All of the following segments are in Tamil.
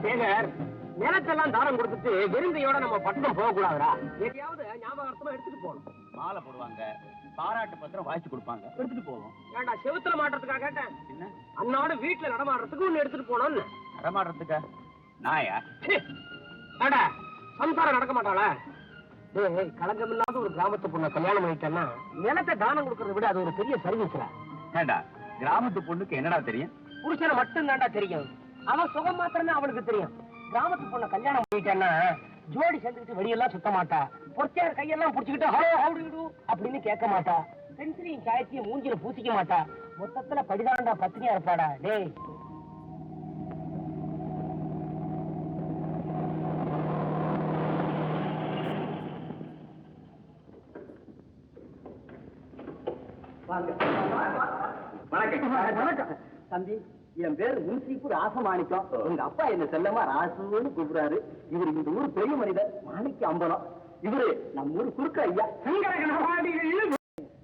சேகர், நிலத்தெல்லாம் தானம் கொடுத்துட்டு விருந்தையோட நம்ம பட்டணம் போக கூடாதுடா. எதையாவது ஞாபகார்த்தமா எடுத்துட்டு போகணும். மாலை போடுவாங்க, பாராட்டு பத்திரம் வாய்ச்சி கொடுப்பாங்க, எடுத்துட்டு போவோம். ஏன்டா செவுத்துல மாட்டுறதுக்காக கேட்டேன். என்ன அன்னாடு வீட்டுல நடமாடுறதுக்கு ஒண்ணு எடுத்துட்டு போனோம்னு. நடமாடுறதுக்கா? நாயா? ஏடா சம்சாரம் நடக்க மாட்டாளா? களங்கம் இல்லாத ஒரு கிராமத்து பொண்ணை கல்யாணம் பண்ணிட்டேன்னா நிலத்தை தானம் கொடுக்கறத விட அது ஒரு பெரிய சர்வீஸ்ல. ஏண்டா கிராமத்து பொண்ணுக்கு என்னடா தெரியும்? புருஷனை மட்டும் தாண்டா தெரியும். அவன் சுகம் மாத்திரமே அவனுக்கு தெரியும். கிராமத்து பொண்ணை கல்யாணம் பண்ணிட்டேன்னா ஜோடி சேர்ந்துக்கிட்டு வெளியெல்லாம் சுத்த மாட்டா. பொற்றையார் கையெல்லாம் புடிச்சுக்கிட்டு ஹலோ ஹவுடு அப்படின்னு கேட்க மாட்டா. பென்சிலையும் காயத்தையும் மூஞ்சில பூசிக்க மாட்டா. மொத்தத்துல படிதாண்டா பத்தினியா இருப்பாடா. டேய் வணக்கம் தம்பி, என் பேரு முன்சீப்பு ராசமாணிக்கம். உங்க அப்பா என்ன செல்லமா ராசுன்னு கூப்பிடுறாரு. இவரு இந்த ஊர் பெரிய மனிதர் மாணிக்க அம்பலம். இவரு நம்ம ஊர் குறுக்க ஐயா.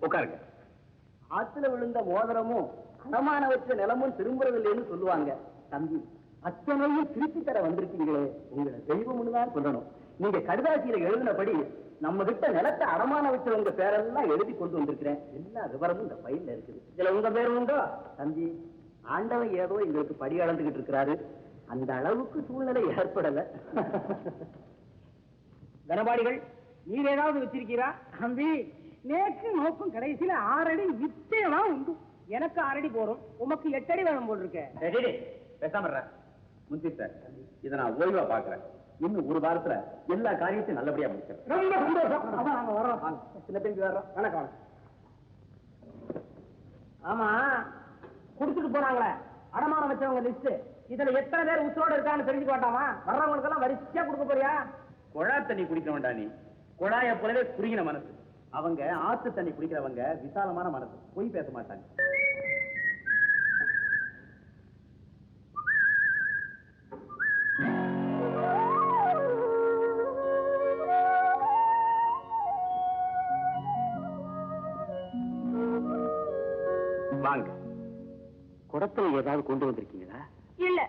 உட்காருங்க. ஆத்துல விழுந்த மோதிரமும் அடமான வச்ச நிலமும் திரும்புறதில்லைன்னு சொல்லுவாங்க. தம்பி, அத்தனையும் திருப்பி தர வந்திருக்கீங்களே, உங்களை தெய்வம்னு தான் சொல்லணும். நீங்க கடுதாசியில எழுதினபடி நம்ம கிட்ட நிலத்தை அடமான வச்சவங்க பேரெல்லாம் எழுதி கொண்டு வந்திருக்கிறேன். எல்லா விவரமும் இந்த பையில இருக்குது. இதுல உங்க பேர் உண்டோ? தம்பி, ஆண்டவன் ஏதோ எங்களுக்கு படி அளந்துகிட்டு இருக்கிறாரு. அந்த அளவுக்கு சூழ்நிலை ஏற்படல. கனபாடிகள், நீர் ஏதாவது வச்சிருக்கீரா? தம்பி, நேற்று நோக்கும் கடைசியில 6 அடி நிச்சயமா உண்டு. எனக்கு 6 அடி போறோம், உமக்கு 8 அடி வேணும் போல் இருக்க. பேசாம முன்சி சார், இதை நான் ஓய்வா பாக்குறேன். இன்னும் ஒரு வாரத்துல எல்லா காரியத்தையும் நல்லபடியா முடிக்கிறேன். ரொம்ப சந்தோஷம். அதான் நாங்க வர்றோம். சின்ன பேருக்கு வர்றோம். வணக்கம். ஆமா, குடுத்துட்டு போனாங்களே அடமானம் வச்சவங்க லிஸ்ட், இதுல எத்தனை பேர் உசுரோட இருக்கான்னு தெரிஞ்சுக்க மாட்டாமா? வர்றவங்களுக்கு எல்லாம் வரிசையா கொடுக்க போறியா? குழா தண்ணி குடிக்க வேண்டாம். நீ குழாய போலவே குறுகின மனசு. அவங்க ஆத்து தண்ணி குடிக்கிறவங்க விசாலமான மனசு, பொய் பேச மாட்டாங்க. வாங்க. குடத்துல ஏதாவது கொண்டு வந்திருக்கீங்களா? இல்ல,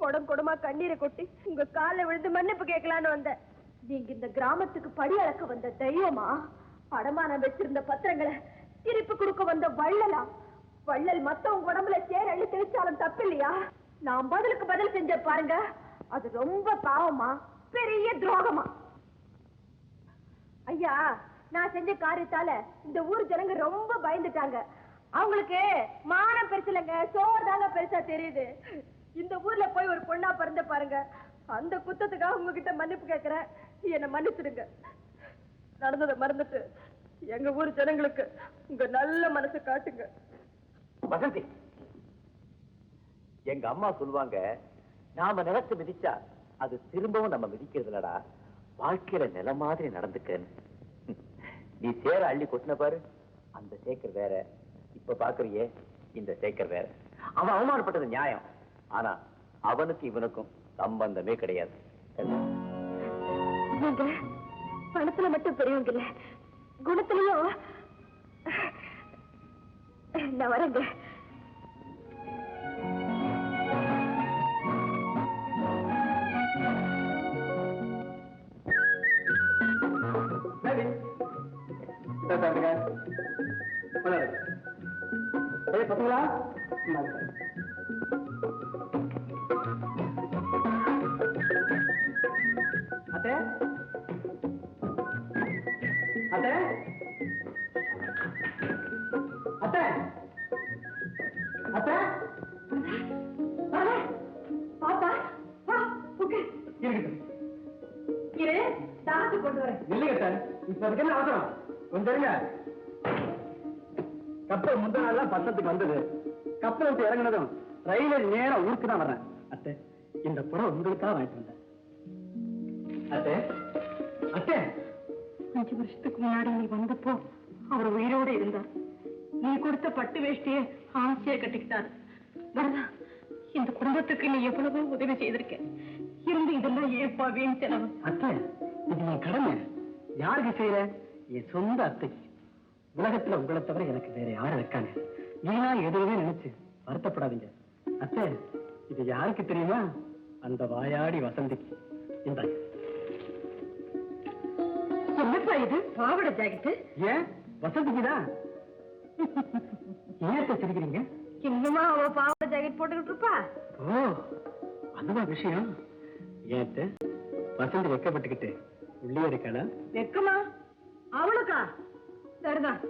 குடம் குடமா கண்ணீரை கொட்டி உங்க கால விழுந்து மன்னிப்பு கேட்கலான்னு வந்தேன். நீங்க இந்த கிராமத்துக்கு படி அளக்க வந்த தெய்வமா? அடமானம் வச்சிருந்த பத்திரங்களை திருப்பி கொடுக்க வந்த வள்ளலா? வள்ளல் மத்தவங்க உடம்புல சேர் அள்ளி தெளிச்சாலும் தப்பு இல்லையா? நான் பதிலுக்கு பதில் செஞ்ச பாருங்க, அது ரொம்ப பாவமா, பெரிய துரோகமா? ஐயா, நான் செஞ்ச காரியத்தால இந்த ஊர் ஜனங்க ரொம்ப பயந்துட்டாங்க. அவங்களுக்கு மானம் பெருசு இல்லைங்க, சோறு தாங்க பெருசா தெரியுது. இந்த ஊர்ல போய் ஒரு பொண்ணா பிறந்த பாருங்க, அந்த குத்தத்துக்காக உங்ககிட்ட மன்னிப்பு கேட்கிறேன். என்ன மன்னிச்சிடுங்க. நடந்ததை மறந்துட்டு எங்க ஊர் ஜனங்களுக்கு உங்க நல்ல மனசை காட்டுங்க. வசந்தி, எங்க அம்மா சொல்லுவாங்க, நாம நிலத்தை மிதிச்சா அது திரும்பவும் நம்ம மிதிக்கிறது இல்லடா, வாழ்க்கையில நில மாதிரி நடந்துக்கன்னு. நீ சேர அள்ளி கொட்டின பாரு, அந்த சேக்கர் வேற, இப்ப பாக்குறியே இந்த சேக்கர் வேற. அவன் அவமானப்பட்டது நியாயம், ஆனா அவனுக்கு இவனுக்கும் சம்பந்தமே கிடையாது. பணத்துல மட்டும் பெரியவங்க இல்ல, குணத்திலையும். நான் வரேங்க. பசங்களா, அத்தை அத்தை அத்தை அத்தை பாப்பா, இரு, தாத்து கொண்டு வரேன். இல்லைங்க சார், இப்ப அதுக்கு என்ன அவசரம்? கொஞ்சம் இருங்க. கப்பல் முந்தின நாள் பட்டத்துக்கு வந்தது. கப்பல் விட்டு இறங்கினதும் ரயிலில் நேரம் ஊருக்கு தான் வர்றேன். அத்தை, இந்த புறம் உங்களுக்காக வாங்கிட்டு வந்தேன். அத்தை அத்தை, 5 வருஷத்துக்கு முன்னாடி நீ வந்தப்போ அவர் உயிரோடு இருந்தார். நீ கொடுத்த பட்டு வேஷ்டியை ஆசையை கட்டிக்கிட்டாரு. வரதா, இந்த குடும்பத்துக்கு நீ எவ்வளவோ உதவி செய்திருக்க. இருந்து இதெல்லாம் ஏப்பா வீண் செலவு. அத்தை, இது என் கடமை. யாருக்கு செய்யற? என் சொந்த அத்தைக்கு. உலகத்துல உங்களை தவிர எனக்கு வேற யாரும் இருக்காங்க. நீனா எதுவுமே நினைச்சு வருத்தப்படாதீங்க. அத்தை, இது யாருக்கு தெரியுமா? அந்த வாயாடி வசந்திக்கு இந்தாங்க. என்னப்பா இது பாவடை ஜாக்கெட்டு? ஏன் வசந்திக்குதான்? ஏன் சிரிக்கிறீங்க? இன்னுமா அவ பாவடை ஜாக்கெட் போட்டுக்கிட்டு இருப்பா? ஓ, அதுவா விஷயம்? ஏத்த வசந்தி வெக்கப்பட்டுக்கிட்டு உள்ளே இருக்காளா? வெக்கமா? அவளுக்கா? சரிதான்.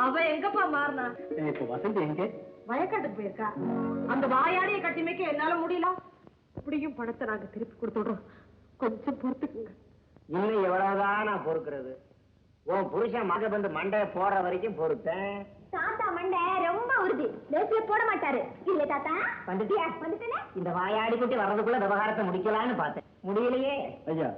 அவ எங்கப்பா மாறினா? இப்ப வசந்தி எங்க? வயக்காட்டுக்கு போயிருக்கா. அந்த வாயாடிய கட்டி மேய்க்க என்னால முடியல. அப்படியும் பணத்தை நாங்க திருப்பி கொடுத்துடுறோம். கொஞ்சம் பொறுத்துக்குங்க. இன்னும் எவ்வளவுதான் நான் பொறுக்கிறது? உன் புருஷன் மக வந்து மண்டைய போற வரைக்கும் பொறுத்தேன். தாத்தா மண்டை ரொம்ப உறுதி, லேசில போட மாட்டாரு. இல்ல தாத்தா? வந்துட்டியா? வந்துட்டேனே. இந்த வாயாடி குட்டி வர்றதுக்குள்ள விவகாரத்தை முடிக்கலான்னு பார்த்தேன், முடியலையே. ஐயா,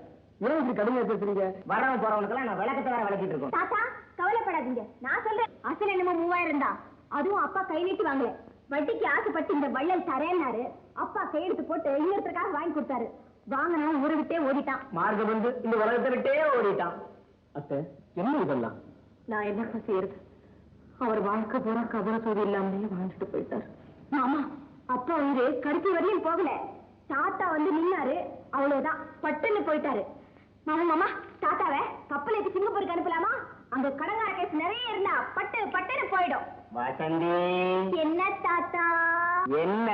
ஏன் இப்படி கடுமையா பேசுறீங்க? வரவன் போறவனுக்கெல்லாம் நான் விளக்கத்தை வேற விளக்கிட்டு இருக்கோம். தாத்தா கவலைப்படாதீங்க, நான் சொல்றேன். அசல் என்னமோ 3000 தான். அதுவும் அப்பா கை நீட்டி வாங்கல. வட்டிக்கு ஆசைப்பட்டு இந்த வள்ளல் தரேன்னாரு. அப்பா கையெழுத்து போட்டு இன்னொருத்தருக்காக வாங்கி கொடுத்தாரு. வாங்கினா ஊரை விட்டே ஓடிட்டான். மார்க்கம் வந்து இந்த உலகத்தை விட்டே ஓடிட்டான். அத்தை, என்ன இதெல்லாம்? நான் என்னப்பா செய்யறது? அவர் வாழ்க்கை பூரா கவலை சோதி இல்லாமலே வாழ்ந்துட்டு போயிட்டார். மாமா, அப்பா உயிரு கடைசி வரையும் போகல. தாத்தா வந்து நின்னாரு, அவ்வளவுதான் பட்டுன்னு போயிட்டாரு. மாமா மாமா, தாத்தாவை கப்பல் ஏற்றி சிங்கப்பூருக்கு அனுப்பலாமா? அங்க கடங்கார கேஸ் நிறைய இருந்தா பட்டு பட்டுன்னு போயிடும். வசந்தி, என்ன தாத்தா? என்ன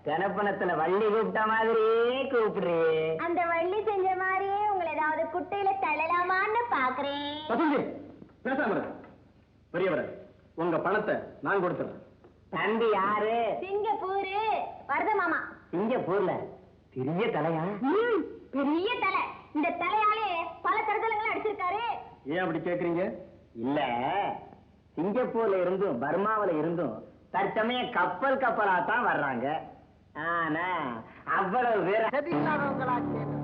கனப்பணத்துல வள்ளி கூப்பிட்ட மாதிரியே கூப்பிடுறே? அந்த வள்ளி செஞ்ச மாதிரியே உங்களை ஏதாவது குட்டையில தள்ளலாமான்னு பாக்குறேன். வசந்தி, பேசாம இரு. பெரியவரே, உங்க பணத்தை நான் கொடுத்துறேன். தம்பி யாரு? சிங்கப்பூரு வருத மாமா. சிங்கப்பூர்ல பெரிய தலையா? பெரிய தலை. இந்த தலையாலே பல தருதலங்களை அடிச்சிருக்காரு. ஏன் அப்படி கேக்குறீங்க? இல்ல, சிங்கப்பூர்ல இருந்தும் பர்மாவில இருந்தும் தற்சமயம் கப்பல் கப்பலா தான் வர்றாங்க. ஆனா அவ்வளவு வேற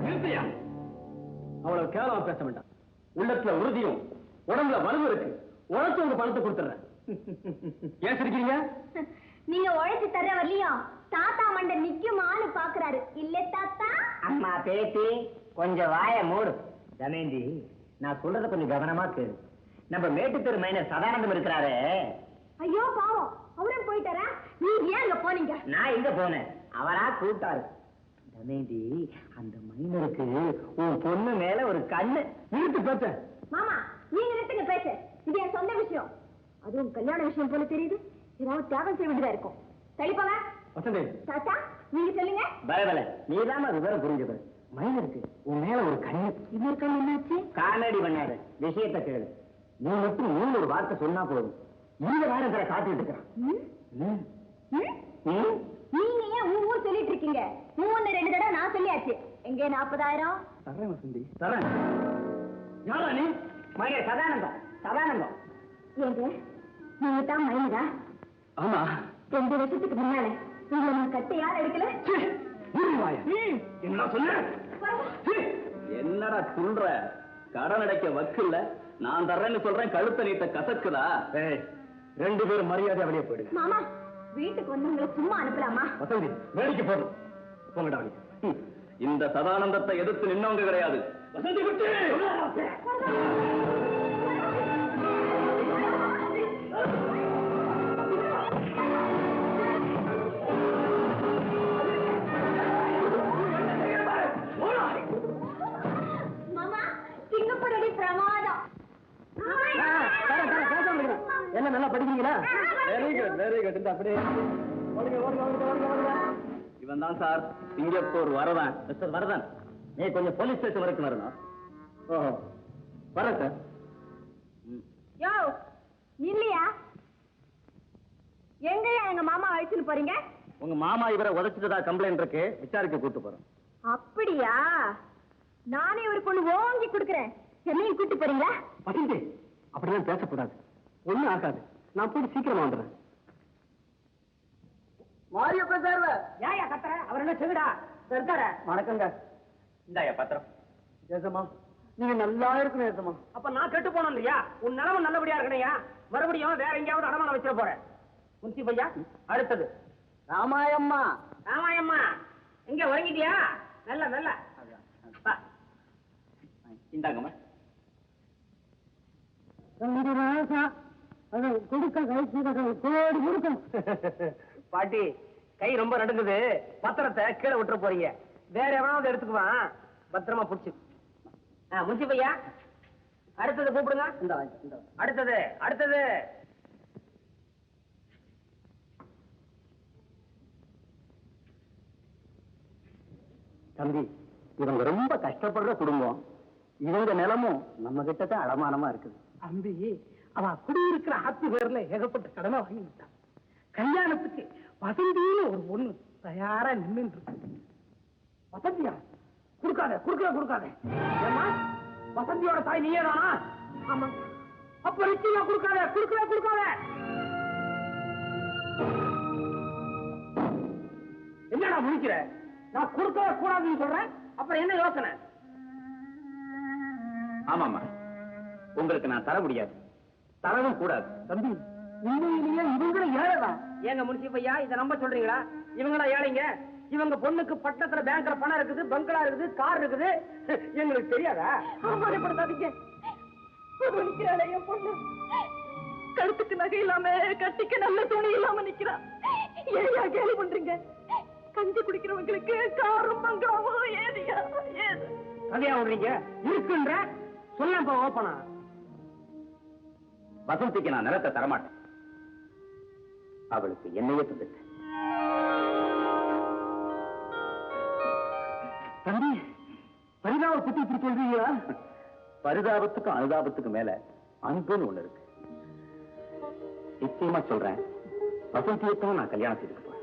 நிறுத்தியா? அவ்வளவு கேவலமா பேச வேண்டாம். உள்ளத்துல உறுதியும் உடம்புல வலுவு இருக்கு. உழைச்சு உங்க பணத்தை கொடுத்துறேன். ஏன் சிரிக்கிறீங்க? நீங்க உழைச்சு தர வரலையும் தாத்தா மண்டை நிக்குமான்னு பாக்குறாரு. இல்ல தாத்தா? அம்மா பேத்தி, கொஞ்சம் வாய மூடு. தமேந்தி, நான் சொல்றத கொஞ்சம் கவனமா கேளு. நம்ம மேட்டுத்தெரு மைனர் சதானந்தம் இருக்கிறாரு. ஐயோ பாவம், அவரும் போயிட்டாரா? நீங்க ஏன் அங்க போனீங்க? நான் எங்க போனேன், அவரா கூப்பிட்டாரு. தமேந்தி, அந்த மைனருக்கு உன் பொண்ணு மேல ஒரு கண்ணு. நிறுத்து பேச்ச. மாமா, நீங்க நிறுத்துங்க பேச. இது என் சொந்த விஷயம். அதுவும் கல்யாண விஷயம் போல தெரியுது. ஏதாவது தியாகம் செய்ய வேண்டியதா இருக்கும். தெளிப்பாங்க. வசந்தி, தாத்தா நீங்க சொல்லுங்க. பரவல, நீதாம விவரம் புரிஞ்சுக்க. மைனருக்கு உன் மேல ஒரு கண்ணு. இன்னொரு கண் என்னாச்சு? காமெடி பண்ணாத, விஷயத்தை கேளு. நீ மட்டும் 3 வார்த்தை சொன்னா போதும். இந்த வாரத்துல காத்துட்டு இருக்கிறான். ம்? ம். ம்? ம். நீங்க ஏன் ஊர் சொல்லிட்டு இருக்கீங்க? 2 தடவை நான் சொல்லியாச்சு. எங்க 40,000? தரேன் வசந்தி, தரேன். யாரா நீ? மைனர் சதானந்தம். சதானந்தம். ஏங்க நீங்க தான் மைனரா? ஆமா. 2 வருஷத்துக்கு முன்னால உங்களை நான் கட்ட யார் எடுக்கல? என்ன சொன்ன? என்னடா சொல்ற? கடன் அடைக்க வக்கில்ல, நான் தர்றேன்னு சொல்றேன், கழுத்த நீட்ட கசக்குதா? 2 பேரும் மரியாதை வெளியே போயிடு. மாமா, வீட்டுக்கு வந்தவங்களை சும்மா அனுப்பலாமா? வசந்தி, வேடிக்கை போதும். போங்கடா வெளியே. இந்த சதானந்தத்தை எதிர்த்து நின்னவங்க கிடையாது. வசந்தி குட்டி! மாமா, சிங்கப்பூர் அடி பிரமாதம். என்ன நல்லா படிக்கிறீங்களா? Very good, very good. இந்த அப்படியே ஓடுங்க, ஓடுங்க, ஓடுங்க, ஓடுங்க, ஓடுங்க. இவன் தான் sir Singapore Varadan. Mister Varadan, நீ கொஞ்சம் போலீஸ் ஸ்டேஷன் வரைக்கும் வரணும். ஓஹோ, வரேன் சார். யோ இல்லையா? எங்கயா எங்க மாமா அழைச்சுட்டு போறீங்க? உங்க மாமா இவரை உதைச்சிட்டதா கம்ப்ளைண்ட் இருக்கு, விசாரிக்க கூட்டு போறோம். அப்படியா? நானே ஒரு பொண்ணு ஓங்கி கொடுக்குறேன். என்னையும் கூட்டு போறீங்களா? வசந்தி, அப்படிலாம் பேசக்கூடாது. ஒண்ணும் ஆகாது. நான் போய் சீக்கிரமா வந்துடுறேன். மாரியப்ப சார், ஏயா கத்துற? அவர் என்ன செவிடா இருக்காரு? வணக்கங்க. இந்தாயா பத்திரம். ஏசமா, நீங்க நல்லா இருக்கணும் ஏசமா. அப்ப நான் கெட்டு போனோம் இல்லையா? உன் நிலைமை நல்லபடியா இருக்கணையா? மறுபடியும் வேற எங்கேயாவது அடமானம் வச்சிட போறேன். முன்சி பையா, அடுத்தது ராமாயம்மா. ராமாயம்மா, எங்க உறங்கிட்டியா? நல்ல நல்ல இந்தாங்கம்மா. பாட்டி, கை ரொம்ப நடுங்குது. பத்திரத்தை கீழே விட்டுற போறீங்க. வேற எவனாவது எடுத்துக்குவான். பத்திரமா புடிச்சு. முன்சி பையா, அடுத்தது கூப்பிடுங்க. அடுத்தது அடுத்தது. தம்பி, இவங்க ரொம்ப கஷ்டப்படுற குடும்பம். இவங்க நிலமும் நம்ம கிட்டதான் அடமானமா இருக்குது. தம்பி, அவன் குடியிருக்கிற ஆத்து பேர்ல ஏகப்பட்ட கடனை வாங்கி விட்டான். கல்யாணத்துக்கு வசந்தின்னு ஒரு பொண்ணு தயாரா நின்று இருக்கு. வசந்தியா? கொடுக்காத. ஏம்மா, வசந்தியோட தாய் நீயே தானா? ஆமா. அப்ப நிச்சயமா கொடுக்காத. என்னடா முடிக்கிற? நான் கொடுக்கவே கூடாதுன்னு சொல்றேன். அப்புறம் என்ன யோசனை? ஆமாமா, உங்களுக்கு நான் தர முடியாது, தரவும் கூடாது. தம்பி, உண்மையிலேயே இவங்களும் ஏழைதான். ஏங்க முன்சி பையா, இதை நம்ப சொல்றீங்களா? இவங்களா ஏழைங்க? இவங்க பொண்ணுக்கு பட்டத்துல பேங்க்ல பணம் இருக்குது, பங்களா இருக்குது, கார் இருக்குது. எங்களுக்கு தெரியாதா? அவமானப்படுத்தாதீங்க. என் பொண்ணு கழுத்துக்கு நகை இல்லாம, கட்டிக்க நல்ல துணி இல்லாம நிக்கிறா. ஏயா கேள்வி பண்றீங்க? கஞ்சி குடிக்கிறவங்களுக்கு காரும் பங்களாவும் ஏதியா? ஏது கதையா விடுறீங்க? இருக்குன்ற சொல்ல ஓப்பனா. வசந்திக்கு நான் நிலத்தை தரமாட்டேன். அவளுக்கு என்னையே தந்துட்டேன். தம்பி, பரிதாப பத்தி இப்படி சொல்றீங்களா? பரிதாபத்துக்கும் அனுதாபத்துக்கும் மேல அன்புன்னு ஒண்ணு இருக்கு. நிச்சயமா சொல்றேன், வசந்தியத்தான் நான் கல்யாணம் செய்துக்க போறேன்.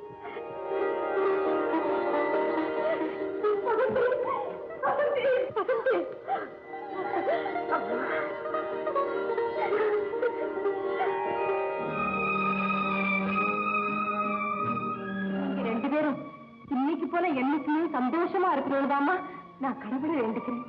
ரெண்டு பேரும் இன்னைக்கு போல என்னைக்குமே சந்தோஷமா இருக்கணும்தாமா நான் கடவுளை வேண்டிக்கிறேன்.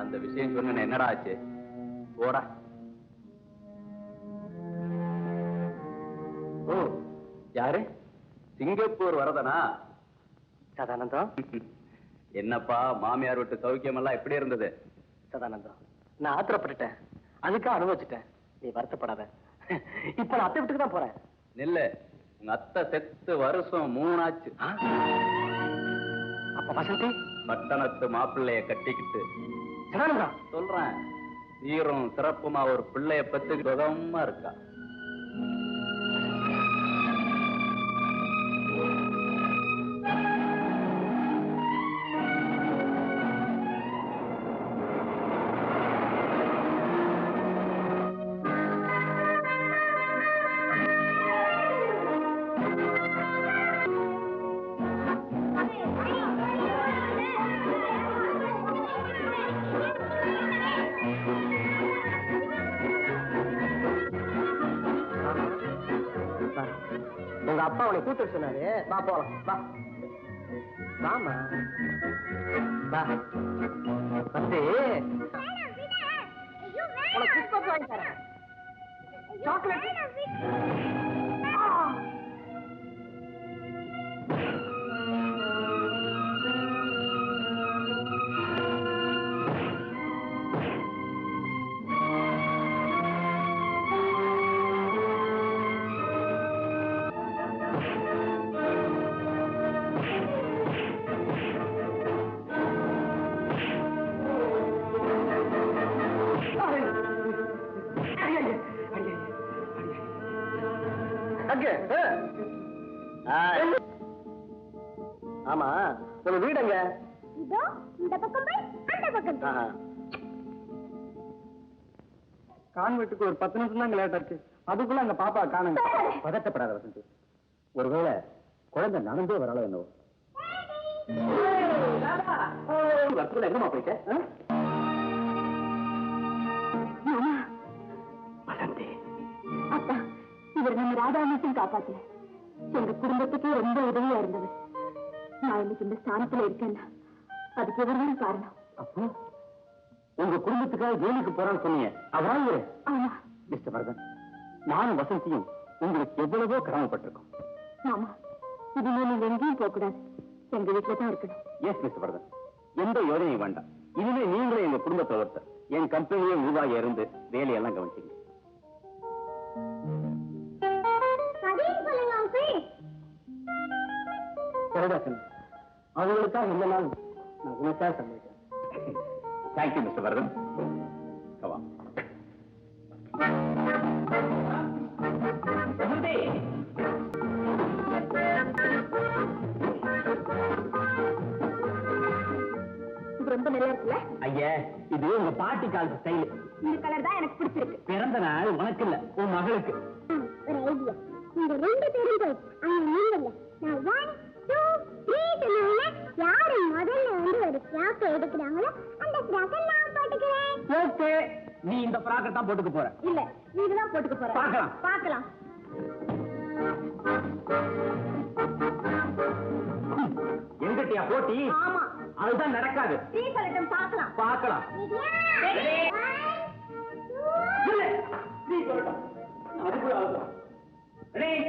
அந்த விஷயம் சொன்ன என்னடா ஆச்சு? போடா. ஓ, யாரு? சிங்கப்பூர் வரதனா? சதானந்தம், என்னப்பா மாமியார் விட்டு சௌக்கியம் எல்லாம் எப்படி இருந்தது? சதானந்தம், நான் ஆத்திரப்பட்டுட்டேன், அதுக்காக அனுபவிச்சுட்டேன். நீ வருத்தப்படாத. இப்ப நான் அத்தை வீட்டுக்கு தான் போறேன். நெல்லு, உங்க அத்தை செத்து வருஷம் 3 ஆச்சு. அப்ப வசந்தி பட்டணத்து மாப்பிள்ளைய கட்டிக்கிட்டு சதானந்தம் சொல்றேன், சீரும் சிறப்புமா ஒரு பிள்ளைய பத்து சுகமா இருக்கா. உங்க அப்பா உன்னை கூட்டு சொன்னாரு. வா போலாம், வா வாமா, வா வந்து உனக்கு கிறிஸ்மஸ் வாங்கி தரேன். சாக்லேட். ஆமா, உங்க வீடுங்க? இதோ இந்த பக்கம் போய் அந்த பக்கம் போய். கான்வெட்டுக்கு ஒரு 10 நிமிஷம் தான் லேட் ஆச்சு. அதுக்குள்ள அங்க பாப்பா காணுங்க. பதட்டப்படாத வசந்தி, ஒருவேளை குழந்தை நடந்தே வரல என்னவோ. எங்கம்மா போயிட்ட? வசந்தி, அப்பா, இவர் நம்ம ராதாமிஷன் காப்பாத்தல, எங்க குடும்பத்துக்கே ரொம்ப உதவியா இருந்தவர். நான் இன்னைக்கு இந்த ஸ்தானத்துல இருக்கேன்னா அதுக்கு இவர்தான் காரணம். அப்போ உங்க குடும்பத்துக்காக ஜெயிலுக்கு போறான்னு சொன்னீங்க, அவராங்க? ஆமா மிஸ்டர் வரதன், நானும் வசந்தியும் உங்களுக்கு எவ்வளவோ கடமைப்பட்டிருக்கோம். ஆமா, இனிமே நீங்க எங்கேயும் போக கூடாது, எங்க வீட்டுல தான் இருக்கணும். எஸ் மிஸ்டர் வரதன், எந்த யோசனையும் வேண்டாம். இனிமே நீங்களே எங்க குடும்பத்தை ஒருத்தர். என் கம்பெனியே நிர்வாகி இருந்து வேலையெல்லாம் கவனிச்சீங்க. அவங்களுக்காக இந்த நாள் நான் உனக்காக சமைக்கிறேன். Thank you mister Varadan. இது ரொம்ப நல்லா இருக்குல்ல? ஐயா, இது உங்க பாட்டி காலத்து ஸ்டைல். இந்த கலர் தான் எனக்கு பிடிச்சிருக்கு. பிறந்த நாள் உனக்கு இல்ல, உன் மகளுக்கு. ஒரு ஐடியா, நீங்க 2 பேரும் போய் அங்க நீங்கல்ல, நான் 1 2 3 சொன்னேன்னா யாரு முதல்ல வந்து ஒரு ஃப்ராக் எடுக்கிறாங்களோ அந்த ஃப்ராக் நான் போட்டுக்கிறேன். ஓகே, நீ இந்த ஃப்ராக்கை தான் போட்டுக்க போற. இல்ல, நீ இதுதான் போட்டுக்க போற. பார்க்கலாம். பார்க்கலாம். எங்கிட்டயா போட்டி? ஆமா, அதுதான் நடக்காது. நீ சொல்லட்டும், பார்க்கலாம். பார்க்கலாம். இல்ல, நீ சொல்லட்டும். அதுக்குள்ள ஆகும். ரெடி?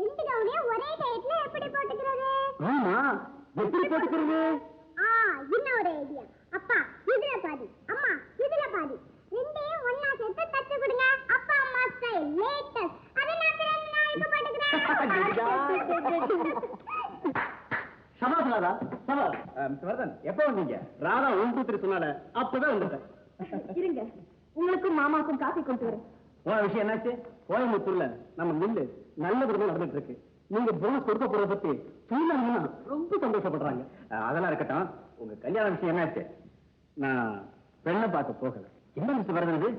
1 2 ஒரே டைட்ல எப்படி போட்டுக்கிறது? ஆமா, எப்படி போட்டுக்கிறது? இன்னொரு ஐடியா. அப்பா இதுல பாதி, அம்மா இதுல பாதி, ரெண்டையும் ஒண்ணா சேர்த்து தச்சு கொடுங்க. அப்பா அம்மா ஸ்டைல் லேட்டஸ்ட். அத நான் இப்ப போட்டுக்கிறேன். சபாஸ் ராதா, சபாஸ். மிஸ்டர் வரதன், எப்ப வந்தீங்க? ராதா 1 2 3 சொன்னால அப்பதான் வந்துட்டேன். இருங்க, உங்களுக்கும் மாமாவுக்கும் காஃபி கொண்டு வரேன். போன விஷயம் என்னாச்சு? கோயம்புத்தூர்ல நம்ம மில்லு நல்ல விதமா நடந்துட்டு இருக்கு. நீங்க போனஸ் கொடுக்க போறத பத்தி சீனாங்கன்னா ரொம்ப சந்தோஷப்படுறாங்க. அதெல்லாம் இருக்கட்டும், உங்க கல்யாண விஷயம் என்னாச்சு? நான் பெண்ணை பார்க்க போகல. என்ன மிஸ்டர் வரது,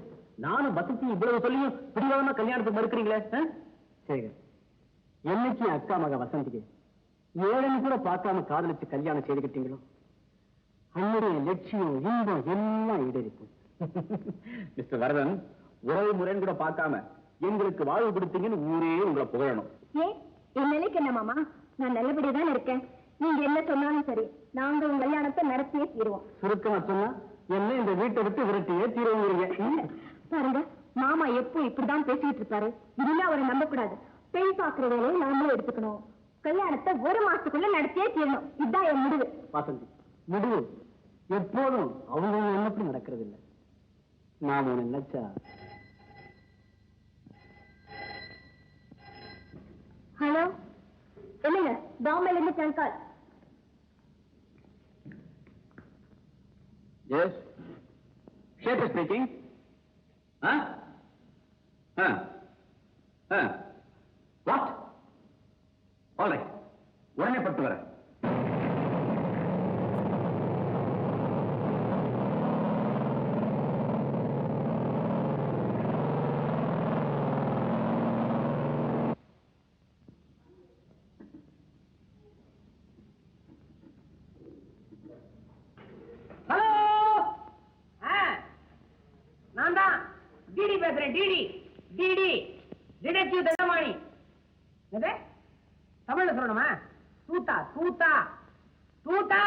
நானும் வசதி இவ்வளவு சொல்லியும் பிடிவாதமா கல்யாணத்துக்கு மறுக்கிறீங்களே? சரி, என்னைக்கு அக்கா மக வசந்திக்கு ஏழனு கூட பார்க்காம காதலிச்சு கல்யாணம் செய்துக்கிட்டீங்களோ அன்னுடைய லட்சியம் இன்பம் எல்லாம் ஈடேறிக்கும். மிஸ்டர் வரதன், உறவு முறைன்னு கூட பார்க்காம எங்களுக்கு வாழ்வு கொடுத்தீங்கன்னு ஊரே உங்களை புகழணும். ஏன் என் நிலைக்கு என்ன மாமா, நான் நல்லபடியா தான் இருக்கேன். நீங்க என்ன சொன்னாலும் சரி, நாங்க உங்க கல்யாணத்தை நடத்தியே தீருவோம். சுருக்கமா சொன்னா என்ன இந்த வீட்டை விட்டு விரட்டியே தீருவீங்க. பாருங்க, மாமா எப்போ இப்படிதான் பேசிட்டு இருப்பாரு. இதுல அவரை நம்ப கூடாது. பெண் பாக்குற வேலையை நாமளும் எடுத்துக்கணும். கல்யாணத்தை 1 மாசத்துக்குள்ள நடத்தியே தீரணும். இதுதான் என் முடிவு. வசந்தி, முடிவு எப்போதும் அவங்க எண்ணப்படி நடக்கிறது இல்லை. நாம நினைச்சா. ஹலோ, என்னங்க, பாம்பேல இருந்து டங்கால். Yes. Sheth speaking. What? All right. உடனே பட்டு வரேன். டிடெக்டிவ் தண்டமாணி. தமிழ்ல சொல்லணுமா? தூத்தா தூத்தா தூத்தா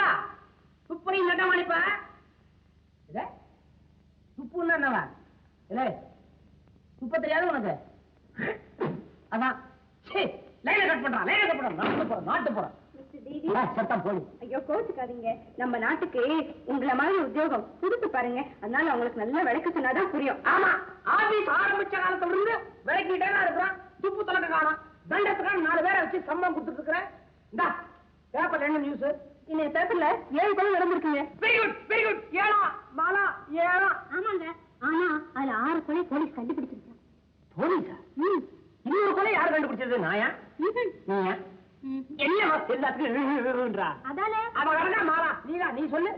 துப்பையும் தண்டமாணிப்பா. துப்புன்னா என்னவா? இல்ல துப்ப தெரியாது உனக்கு? அதான் லைனை கட் பண்றான், லைனை கட் பண்றான். நாட்டு போறான் சத்தம் போடு. ஐயோ, கோச்சுக்காதீங்க. நம்ம நாட்டுக்கு உங்களை மாதிரி உத்தியோகம் புதுசு பாருங்க. அதனால அவங்களுக்கு நல்லா விளக்க சொன்னாதான் புரியும். ஆமா, ஆபீஸ் ஆரம்பிச்ச காலத்துல இருந்து விளக்கிட்டே தான் இருக்கிறான். துப்பு தொடக்க காணும். தண்டத்துக்கான 4 பேரை வச்சு சம்பளம் கொடுத்துட்டு இருக்கிறேன். இந்தா பேப்பர் என்ன நியூஸ்? இந்த பேப்பர்ல 7 கொலை நடந்திருக்குங்க. Very good, very good. 7 Mala 7. ஆமாங்க, ஆனா அதுல 6 கொலை போலீஸ் கண்டுபிடிச்சிருக்காங்க. போலீஸா? இன்னொரு கொலை யாரு கண்டுபிடிச்சது? நாயா? நீயா? என்ன எல்லாத்துக்கும் அதானே அவன் மாறா. நீதான், நீ சொல்லு.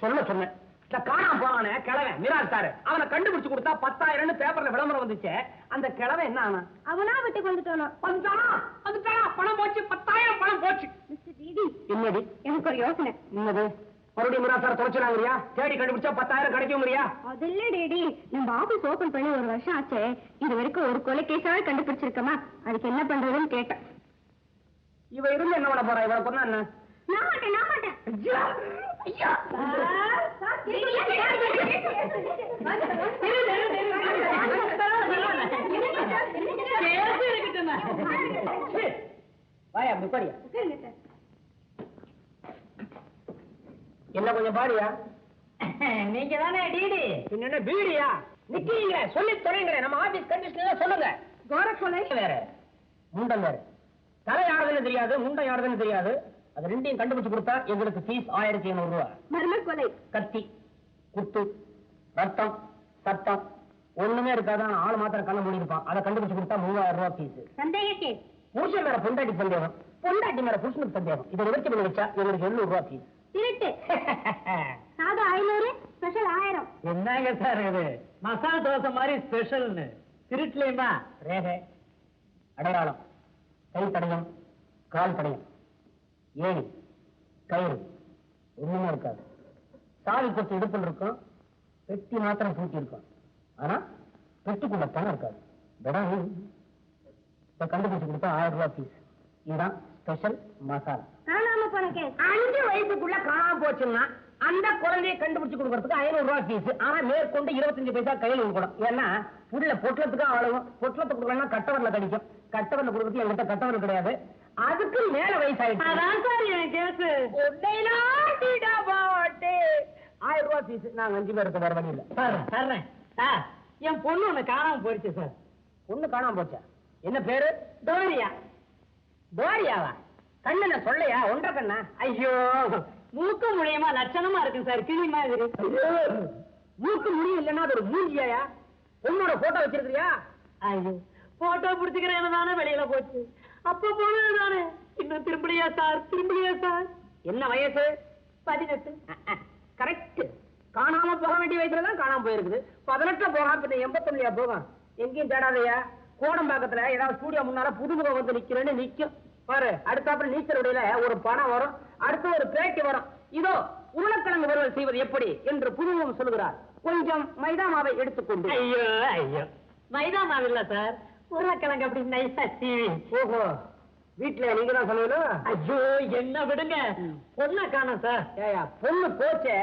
சொல்ல சொன்ன இந்த காணாம போனானே கிழவன் மிராஜ் சாரு, அவனை கண்டுபிடிச்சு கொடுத்தா 10,000 பேப்பர்ல விளம்பரம் வந்துச்சு. அந்த கிழவன் என்ன ஆனா? அவனா விட்டு வந்துட்டானா? வந்துட்டானா? பணம் போச்சு, 10,000 பணம் போச்சு. மிஸ்டர் டிடி, என்னடி? எனக்கு ஒரு யோசனை. என்னது? மறுபடியும் மிராஜ் சார் தொலைச்சுறாங்கறியா? தேடி கண்டுபிடிச்சா 10,000 கிடைக்கும்ங்கறியா? அது இல்ல டிடி, நம்ம ஆபீஸ் ஓபன் பண்ணி 1 வருஷம் ஆச்சு. இது வரைக்கும் ஒரு கொலை கேஸாவது கண்டுபிடிச்சிருக்கமா? அதுக்கு என்ன பண்றதுன்னு கேட்டேன். இவ இருந்து என்ன பண்ண போறா? இவனை கொன்னா என்ன? நான் மாட்டேன். ஐயா ஐயா வாயா முப்பாடியா என்ன கொஞ்சம் பாடியா? நீங்க தானே டிடி? என்ன பீடியா? நிக்கிறீங்க சொல்லி தொலைங்களே. நம்ம ஆபீஸ் கண்டிஷன் சொல்லுங்க. கோரக்கொலை வேற, முண்டம் வேற. தலை யாருதுன்னு தெரியாது, முண்டம் யாருதுன்னு தெரியாது. அது ரெண்டையும் கண்டுபிடிச்சு கொடுத்தா எங்களுக்கு ஃபீஸ் 1500 ரூபாய். மர்ம கொலை, கத்தி, குத்து, ரத்தம், சத்தம் ஒண்ணுமே இருக்காதான். ஆளு மாத்திரம் கண்ண மூடி இருப்பான். அதை கண்டுபிடிச்சு கொடுத்தா 3000 ரூபாய் ஃபீஸ். சந்தேக கேஸ், புருஷன் மேல பொண்டாட்டி சந்தேகம், பொண்டாட்டி மேல புருஷனுக்கு சந்தேகம். இதை நிவர்த்தி பண்ணி வச்சா எங்களுக்கு 700 ரூபாய் ஃபீஸ். திருட்டு சாதா 500, ஸ்பெஷல் 1000. என்னங்க சார் இது? மசாலா தோசை மாதிரி ஸ்பெஷல்னு திருட்டுலயுமா? ரேகை, அடையாளம், கை தடயம், கால் தடயம், ஏணி, கயிறு ஒண்ணுமே இருக்காது. சாவி கொத்து இடுப்பில் இருக்கும், பெட்டி மாத்திரம் பூட்டி இருக்கும். ஆனா பெட்டிக்குள்ள பணம் இருக்காது. கண்டுபிடிச்சு கொடுத்தா 1000 ரூபாய் ஃபீஸ். இதுதான் ஸ்பெஷல் மசாலா. காணாம போன கேஸ், 5 வயசுக்குள்ள காணாம போச்சுன்னா அந்த குழந்தையை கண்டுபிடிச்சு கொடுக்கறதுக்கு 500 ரூபாய் ஃபீஸ். ஆனா மேற்கொண்டு 25 பைசா கையில் கொடுக்கணும். ஏன்னா புள்ள பொட்டலத்துக்கு ஆளும். பொட்டலத்தை கொடுக்கலன்னா கட்டவரில் கடிக்கும். கட்டவரில் கொடுக்கறது என்கிட்ட கட்டவரில் கிடையாது. அதுக்கு மேல வயசாயிடுச்சு. 1000 ரூபாய் ஃபீஸ். நாங்க 5 பேருக்கு வேற வழி இல்ல. என் பொண்ணு ஒண்ணு காணாம போயிடுச்சு சார். பொண்ணு காணாம போச்சா? என்ன பேரு? டோரியா. டோரியாவா? கண்ணு சொல்லையா? 1.5 கண்ணா? ஐயோ, மூக்கு முடியமா லட்சணமா இருக்கு சார். கிளி மாதிரி. மூக்கு முடியும் இல்லன்னா அது ஒரு மூஞ்சியா? பொண்ணோட போட்டோ வச்சிருக்கியா? ஐயோ, போட்டோ பிடிச்சுக்கிறேன்னு தானே வெளியில போச்சு. அப்ப போனது தானே. இன்னும் திரும்பியா சார்? திரும்பியா சார்? என்ன வயசு? 18. கரெக்ட். காணாம போக வேண்டிய வயசுலதான் காணாம போயிருக்குது. 18 போகா பின்ன 89 போகும். எங்கேயும் தேடாதையா. கோடம்பாக்கத்துல ஏதாவது ஸ்டூடியோ முன்னால புதுமுகம் வந்து நிக்கிறேன்னு நிக்கும் பாரு. அடுத்தாப்புல நீச்சல் உடையில ஒரு படம் வரும். அடுத்து ஒரு பேட்டி வரும். இதோ உருளைக்கிழங்கு வறுவல் செய்வது எப்படி என்று புதுமுகம் சொல்லுகிறார். கொஞ்சம் மைதா மாவை எடுத்துக்கொண்டு. ஐயோ ஐயோ, மைதா மாவு இல்ல சார், உருளைக்கிழங்கு அப்படி நைஸா சீவி. ஓஹோ, வீட்டுல நீங்க தான் சொல்லணும். ஐயோ என்ன விடுங்க, பொண்ணை காணோம் சார். ஏயா, பொண்ணு போச்சே,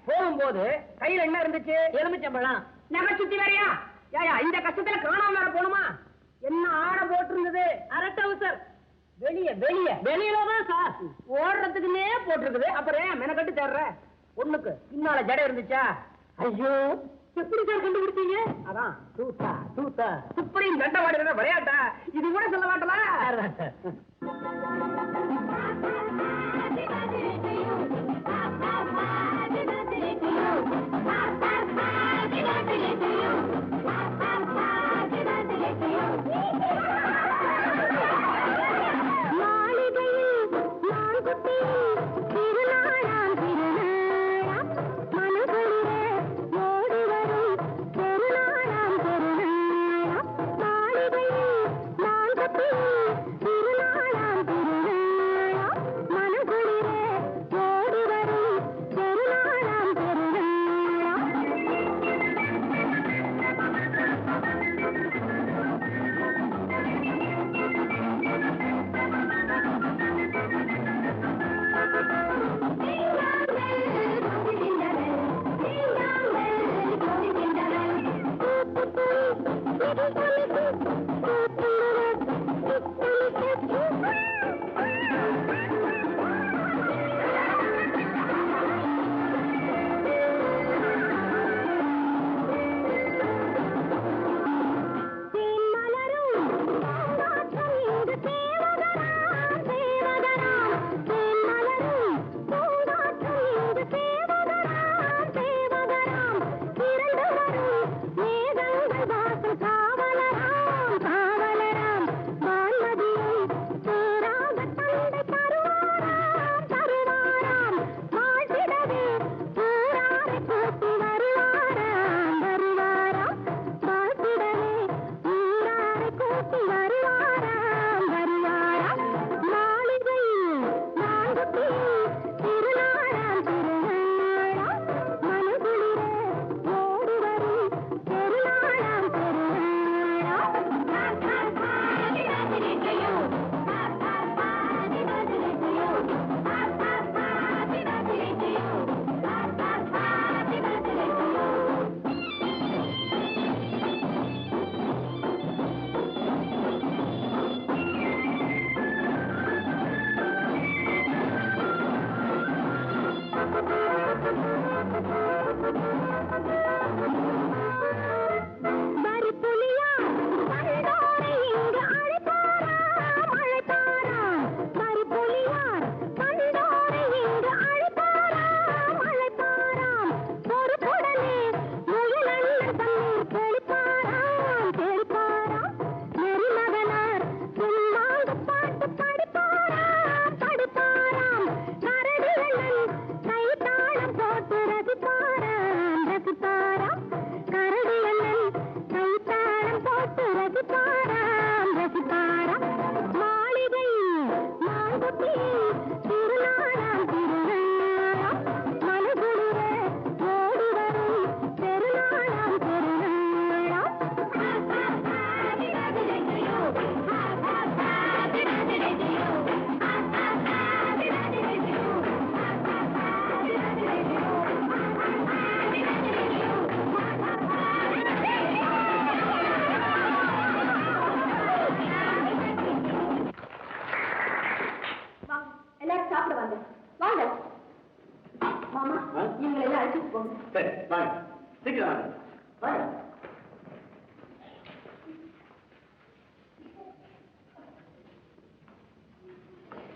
போகும்போது கையில என்ன இருந்துச்சு? எலுமிச்சம்பழம். நகை சுத்தி வேறையா? ஏயா, இந்த கஷ்டத்துல காணாம வேற போணுமா? என்ன ஆடை போட்டிருந்தது? அரட்டவு சார். வெளியே வெளியே வெளியிலதான் சார். ஓடுறதுக்குன்னே போட்டிருக்குது. அப்புறம் ஏன் மெனக்கட்டு தேடுற? பொண்ணுக்கு பின்னால ஜடை இருந்துச்சா? ஐயோ, எப்படி சார் கண்டுபிடிச்சீங்க? அதான் தூத்தா தூத்தா சுப்ரீம் தண்டவாடி விளையாட்டா? இது கூட சொல்ல மாட்டலா?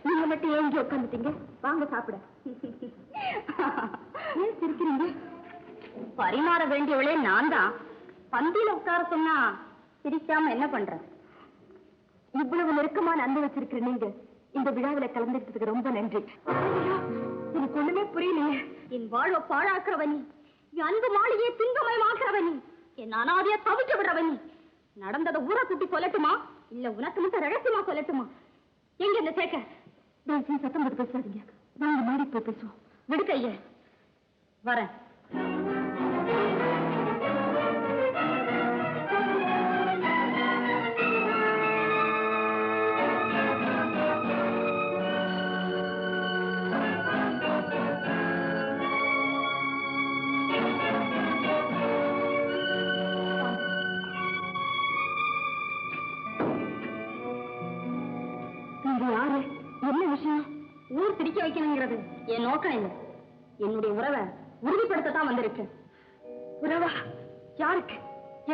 நீங்க மட்டும் ஏங்கி உட்காந்துட்டீங்க, வாங்க சாப்பிட. ஏன் சிரிக்கிறீங்க? பரிமாற வேண்டியவளே நான் தான். பந்தியில உட்கார சொன்னா சிரிக்காம என்ன பண்ற? இவ்வளவு நெருக்கமான அன்பு வச்சிருக்கிற நீங்க இந்த விழாவில கலந்துக்கிட்டதுக்கு ரொம்ப நன்றி. எனக்கு ஒண்ணுமே புரியலையே. என் வாழ்வை பாழாக்குறவனி, என் அன்பு மாளிகையை திங்கமயமாக்குறவனி, என் அனாதைய தவிக்க விடுறவனி. நடந்ததை ஊரை கூட்டி சொல்லட்டுமா, இல்ல உனக்கு மட்டும் ரகசியமா சொல்லட்டுமா? எங்க இந்த சேக்க தயவுசெய்து சத்தம் போட்டு பேசாதீங்க. வாங்க மாடி போய் பேசுவோம். விடுக்கைய வரேன். ஊர் சிரிக்க வைக்கணுங்கிறது என் நோக்கம் இல்லை. என்னுடைய உறவை உறுதிப்படுத்தத்தான் வந்திருக்கேன். உறவா? யாருக்கு?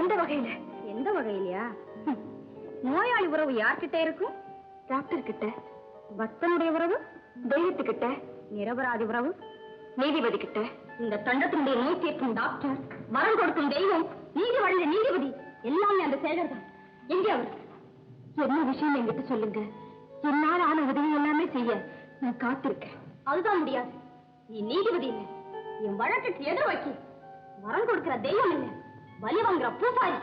எந்த வகையில? எந்த வகையிலயா? நோயாளி உறவு யார்கிட்ட இருக்கும்? டாக்டர் கிட்ட. பக்தனுடைய உறவு தெய்வத்துக்கிட்ட. நிரபராதி உறவு நீதிபதி கிட்ட. இந்த தண்டத்தினுடைய நோய் தீர்க்கும் டாக்டர், வரம் கொடுக்கும் தெய்வம், நீதி வழங்க நீதிபதி எல்லாமே அந்த சேகர் தான். எங்கே அவர்? என்ன விஷயம் என்கிட்ட சொல்லுங்க. என்னால் ஆன உதவி எல்லாமே செய்ய நான் காத்திருக்கேன். அதுதான் முடியாது. நீ நீதிபதி இல்லை, என் வழக்குக்கு எதிர் வைக்க வரம் கொடுக்கிற தெய்வம் இல்லை, வலி வாங்குற பூசாரி,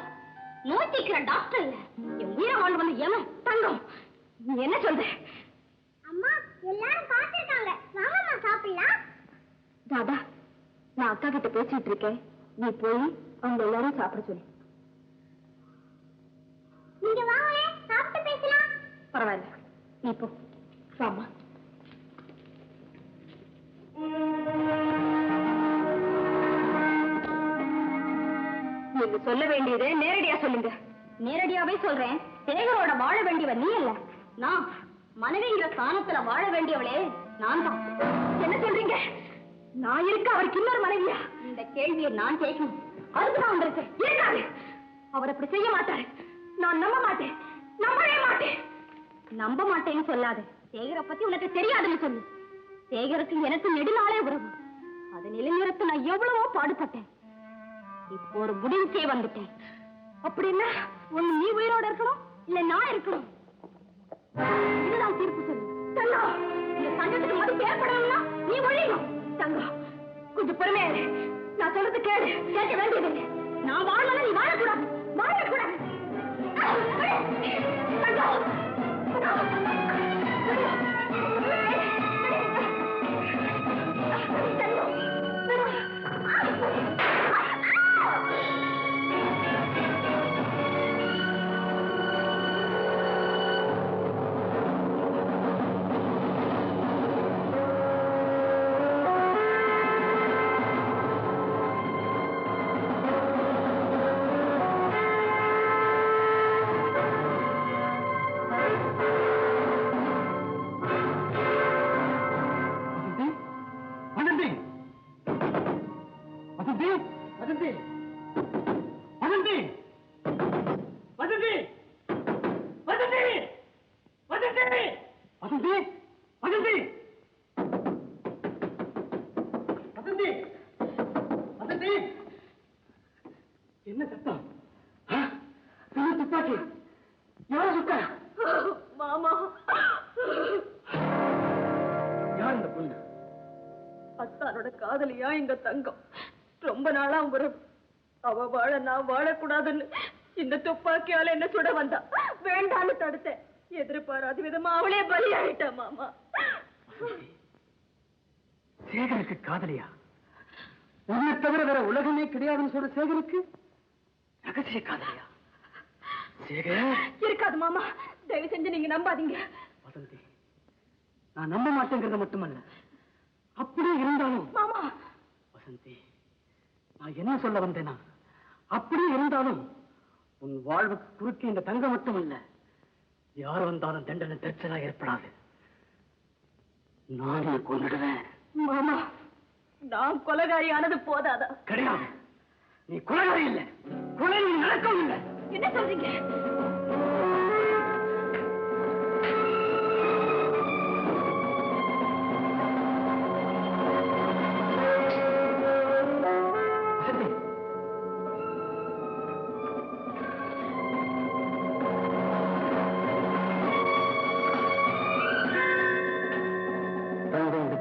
நோய் தீர்க்கிற டாக்டர் இல்ல, என் உயிரை வாழ்ந்து வந்து ஏன தங்கம். நீ என்ன சொல்ற? அம்மா எல்லாரும் காத்திருக்காங்க, வாங்கம்மா சாப்பிடலாம். தாதா, நான் அக்கா கிட்ட பேசிட்டு இருக்கேன், நீ போய் அவங்க எல்லாரும் சாப்பிட சொல்லு. நீங்க வாங்க, சாப்பிட்டு பேசலாம். பரவாயில்ல, நீ போ. வாமா. நீங்க சொல்ல வேண்டியதை நேரடியா சொல்லுங்க. நேரடியாவே சொல்றேன். சேகரோட வாழ வேண்டியவன் நீ அல்ல, நான். மனைவிங்கிற ஸ்தானத்துல வாழ வேண்டியவளே நான் தான். என்ன சொல்றீங்க? நான் இருக்க அவருக்கு இன்னொரு மனைவியா? இந்த கேள்வியை நான் கேட்கணும். அதுக்குதான் வந்திருக்கேன். இருக்காது, அவர் அப்படி செய்ய மாட்டாரு. நான் நம்ப மாட்டேன், நம்பவே மாட்டேன். நம்ப மாட்டேன்னு சொல்லாது. சேகரை பத்தி உனக்கு தெரியாதுன்னு சொல்லு. சேகருக்கு எனக்கு நெடுநாளே உறவு. அதை நிலைநிறுத்த நான் எவ்வளவோ பாடுபட்டேன். இப்போ ஒரு முடிவுக்கே வந்துட்டேன். அப்படின்னா ஒண்ணு நீ உயிரோட இருக்கணும், இல்ல நான் இருக்கணும். இதுதான் தீர்ப்பு சொல்லு. தங்கம், இந்த சங்கத்துக்கு மதிப்பு ஏற்படணும்னா நீ ஒழியணும். தங்கம், கொஞ்சம் பொறுமையா இரு. நான் சொல்றது கேளு. கேட்க வேண்டியதில்லை. நான் வாழல, நீ வாழக்கூடாது. வாழக்கூடாது. என்ன சத்தம்? துப்பாக்கி யார சுட்டா? மாமா, யார் இந்த பொண்ணு? அத்தானோட காதலியா இந்த தங்கம். ரொம்ப நாளா உறவு. அவ வாழ நான் வாழக்கூடாதுன்னு இந்த துப்பாக்கியால என்ன சுட வந்தா. வேண்டான்னு தடுத்தேன். எதிர்பாராத விதமா அவளே பலியாயிட்டா மாமா. சேகருக்கு காதலியா? உன்னை தவிர வேற உலகமே கிடையாதுன்னு சொல்ற சேகருக்கு ரகசிய காதலியா? சேகர் இருக்காது மாமா, தயவு செஞ்சு நீங்க நம்பாதீங்க. வசந்தி, நான் நம்ப மாட்டேங்கிறது மட்டுமல்ல, அப்படியே இருந்தாலும் மாமா. வசந்தி, நான் என்ன சொல்ல வந்தேனா, அப்படியே இருந்தாலும் உன் வாழ்வுக்கு குறுக்கே இந்த தங்கம் மட்டுமல்ல, யார் வந்தாலும் தண்டனை தற்சலா ஏற்படாது. நானே கொண்டுடுவேன். மாமா, நான் கொலைகாரி ஆனது போதாதா? கிடையாது, நீ கொலைகாரி இல்லை, கொலை நடக்கவும் இல்லை. என்ன சொல்றீங்க?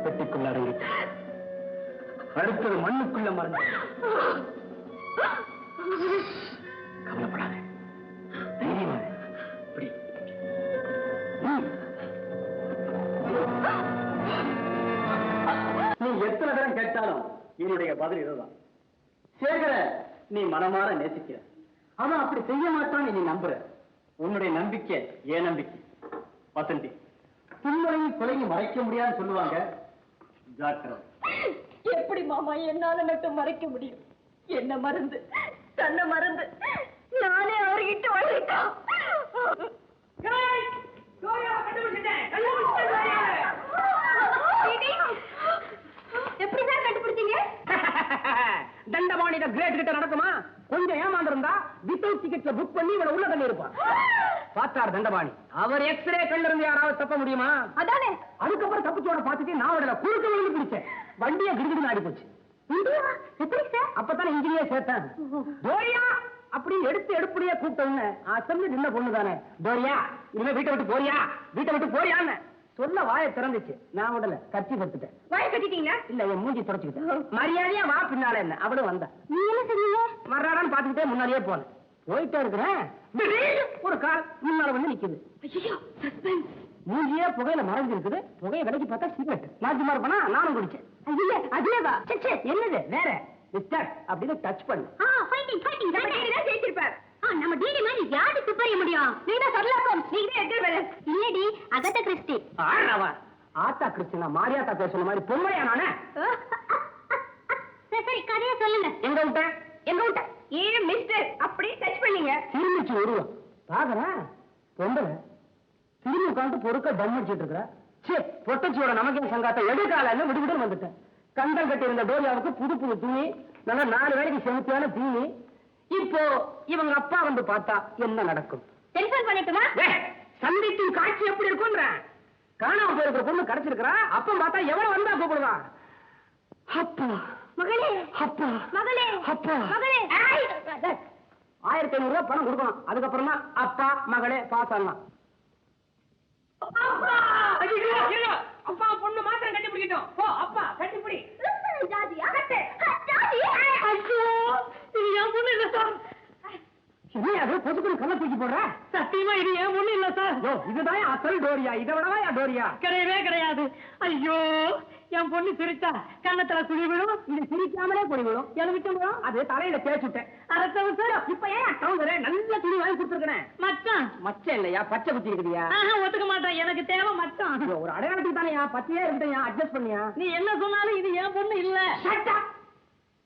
பெட்டிக்குள்ள அடங்கிட்டு அடுத்தது மண்ணுக்குள்ள மறந்து. கவலைப்படாத, தைரியமா இப்படி. நீ எத்தனை தரம் கேட்டாலும் என்னுடைய பதில் இதுதான். சேகர நீ மனமாற நேசிக்கிற, அவன் அப்படி செய்ய மாட்டான்னு நீ நம்புற. உன்னுடைய நம்பிக்கை ஏன் நம்பிக்கை? வசந்தி, துன்பையும் கொலையும் மறைக்க முடியாதுன்னு சொல்லுவாங்க. ஜாக்கிரதை. எப்படி மாமா என்னால மட்டும் மறைக்க முடியும்? என்ன மறந்து, தன்னை மறந்து நானே அவர்கிட்ட வந்துட்டோம். அமெரிக்கா கிரேட் கிட்ட நடக்குமா? கொஞ்சம் ஏமாந்திருந்தா வித்தவுட் டிக்கெட்ல புக் பண்ணி இவனை உள்ள தள்ளி இருப்பான். பார்த்தார் தண்டபாணி. அவர் எக்ஸ்ரே கண்ணில் இருந்து யாராவது தப்ப முடியுமா? அதானே. அதுக்கப்புறம் தப்பிச்சோட பார்த்துட்டு நான் விடல, குறுக்க விழுந்து பிடிச்சேன். வண்டியை கிடுகிடுன்னு ஆடி போச்சு. அப்பதான் இன்ஜினியர் சேர்த்தேன். டோரியா அப்படின்னு எடுப்படியே கூப்பிட்டோன்னு அசந்து நின்ன பொண்ணு தானே. டோரியா இனிமே வீட்டை விட்டு போறியா, வீட்டை விட்டு போறியான்னு சொல்ல வாயை திறந்துச்சு. நான் விடல, கட்சி பத்துட்டேன். வாயை கட்டிட்டீங்க? இல்ல, என் மூஞ்சி தொடச்சுக்கிட்டேன். மரியாதையா வா பின்னால என்ன. அவளும் வந்தா. நீ என்ன சொன்னீங்க? வர்றாரான்னு பாத்துக்கிட்டே முன்னாடியே போனேன். போயிட்டே இருக்கிறேன், ஒரு கார் முன்னால வந்து நிக்குது. மூஞ்சியே புகையில மறைஞ்சிருக்குது. புகையை விலைக்கு பார்த்தா சிகரெட். மாற்றி மாறு பண்ணா நானும் குடிச்சேன். அதுலேவா என்னது வேற மிஸ்டர் அப்படின்னு டச் பண்ணு. நம்ம டிடி மாதிரி யாரு துப்பறிய முடியும்? நீங்க சொல்லலாம். நீங்க எங்க வேற இல்லடி அகத்த கிறிஸ்டி. ஆறவா ஆத்தா கிறிஸ்டினா மாரியாத்தா பேசுன மாதிரி பொம்மையா நானே? சரி கதைய சொல்லுங்க. எங்க விட்ட எங்க விட்ட? ஏன் மிஸ்டர் அப்படி டச் பண்ணீங்க? திரும்பிச்சு உருவம் பாக்குறேன். பொம்பளை திரும்பி உட்காந்து பொறுக்க தம் அடிச்சிட்டு இருக்கிற. சே, பொட்டச்சியோட நமக்கே சங்காத்த எடுக்கால விடுவிட்டு வந்துட்டேன். கண்டம் கட்டி இருந்த டோரியாவுக்கு புது புது துணி, நல்லா 4 வேளைக்கு செலுத்தியான தீனி. இப்போ இவங்க அப்பா வந்து பார்த்தா என்ன நடக்கும்? டெலிபோன் பண்ணிட்டுமா? சந்திக்கும் காட்சி எப்படி இருக்கும்ன்ற. காணாம போயிருக்கிற பொண்ணு கிடைச்சிருக்கிறா. அப்பா பார்த்தா எவரை வந்தா கூப்பிடுவா? அப்பா மகளே, அப்பா மகளே, அப்பா மகளே. 1500 ரூபாய் பணம் கொடுக்கணும். அதுக்கப்புறம் தான் அப்பா மகளே பாஸ் ஆகலாம். அப்பா பொண்ணு மாத்திரம் கட்டி பிடிக்கட்டும். போ அப்பா கட்டி பிடி. ஜாதி அகத்து ஜாதி. ஐயோ, இது என் பொண்ணு இல்ல சார். என்ன பொசுக்குன்னு கல்ல தூக்கி போடுற? சத்தியமா இது என் பொண்ணு இல்ல சார். இதுதான் அசல் டோரியா. இதை விடவா டோரியா? கிடையவே கிடையாது. ஐயோ, என் பொண்ணு சிரிச்சா கண்ணத்துல குழி விழும். இது சிரிக்காமலே குழி விழும். எனக்கு விழும். அது தலையில தேய்ச்சுட்டேன். அரசவன் சார், இப்ப ஏன் டவுன் நல்ல துணி வாங்கி கொடுத்துருக்கேன். மச்சான் மச்சம் இல்லையா? பச்சை குத்தி இருக்குதியா? ஒத்துக்க மாட்டேன். எனக்கு தேவை மச்சான். ஒரு அடையாளத்துக்கு தானே பச்சையே இருக்கியா? அட்ஜஸ்ட் பண்ணியா? நீ என்ன சொன்னாலும் இது என் பொண்ணு இல்ல.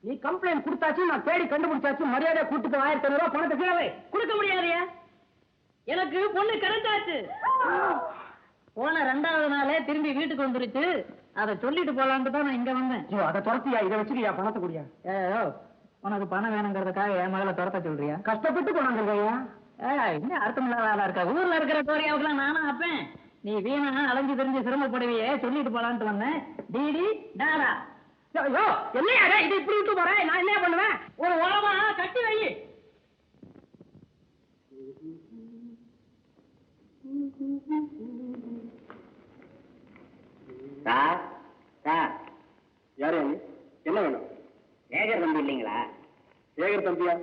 நீ கம்ப்ளைண்ட் கொடுத்தாச்சு, நான் தேடி கண்டுபிடிச்சாச்சு. மரியாதை கூட்டுக்கு 1500 ரூபாய் பணத்தை கீழே கொடுக்க முடியாதையா? எனக்கு பொண்ணு கிடைச்சாச்சு. போன 2வது நாளே திரும்பி வீட்டுக்கு வந்துருச்சு. அதை சொல்லிட்டு போலான்ட்டு தான் நான் இங்க வந்தேன். அதை துரத்தியா? இதை வச்சுக்கியா பணத்தை கூடியா? உனக்கு பணம் வேணுங்கிறதுக்காக என் மகளை துரத்த சொல்றியா? கஷ்டப்பட்டு போனாங்கய்யா. இன்னும் அர்த்தமில்லாத ஆளா இருக்கா. ஊர்ல இருக்கிற டோரியாவுக்குலாம் நானும் அப்பேன். நீ வீணா அலைஞ்சு தெரிஞ்சு சிரமப்படுவியே, சொல்லிட்டு போலான்ட்டு வந்தேன். டிடி டாடா. என்னையா இது இப்படி விட்டு போறேன்? நான் என்ன பண்ணுவேன்? ஒரு உரமா கட்டி வை. சார் சார், யாரு என்ன வேணும்? சேகர் தம்பி இல்லைங்களா? சேகர் தம்பியா?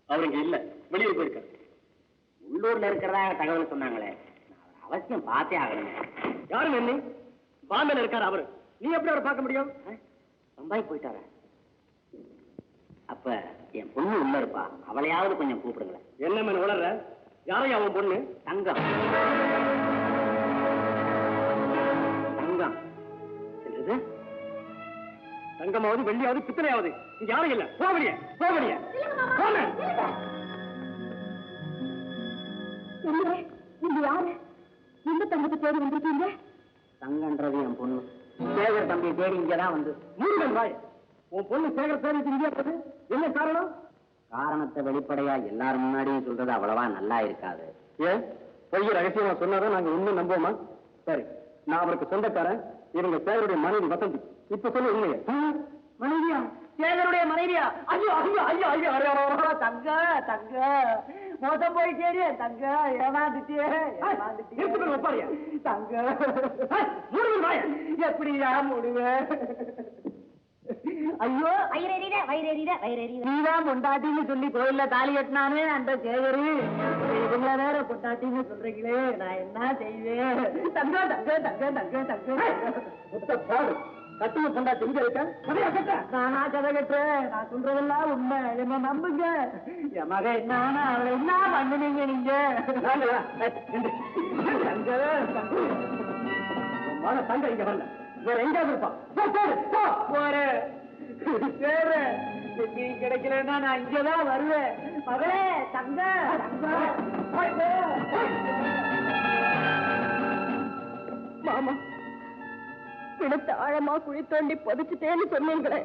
அவருங்க இல்ல, வெளியூர் போயிருக்காரு. உள்ளூர்ல இருக்கிறதா தகவல் சொன்னாங்களே, நான் அவசியம் பார்த்தே ஆகணும். யாரும் என்ன பாம்பேல இருக்காரு அவரு. நீ எப்படி அவரை பார்க்க முடியும்? பம்பாய் போயிட்டார. அப்ப என் பொண்ணு உள்ள இருப்பா, அவளையாவது கொஞ்சம் கூப்பிடுங்களேன். என்ன மேல உளர்ற? யாரையும் அவன் பொண்ணு? தங்கம். தங்கம் சொல்றது? தங்கமாவது வெள்ளியாவது பித்தளையாவது இங்க யாரும் இல்ல. போகடிய போகடிய இது யாரு? எந்த தங்கத்தை தேடி வந்திருக்கீங்க? தங்கன்றது என் பொண்ணு. சேகர் தம்பி தேடி இங்கதான் வந்து. மூணு ராய், உன் பொண்ணு சேகர் தேடி இங்கே என்ன காரணம்? காரணத்தை வெளிப்படையா எல்லாரும் முன்னாடியும் சொல்றது அவ்வளவா நல்லா இருக்காது. ஏன் பொய்ய ரகசியமா சொன்னாதான் நாங்க இன்னும் நம்புவோமா? சரி, நான் அவருக்கு சொந்தக்காரன். இவங்க சேகருடைய மனைவி வசந்தி. இப்ப சொல்லு உண்மையை. மனைவியா? சேகருடைய மனைவியா? ஐயோ ஐயோ ஐயோ ஐயோ, தங்க தங்க மோசம் போயிட்டே. தங்க ஏமாந்துட்டே ஒப்பாரியா தங்க. எப்படியா முடிவேன்? ஐயோ, வயிறெறித வயிறெறித வயிறெறித. நீதான் பொண்டாட்டின்னு சொல்லி கோயில்ல தாலி கட்டினானே அந்த சேகரு. இவங்கள வேற பொண்டாட்டின்னு சொல்றீங்களே, நான் என்ன செய்வேன்? தங்க தங்க தங்க தங்க தங்க. பாடு கட்டும பொண்டாட்டி இங்க இருக்க. நானா கதை கட்டுறேன்? நான் சொல்றதெல்லாம் உண்மை, என்ன நம்புங்க. என் மகன் நானா, அவளை என்ன பண்ணுனீங்க நீங்க? தங்க இங்க வரல, வேற எங்காவது இருப்பான். நீ கிடைக்கலன்னா நான் இங்கதான் வருவேன். மகளே தங்க மாமா, கிணத்து ஆழமா குழி தோண்டி புதைச்சிட்டேன்னு சொன்னீங்களே,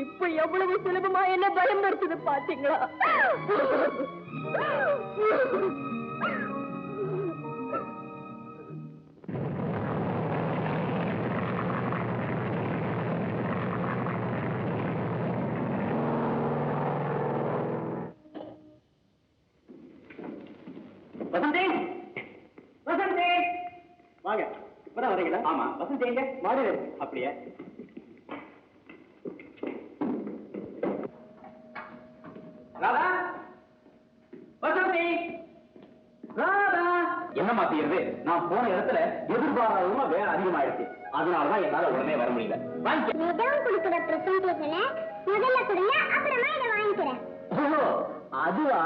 இப்ப எவ்வளவு சுலபமா என்ன பயன்படுத்துது பாத்தீங்களா? வசந்தி, வசந்தி, வாங்க. இப்பதான் வரீங்களா? ஆமா. வசந்தி எங்க? மாடியில் இருக்கு. அப்படியே. ராதா, வசந்தி, ராதா. என்னமா செய்யறது? நான் போன இடத்துல எதிர்பாராதமா வேலை அதிகமாயிடுச்சு. அதனாலதான் என்னால உடனே வர முடியல. இடம் கொடுக்கிற பிரசன்டேஷனை முதல்ல கொடுங்க, அப்புறமா இதை வாங்கிக்கிறேன். ஓ, அதுவா?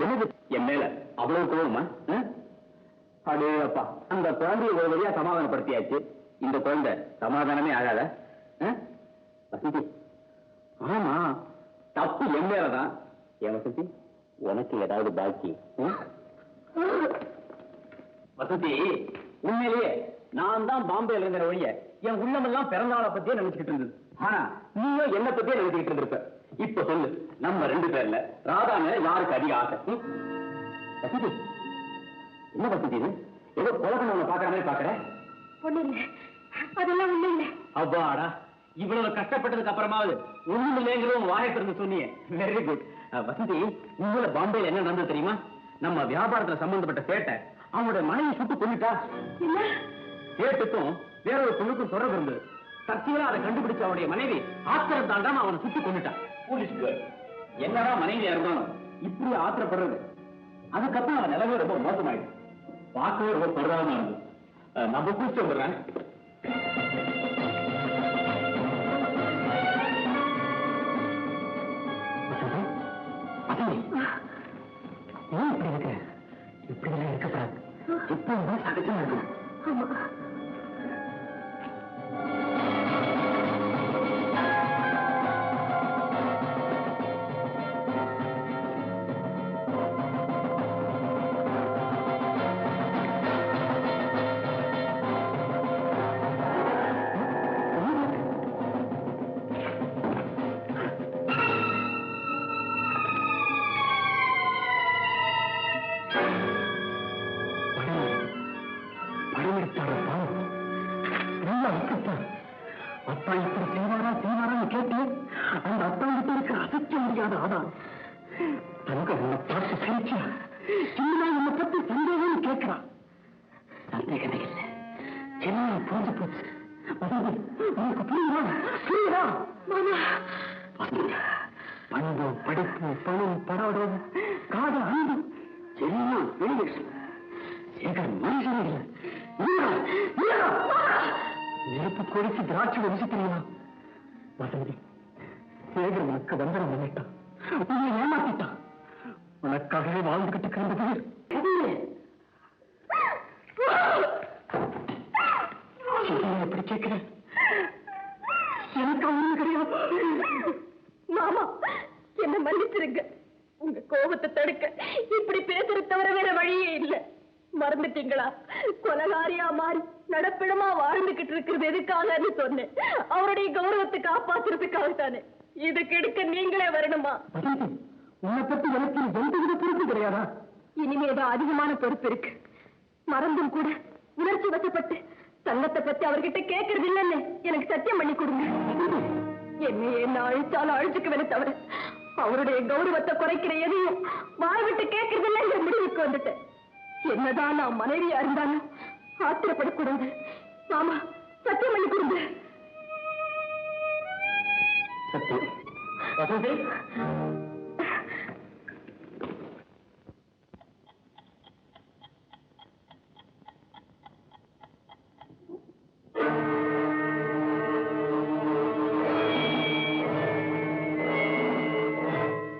என்னது என் மேல அவ்வளவு கோவமா? அடே அப்பா, அந்த குழந்தைய ஒரு வழியா சமாதானப்படுத்தியாச்சு. இந்த குழந்தை சமாதானமே ஆகாத. வசந்தி, ஆமா, தப்பு என் மேலதான். ஏன் வசந்தி, உனக்கு ஏதாவது பாக்கி? வசந்தி, உண்மையிலேயே நான் தான் பாம்பேல இருக்கிற வழிய என் உள்ளமெல்லாம் பிறந்தாளை பத்தியே நினைச்சுக்கிட்டு இருந்தது. ஆனா நீயும் என்ன பத்தியே நினைச்சுக்கிட்டு இருந்திருப்ப. இப்ப சொல்லு, நம்ம 2 பேர்ல ராதா மேல யாருக்கு அதிக ஆசை? வசந்தி, என்ன வசந்தி இது? ஏதோ கொலை பண்ணவனை பாக்குற மாதிரி பாக்குற? ஒண்ணு இல்ல, அதெல்லாம் ஒண்ணு இல்ல. அவ்வாடா, இவ்வளவு கஷ்டப்பட்டதுக்கு அப்புறமாவது ஒண்ணும் இல்லைங்கிறதும் வாயை திறந்து சொன்னீங்க. Very good. வசந்தி, உங்களை பாம்பேல என்ன நடந்தது தெரியுமா? நம்ம வியாபாரத்துல சம்பந்தப்பட்ட சேட்டை அவனுடைய மனைவி சுட்டு கொண்டுட்டா. என்ன? சேட்டுக்கும் வேற ஒரு பொண்ணுக்கும் தொடர்பு இருந்தது. சத்தியமா அதை கண்டுபிடிச்ச அவனுடைய மனைவி ஆத்திரம் தாண்டாம அவனை சுட்டு கொண்டுட்டான். என்னடா மனைவியா இருந்தாலும் இப்படி ஆத்திரப்படுறது. அதுக்கப்புறம் அவன் நிலவே ரொம்ப மோசமாயிடுச்சு. பார்க்கவே ரொம்ப பரவாயில்ல இருந்தது. நம்ம கூச்ச விடுறேன். ஏன் இப்படி இருக்க? இப்படி எல்லாம் இருக்கப்படாது. இப்ப சகஜமா இருக்கும். அப்பா இப்படி செய்வாரா செய்வாரான்னு கேட்டு அந்த அப்பா கிட்ட இருக்க அசைக்க முடியாத ஆதாரம் தங்க உன்னை பார்த்து சிரிச்சா சின்ன உன்னை பத்தி சந்தேகம் கேட்கிறான். சந்தேகமே இல்லை, சின்ன புரிஞ்சு போச்சு. உனக்கு புரியுதா? புரியுதா? பண்பும் படிப்பு பணம் படாதோம் காதல் அன்பு எல்லாம் வெளியே சேகர் மனுஷன் இல்லை. நெருப்பு கொடிச்சு திராட்சை வச்சு தெரியுமா? வசந்தி, சேகர் உனக்கு வந்தனம் பண்ணிட்டான், உன்னை ஏமாத்திட்டான். உனக்காகவே வாழ்ந்துகிட்டு கிடந்தது எப்படி கேட்கிறேன்? எனக்கு ஒண்ணு கிடையாது. மாமா, என்ன மன்னிச்சிருங்க. உங்க கோபத்தை தடுக்க இப்படி பேசுறது தவிர வேற வழியே இல்லை. மறந்துட்டீங்களா? கொலகாரியா மாறி நடப்பிடமா வாழ்ந்துகிட்டு இருக்கிறது எதுக்காகன்னு சொன்னேன். அவருடைய கௌரவத்தை காப்பாத்துறதுக்காகத்தானே. இது கெடுக்க நீங்களே வரணுமா? உன்னை பத்தி எனக்கு எந்தவித பொறுப்பு கிடையாதா? இனிமேதான் அதிகமான பொறுப்பு இருக்கு. மறந்தும் கூட உணர்ச்சி வசப்பட்டு தங்கத்தை பத்தி அவர்கிட்ட கேட்கறது இல்லைன்னு எனக்கு சத்தியம் பண்ணி கொடுங்க. என்னையே என்ன அழிச்சாலும் அழிச்சுக்குவேனே தவிர அவருடைய கௌரவத்தை குறைக்கிற எதையும் வாய் விட்டு கேட்கறது இல்லை என்ற முடிவுக்கு வந்துட்டேன். என்னதான் நான் மனைவியா இருந்தாலும் ஆத்திரப்படக்கூடாது. மாமா, சத்தியம் பண்ணி கொடுங்க. சத்தியம். வசந்தி,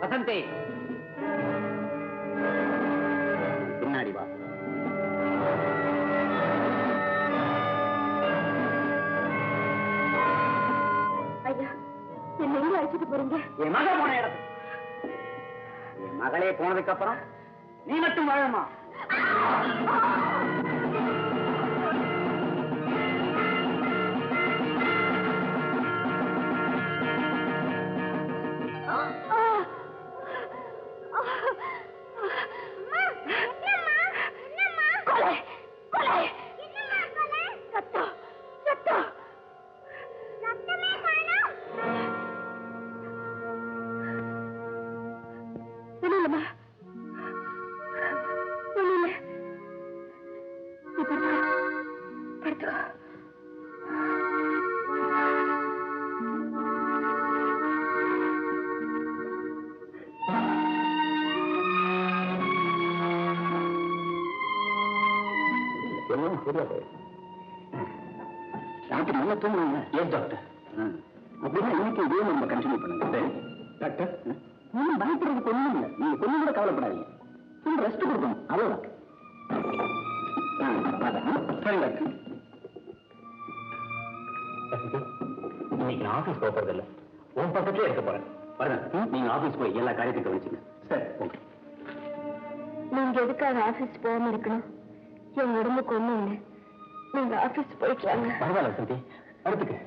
வசந்தி, பின்னாடி வா. ஐயா, என்ன எங்க அழைச்சிட்டு போறீங்க? என் மக போன இடத்துக்கு. என் மகளே போனதுக்கு அப்புறம் நீ மட்டும் வாழமா? ஐயோ எல்லாம் சரியாது. டாக்டர் நல்லா தூங்குவாங்க. ஏன் டாக்டர்? அப்படின்னா இன்னைக்கு இதே நம்ம கண்டினியூ பண்ணுங்க. டாக்டர் ஒன்றும் பயப்படுறதுக்கு ஒன்றும் இல்லை. நீங்க கொஞ்சம் கூட கவலைப்படாதீங்க. கொஞ்சம் ரெஸ்ட் கொடுக்கணும், அவ்வளவுதான். சரி டாக்டர். இன்னைக்கு நான் ஆபீஸ் போறது இல்லை. உன் பக்கத்துலயே இருக்க போறேன். பாருங்க, நீங்க ஆபீஸ் போய் எல்லா காரியத்தையும் கவனிச்சுங்க. சரி, ஓகே. நீங்க எதுக்காக ஆபீஸ் போகாம இருக்கணும்? என் உடம்புக்கு ஒண்ணும் இல்லை. நீங்க ஆபீஸ் போயிட்டு வாங்க. பரவாயில்ல சந்தி, அடுத்துக்கு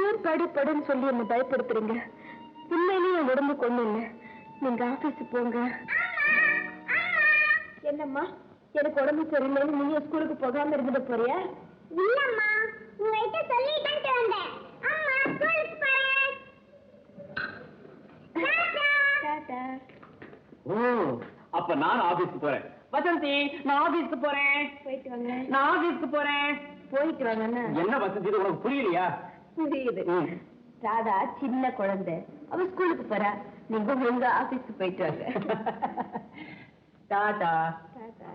ஏன் படுன்னு சொல்லி என்ன பயப்படுத்துறீங்க? உண்மையிலேயே என் உடம்புக்கு ஒண்ணும் இல்லை. நீங்க ஆபீஸ் போங்க. என்னம்மா, எனக்கு உடம்பு சரியில்லைன்னு நீங்க ஸ்கூலுக்கு போகாம இருந்துட்டு போறியா? இல்லம்மா, உங்ககிட்ட சொல்லிட்டு வந்தேன். அம்மா ஸ்கூலுக்கு போறேன். டாடா. ஓ, அப்ப நான் ஆபீஸ்க்கு போறேன். வசந்தி, நான் ஆபீஸ்க்கு போறேன். போயிட்டு வாங்க. நான் ஆபீஸ்க்கு போறேன். போயிட்டு வாங்கண்ணா. என்ன வசந்தி, இது உனக்கு புரியலையா? புரியுது. ராதா சின்ன குழந்தை, அவ ஸ்கூலுக்கு போறா. நீங்க உங்க ஆபீஸ்க்கு போயிட்டு வாங்க. டாடா. டாடா.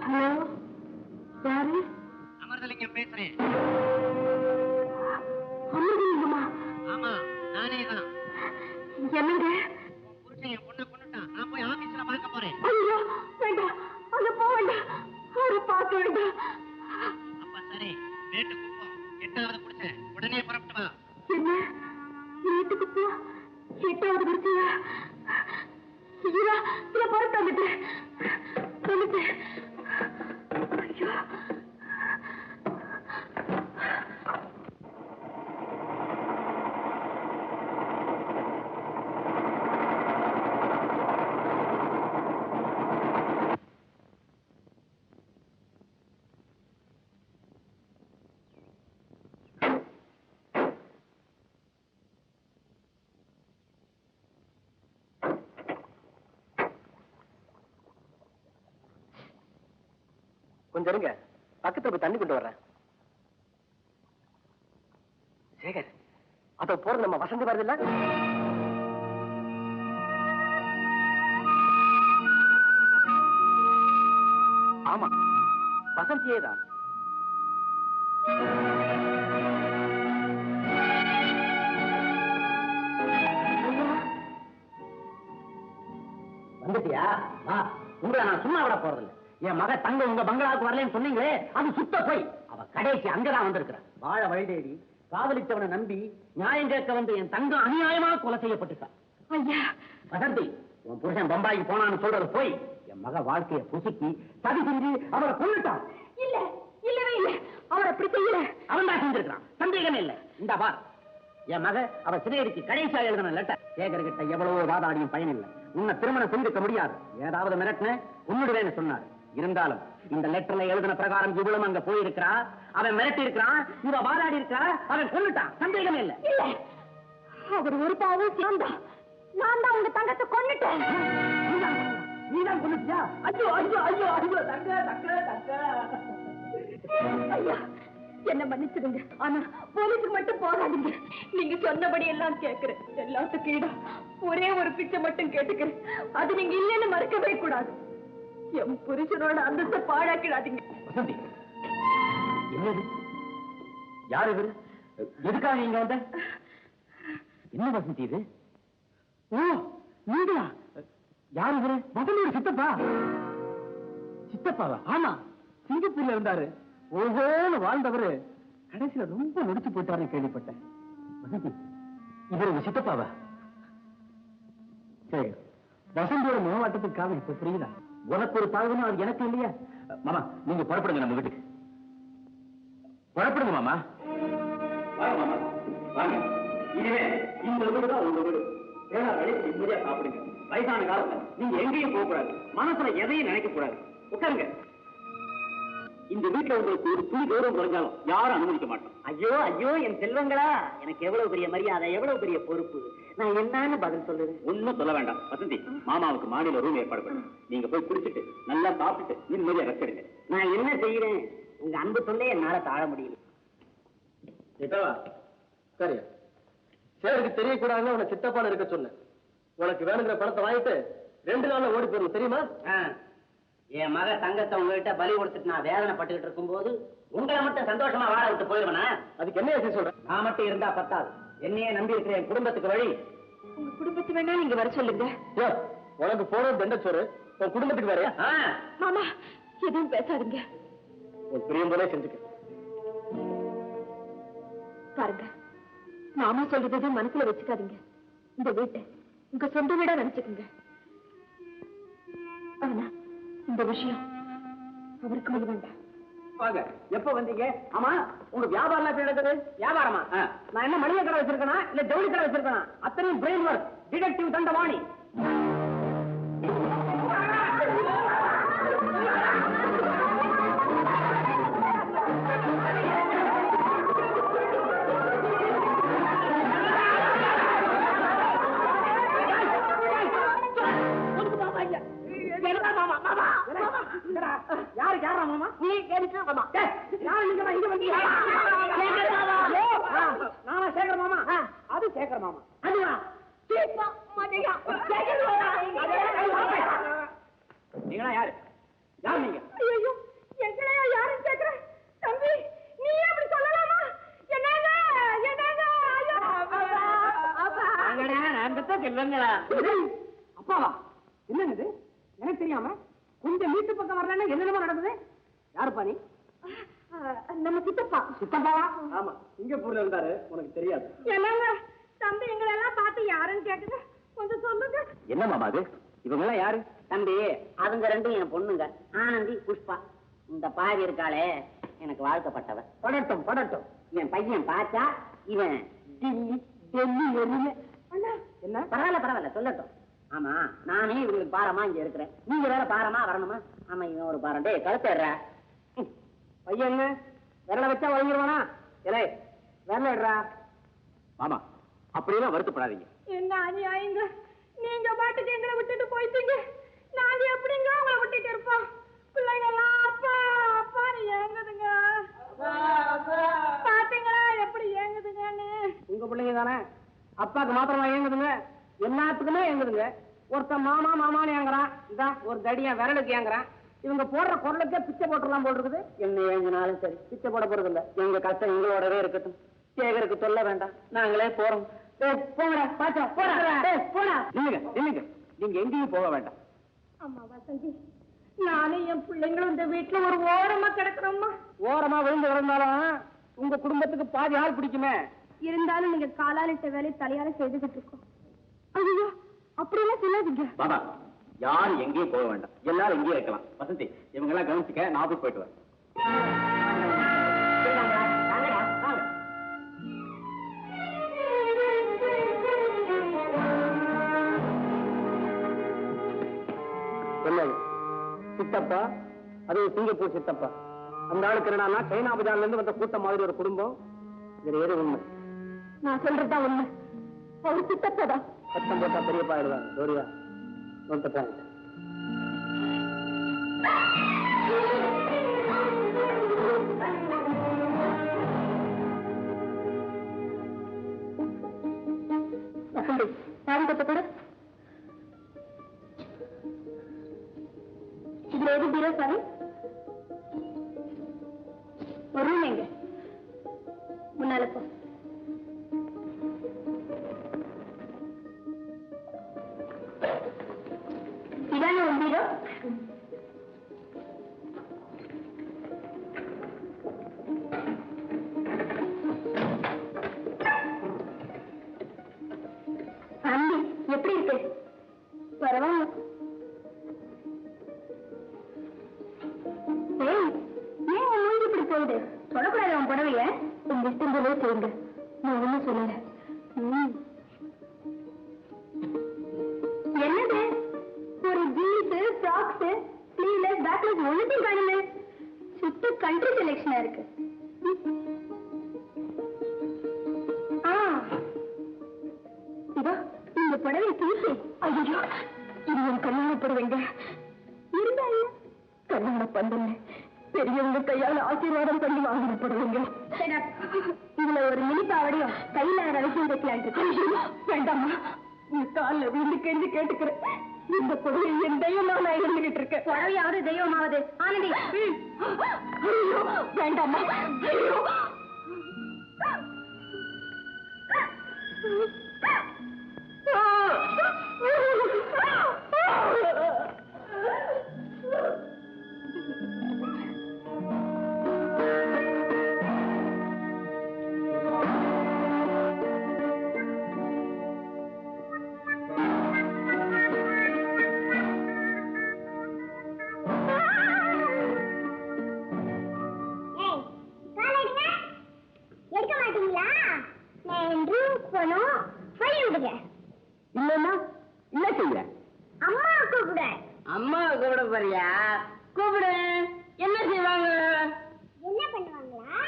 ஹலோ, யாரு? அமிர்தலிங்கம் பேசுறேன். அமிர்தலிங்கமா? ஆமா, நானே தான். என்னங்க? புருஷன் என் பொண்ணை கொண்டுட்டான். நான் போய் ஆபீஸ்ல பார்க்க போறேன். ஐயோ, வேண்டாம், அங்க போக வேண்டாம். அவரை பார்க்க வேண்டாம். அப்ப சரி, வீட்டுக்கு போ. 8வது புடிச்சேன். உடனே புறப்பட்டு வா. என்ன? வீட்டுக்கு போ? 8வது குடிச்சியா? இதை பொறுத்து வந்துட்டேன். ஐயோ, கொஞ்சம் இருங்க, பக்கத்துல போய் தண்ணி கொண்டு வர்றேன். சேகர், அத போறது நம்ம வசந்தி வருது இல்ல? ஆமா, வசந்தியே தான். வந்துட்டியா? வா. உங்களை நான் சும்மா விட போறதில்லை. என் மக தங்க உங்க பங்களாவுக்கு வரலன்னு சொன்னீங்களே, அது சுத்த போய். அவ கடைசி அங்கதான் வந்திருக்கிறான். வாழ வழிதேடி காதலிச்சவனை நம்பி நியாயம் கேட்க வந்து என் தங்கம் அநியாயமாக கொலை செய்யப்பட்டுட்டான். ஐயா, வசந்தி, உன் புருஷன் பம்பாய்க்கு போனான்னு சொல்றது போய். என் மக வாழ்க்கையை புசுக்கி சதி செஞ்சு அவரை கொண்டுட்டான். இல்ல, இல்லவே இல்ல, அவர் அப்படி செய்யல. அவன் தான் செஞ்சிருக்கான், சந்தேகமே இல்லை. இந்த பார், என் மக அவ சிறையடிக்கு கடைசியா எழுதின லெட்டர். சேகர் கிட்ட எவ்வளவோ வாதாடியும் பயன் இல்லை. உன்னை திருமணம் செஞ்சுக்க முடியாது, ஏதாவது மிரட்டின உன்னுடுவேன்னு சொன்னார். இருந்தாலும் இந்த லெட்டர்ல எழுதின பிரகாரம் இவ்வளவு அங்க போயிருக்கிறா. அவன் மிரட்டி இருக்கிறான், இவ வாதாடி இருக்கா. அவன் கொண்டுட்டான், சந்தேகமே இல்லை. இல்ல, அவர் ஒரு பாவம் சேர்ந்தான். நான் தான் உங்க தங்கத்தை கொன்னுட்டேன். நீதான் கொண்டுட்டியா? ஐயோ ஐயோ ஐயோ ஐயோ, தங்க தங்க தங்க. ஐயா, என்ன மன்னிச்சிடுங்க. ஆனா போலீஸுக்கு மட்டும் போகாதீங்க. நீங்க சொன்னபடி எல்லாம் கேட்கிறேன். எல்லாத்துக்கும் ஈடா ஒரே ஒரு பிச்சை மட்டும் கேட்டுக்கிறேன். அது நீங்க இல்லைன்னு மறுக்கவே கூடாது. என் புருஷனோட அந்தஸ்தை பாழாக்கிடாதீங்க. வசந்தி, என்னது? யார் இவரு? எதுக்காக நீங்க வந்த? என்ன வசந்தி இது? ஓ, நீங்களா? யார் இவரு? வசந்தியோட சித்தப்பா. சித்தப்பாவா? ஆமா, சிங்கப்பூர்ல இருந்தாரு. ஓஹோன்னு வாழ்ந்தவரு கடைசியில ரொம்ப முடிச்சு போயிட்டாருன்னு கேள்விப்பட்டேன். வசந்தி, இவரு உங்க சித்தப்பாவா? சரி, வசந்தியோட முகவாட்டத்துக்கு காரணம் இப்ப புரியுதா? உனக்கு ஒரு தாழ்வுன்னு அது எனக்கு இல்லையா? மாமா, நீங்க புறப்படுங்க நம்ம வீட்டுக்கு. புறப்படுங்க மாமா. வாங்க மாமா, வாங்க. இனிமே இந்த வீடு தான் உங்க வீடு. வேளாண்மை நிம்மதியா சாப்பிடுங்க. வயசான காலத்துல நீங்க எங்கேயும் போக கூடாது, மனசுல எதையும் நினைக்க கூடாது. உட்காருங்க. இந்த வீட்டுல உங்களுக்கு ஒரு துணி கௌரவம் குறைஞ்சாலும் யாரும் அனுமதிக்க மாட்டோம். ஐயோ ஐயோ என் செல்வங்களா, எனக்கு எவ்வளவு பெரிய மரியாதை, எவ்வளவு பெரிய பொறுப்பு. நான் என்னன்னு பதில் சொல்லுது? ஒன்னும் சொல்ல வேண்டாம் வசந்தி. மாமாவுக்கு மாடியில ரூம் ஏற்பாடு பண்ணுங்க. நீங்க போய் குடிச்சிட்டு நல்லா சாப்பிட்டுட்டு நிம்மதியா ரெஸ்ட் எடுங்க. நான் என்ன செய்யறேன்? உங்க அன்பு தொல்லை என்னால தாழ முடியல. சரி, சேருக்கு தெரியக்கூடாதுன்னு உனக்கு சித்தப்பான இருக்க சொன்னேன். உனக்கு வேணுங்கிற பணத்தை வாங்கிட்டு 2 நாள்ல ஓடி போயிடும், தெரியுமா? என் மக தங்கத்தை உங்ககிட்ட பலி கொடுத்துட்டு நான் வேதனைப்பட்டுக்கிட்டு இருக்கும்போது உங்களை மட்டும் சந்தோஷமா வாழ விட்டு போயிடுவேனா? அதுக்கு என்ன யோசி சொல்றேன்? நான் மட்டும் இருந்தா பத்தாது, என்னையே நம்பி இருக்கிற என் குடும்பத்துக்கு வழி. உங்க குடும்பத்து வேணா நீங்க வர சொல்லுங்க. உனக்கு போன தண்டச்சோறு உன் குடும்பத்துக்கு வேறையா? மாமா எதுவும் பேசாதீங்க. உன் பிரியம் போல செஞ்சுக்க. பாருங்க, மாமா சொல்றது மனசுல வச்சுக்காதீங்க. இந்த வீட்டை உங்க சொந்த வீடா நினைச்சுக்குங்க. ஆனா இந்த விஷயம் அவருக்கு வந்து வேண்டாம். வாங்க. எப்ப வந்தீங்க? ஆமா, உங்க வியாபாரம் எப்படி நடக்குது? வியாபாரமா? நான் என்ன மளிகை கடை வச்சிருக்கேனா இல்ல ஜவுளி கடை வச்சிருக்கேனா? அத்தனையும் பிரெயின் ஒர்க். டிடெக்டிவ் தண்டவாணி. யாரு யாரா மாமா? நீ கேட்க மாமா. யாரு நீங்க இங்க வந்தீங்க? நானா சேகர் மாமா? அது சேகர் மாமா. அதுவா? நீங்களா யாரு? யாரு நீங்க? ஐயோ, எங்களையா யாரும் கேக்குற? தம்பி, நீ அப்படி சொல்லலாமா? என்னங்க என்னங்க? ஐயோ அப்பா நாங்கடா நான் தான் செல்வங்களா. அப்பாவா? என்னது எனக்கு தெரியாம கொஞ்சம் வீட்டு பக்கம் வரலன்னா என்னென்னமோ நடக்குது. யாருப்பா நீ? நம்ம சித்தப்பா. சித்தப்பாவா? ஆமா, சிங்கப்பூர்ல இருந்தாரு, உனக்கு தெரியாது. என்னங்க தம்பி எங்களை எல்லாம் பார்த்து யாருன்னு கேக்குது, கொஞ்சம் சொல்லுங்க. என்ன மாமா அது? இவங்க எல்லாம் யாரு? தம்பி, அதுங்க ரெண்டும் என் பொண்ணுங்க, ஆனந்தி புஷ்பா. இந்த பாவி இருக்காளே எனக்கு வாழ்க்கப்பட்டவன். படட்டும் படட்டும். என் பையன் பார்த்தா இவன் டெல்லி டெல்லி எருமை. என்ன? பரவாயில்ல பரவாயில்ல, சொல்லட்டும். ஆமா, நானே இவங்களுக்கு பாரமா இங்க இருக்கிறேன், நீங்க வேற பாரமா வரணுமா? ஆமா, இவன் ஒரு பாரம். டே கழுத்தேடுற பையன் விரல வச்சா வழங்கிடுவானா? இல்லை, விரல எடுறா. மாமா அப்படியெல்லாம் வருத்தப்படாதீங்க. என்ன அநியாயங்க, நீங்க பாட்டுக்கு எங்களை விட்டுட்டு போயிட்டீங்க. நாங்க எப்படிங்க உங்களை விட்டுட்டு இருப்போம்? பிள்ளைங்க எல்லாம் அப்பா அப்பா நீ ஏங்குதுங்க. பாத்தீங்களா எப்படி ஏங்குதுங்கன்னு? உங்க பிள்ளைங்க தானே, அப்பாக்கு மாத்திரமா ஏங்குதுங்க, எல்லாத்துக்குமே ஏங்குதுங்க. ஒருத்தன் மாமா மாமான்னு ஏங்குறான், இதான் ஒரு தடியா விரலுக்கு ஏங்குறான். இவங்க போடுற குரலுக்கே பிச்சை போட்டுலாம் போல் இருக்குது. என்ன ஏங்கினாலும் சரி, பிச்சை போட போறது இல்ல. எங்க கஷ்டம் எங்களோடவே இருக்கட்டும். சேகருக்கு சொல்ல வேண்டாம், நாங்களே போறோம். போடா பாச்சா, போடா போடா. இல்லைங்க இல்லைங்க, நீங்க எங்கேயும் போக வேண்டாம். அம்மா வசந்தி, நானும் என் பிள்ளைங்களும் இந்த வீட்டுல ஒரு ஓரமா கிடக்குறோம்மா. ஓரமா விழுந்து கிடந்தாலும் உங்க குடும்பத்துக்கு பாதி ஆள் பிடிக்குமே. இருந்தாலும் நீங்க காலாலிட்ட வேலையை தலையால செய்துகிட்டு இருக்கோம். ஐயோ, அப்படியெல்லாம் சொல்லாதீங்க. பாபா, யாரும் எங்கேயும் போக வேண்டாம், எல்லாரும் இங்கேயே இருக்கலாம். வசந்தி, இவங்க எல்லாம் கவனிச்சுக்க, நான் போய் போயிட்டு வரேன். என்னது சித்தப்பா? அது சிங்கப்பூர் சித்தப்பா. அந்த ஆளுக்கு என்னன்னா சைனா பஜார்ல இருந்து வந்த கூட்டம் மாதிரி ஒரு குடும்பம். இதுல ஏது உண்மை? நான் சொல்றதுதான் உண்மை. அவர் சித்தப்பதான். சத்தம் போட்டா பெரியப்பா ஆயிடுவாங்க. டோரியா, நோட்ட பாயிண்ட். இதுல எது பீரோ சாமி? ஒரு ரூம் எங்க? முன்னால போ. இதானே உன் பீரோ? அம்பி எப்படி இருக்கு? பரவாயில்ல. ஏய், ஏன் உன் மூஞ்சி இப்படி போகுது? சொல்லக்கூடாது அவன் புடவைய. உங்க இஷ்டம் போலே செய்யுங்க, நான் ஒண்ணும் சொல்லல. ஐயோ, இது ஒரு கல்யாணப்படுவீங்க இருந்தாலும் கல்யாண பந்தல்ல பெரியவங்க கையால ஆசீர்வாதம் பண்ணி வாங்கப்படுவீங்க. இதுல ஒரு மினிப்பாவடையும் கையில ரவிக்கும் வைக்கலாம். வேண்டாமா, உங்க காலில் விழுந்து கெஞ்சு கேட்டுக்கிறேன். இந்த பொருளை என் தெய்வமா நான் இருந்துகிட்டு இருக்கேன். புடவையாவது தெய்வமாவது ஆனந்தி. ஐயோ வேண்டாமா. ஐயோ இல்லன்னா என்ன செய்ய? அம்மா கூப்பிடு. அம்மா கூப்பிட போறியா? கூப்பிடு. என்ன செய்வாங்க? என்ன பண்ணுவாங்களா?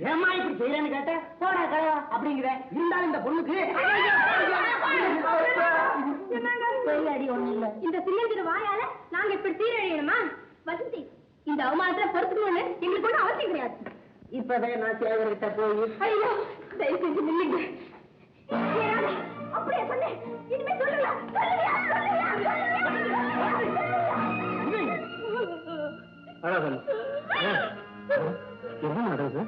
ஏமா இப்படி செய்யறேன்னு கேட்ட போடா கலையா அப்படிங்கிற. இருந்தாலும் இந்த பொண்ணுக்கு இந்த சின்னஞ்சிறு வாயால நாங்க இப்படி சீரழியணுமா? வசந்தி, இந்த அவமானத்துல பொறுத்துக்கணும்னு எங்களுக்கு கூட அவசியம் கிடையாது. இப்பதான் நான் சேகர்கிட்ட போய் ஐயோ தயவு செஞ்சு நில்லுங்க. அப்படியே சொன்னேன். இனிமே சொல்லுங்க. என்ன நடக்குது?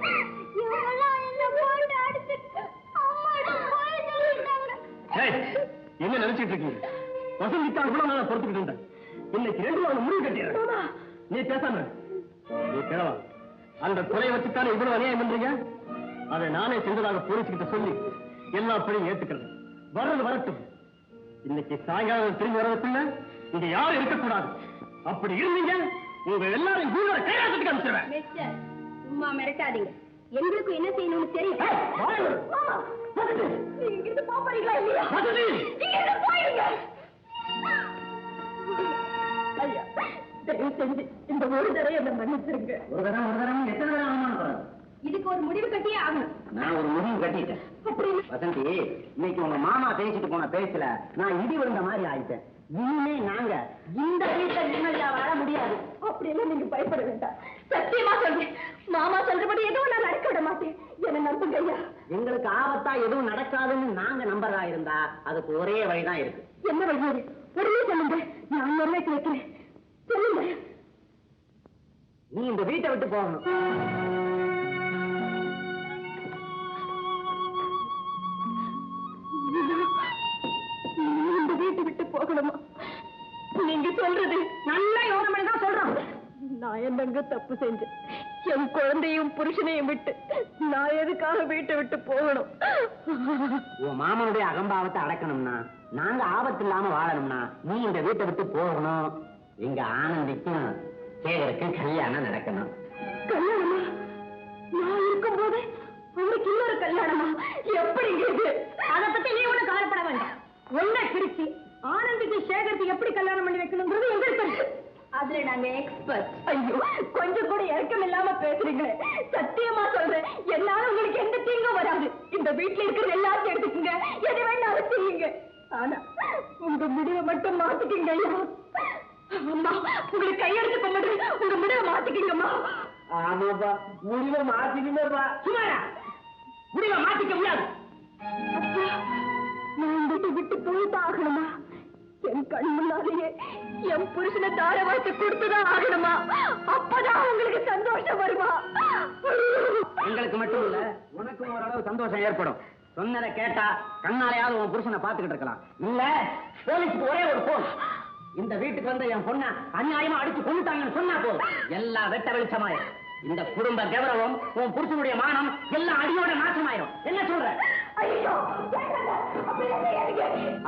என்ன நினைச்சிட்டு இருக்கீங்க? வசந்தித்தான் கூட நான் பொறுத்துக்கிட்டு இருந்தேன். இன்னைக்கு 2 நாள் முடிவு கட்டிடுறேன். நீ பேசாம நீ கேளவா? அந்த குறையை வச்சுத்தானே இவ்வளவு அநியாயம் பண்றீங்க. அதை நானே செஞ்சதாக போலீஸ்கிட்ட சொல்லி எல்லா பணியும் ஏத்துக்கிறேன். வர்றது வரட்டும். இன்னைக்கு சாயங்காலம் திரும்பி வர்றதுக்குள்ள இங்க யாரும் இருக்கக்கூடாது. அப்படி இருந்தீங்க உங்க எல்லாரும் கூட கையாளத்துக்கு அனுப்பிச்சிருவேன். மிஸ்டர், சும்மா மிரட்டாதீங்க. எங்களுக்கு என்ன செய்யணும்னு தெரியும். இங்கிருந்து போறீங்களா இல்லையா? இங்கிருந்து போயிடுங்க. ஐயா, தயவு செஞ்சு இந்த ஒரு தடவை என்ன மன்னிச்சிருங்க. ஒரு தரம் எத்தனை தரம் அவமானப்படுறது? இதுக்கு ஒரு முடிவு கட்டியே ஆகணும். நான் ஒரு முடிவு கட்டிட்டேன். வசந்தி, இன்னைக்கு உங்க மாமா பேசிட்டு போன பேசல நான் இடி விழுந்த மாதிரி ஆயிட்டேன். இனிமே நாங்க இந்த வீட்டை நிம்மதியா வாழ முடியாது. அப்படியெல்லாம் நீங்க பயப்பட வேண்டாம். சத்தியமா சொல்றேன், மாமா சொல்றபடி எதுவும் நான் நடக்க விட மாட்டேன். என்ன நம்புங்க ஐயா. எங்களுக்கு ஆபத்தா எதுவும் நடக்காதுன்னு நாங்க நம்பறதா இருந்தா அதுக்கு ஒரே வழிதான் இருக்கு. என்ன வழியாது? உடனே சொல்லுங்க, நான் நிறைவேற்றி வைக்கிறேன். சொல்லுங்க. நீ இந்த வீட்டை விட்டு போகணும். இந்த வீட்டை விட்டு போகணுமா? நீங்க சொல்றது நல்லா யோசனை தான் சொல்றோம். நான் என்னங்க தப்பு செஞ்சேன்? என் குழந்தையும் புருஷனையும் விட்டு நான் எதுக்காக வீட்டை விட்டு போகணும்? உன் மாமனுடைய அகம்பாவத்தை அடக்கணும்னா, நாங்க ஆபத்து இல்லாம வாழணும்னா நீ இந்த வீட்டை விட்டு போகணும். இங்க ஆனந்திக்கும் சேகருக்கு கல்யாணம் நடக்கணும். கல்யாணமா? நான் இருக்கும் போது அவருக்கு இன்னொரு கல்யாணமா? எப்படி இது? அதை பத்தி நீ ஒண்ணு கவலைப்பட வேண்டாம். ஒன்ன பிரிச்சு ஆனந்திக்கு சேகருக்கு எப்படி கல்யாணம் பண்ணி வைக்கணும்ன்றது எங்களுக்கு இருக்கு. அதுல நாங்க எக்ஸ்பர்ட். ஐயோ, கொஞ்சம் கூட இறக்கம் இல்லாம பேசுறீங்களே. சத்தியமா சொல்றேன், என்னால உங்களுக்கு எந்த தீங்கும் வராது. இந்த வீட்டுல இருக்கிற எல்லாத்தையும் எடுத்துக்கங்க, எது வேண்டாம் செய்யுங்க. ஆனா உங்க முடிவை மட்டும் மாத்திக்கிங்க ஐயா. அம்மா, உங்களுக்கு கையெடுத்து கொண்டு உங்க முடிவை மாத்திக்கிங்கம்மா. ஆமாப்பா, முடிவை மாத்திக்கிங்கப்பா. சுமாரா, முடிவை மாத்திக்க முடியாது. அப்பா, நான் வீட்டை விட்டு போய்தான் ஆகணுமா? என் கண் முன்னாலேயே என் புருஷனை தார வாய்த்து கொடுத்துதான் ஆகணுமா? அப்பதான் உங்களுக்கு சந்தோஷம் வருமா? எங்களுக்கு மட்டும் இல்ல, உனக்கும் ஓரளவு சந்தோஷம் ஏற்படும். சொன்னதை கேட்டா கண்ணாலையாவது உன் புருஷனை பாத்துக்கிட்டு இருக்கலாம். இல்ல போலீஸ்க்கு ஒரே ஒரு போன். இந்த வீட்டுக்கு வந்து என் பொண்ண அநியாயமா அடிச்சு கொண்டுட்டாங்கன்னு சொன்னா போதும், எல்லாம் வெட்ட வெளிச்சமாயிரும். இந்த குடும்ப கௌரவம், உன் புருஷனுடைய மானம் எல்லாம் அடியோட நாசமாயிரும். என்ன சொல்ற? ஐயோ,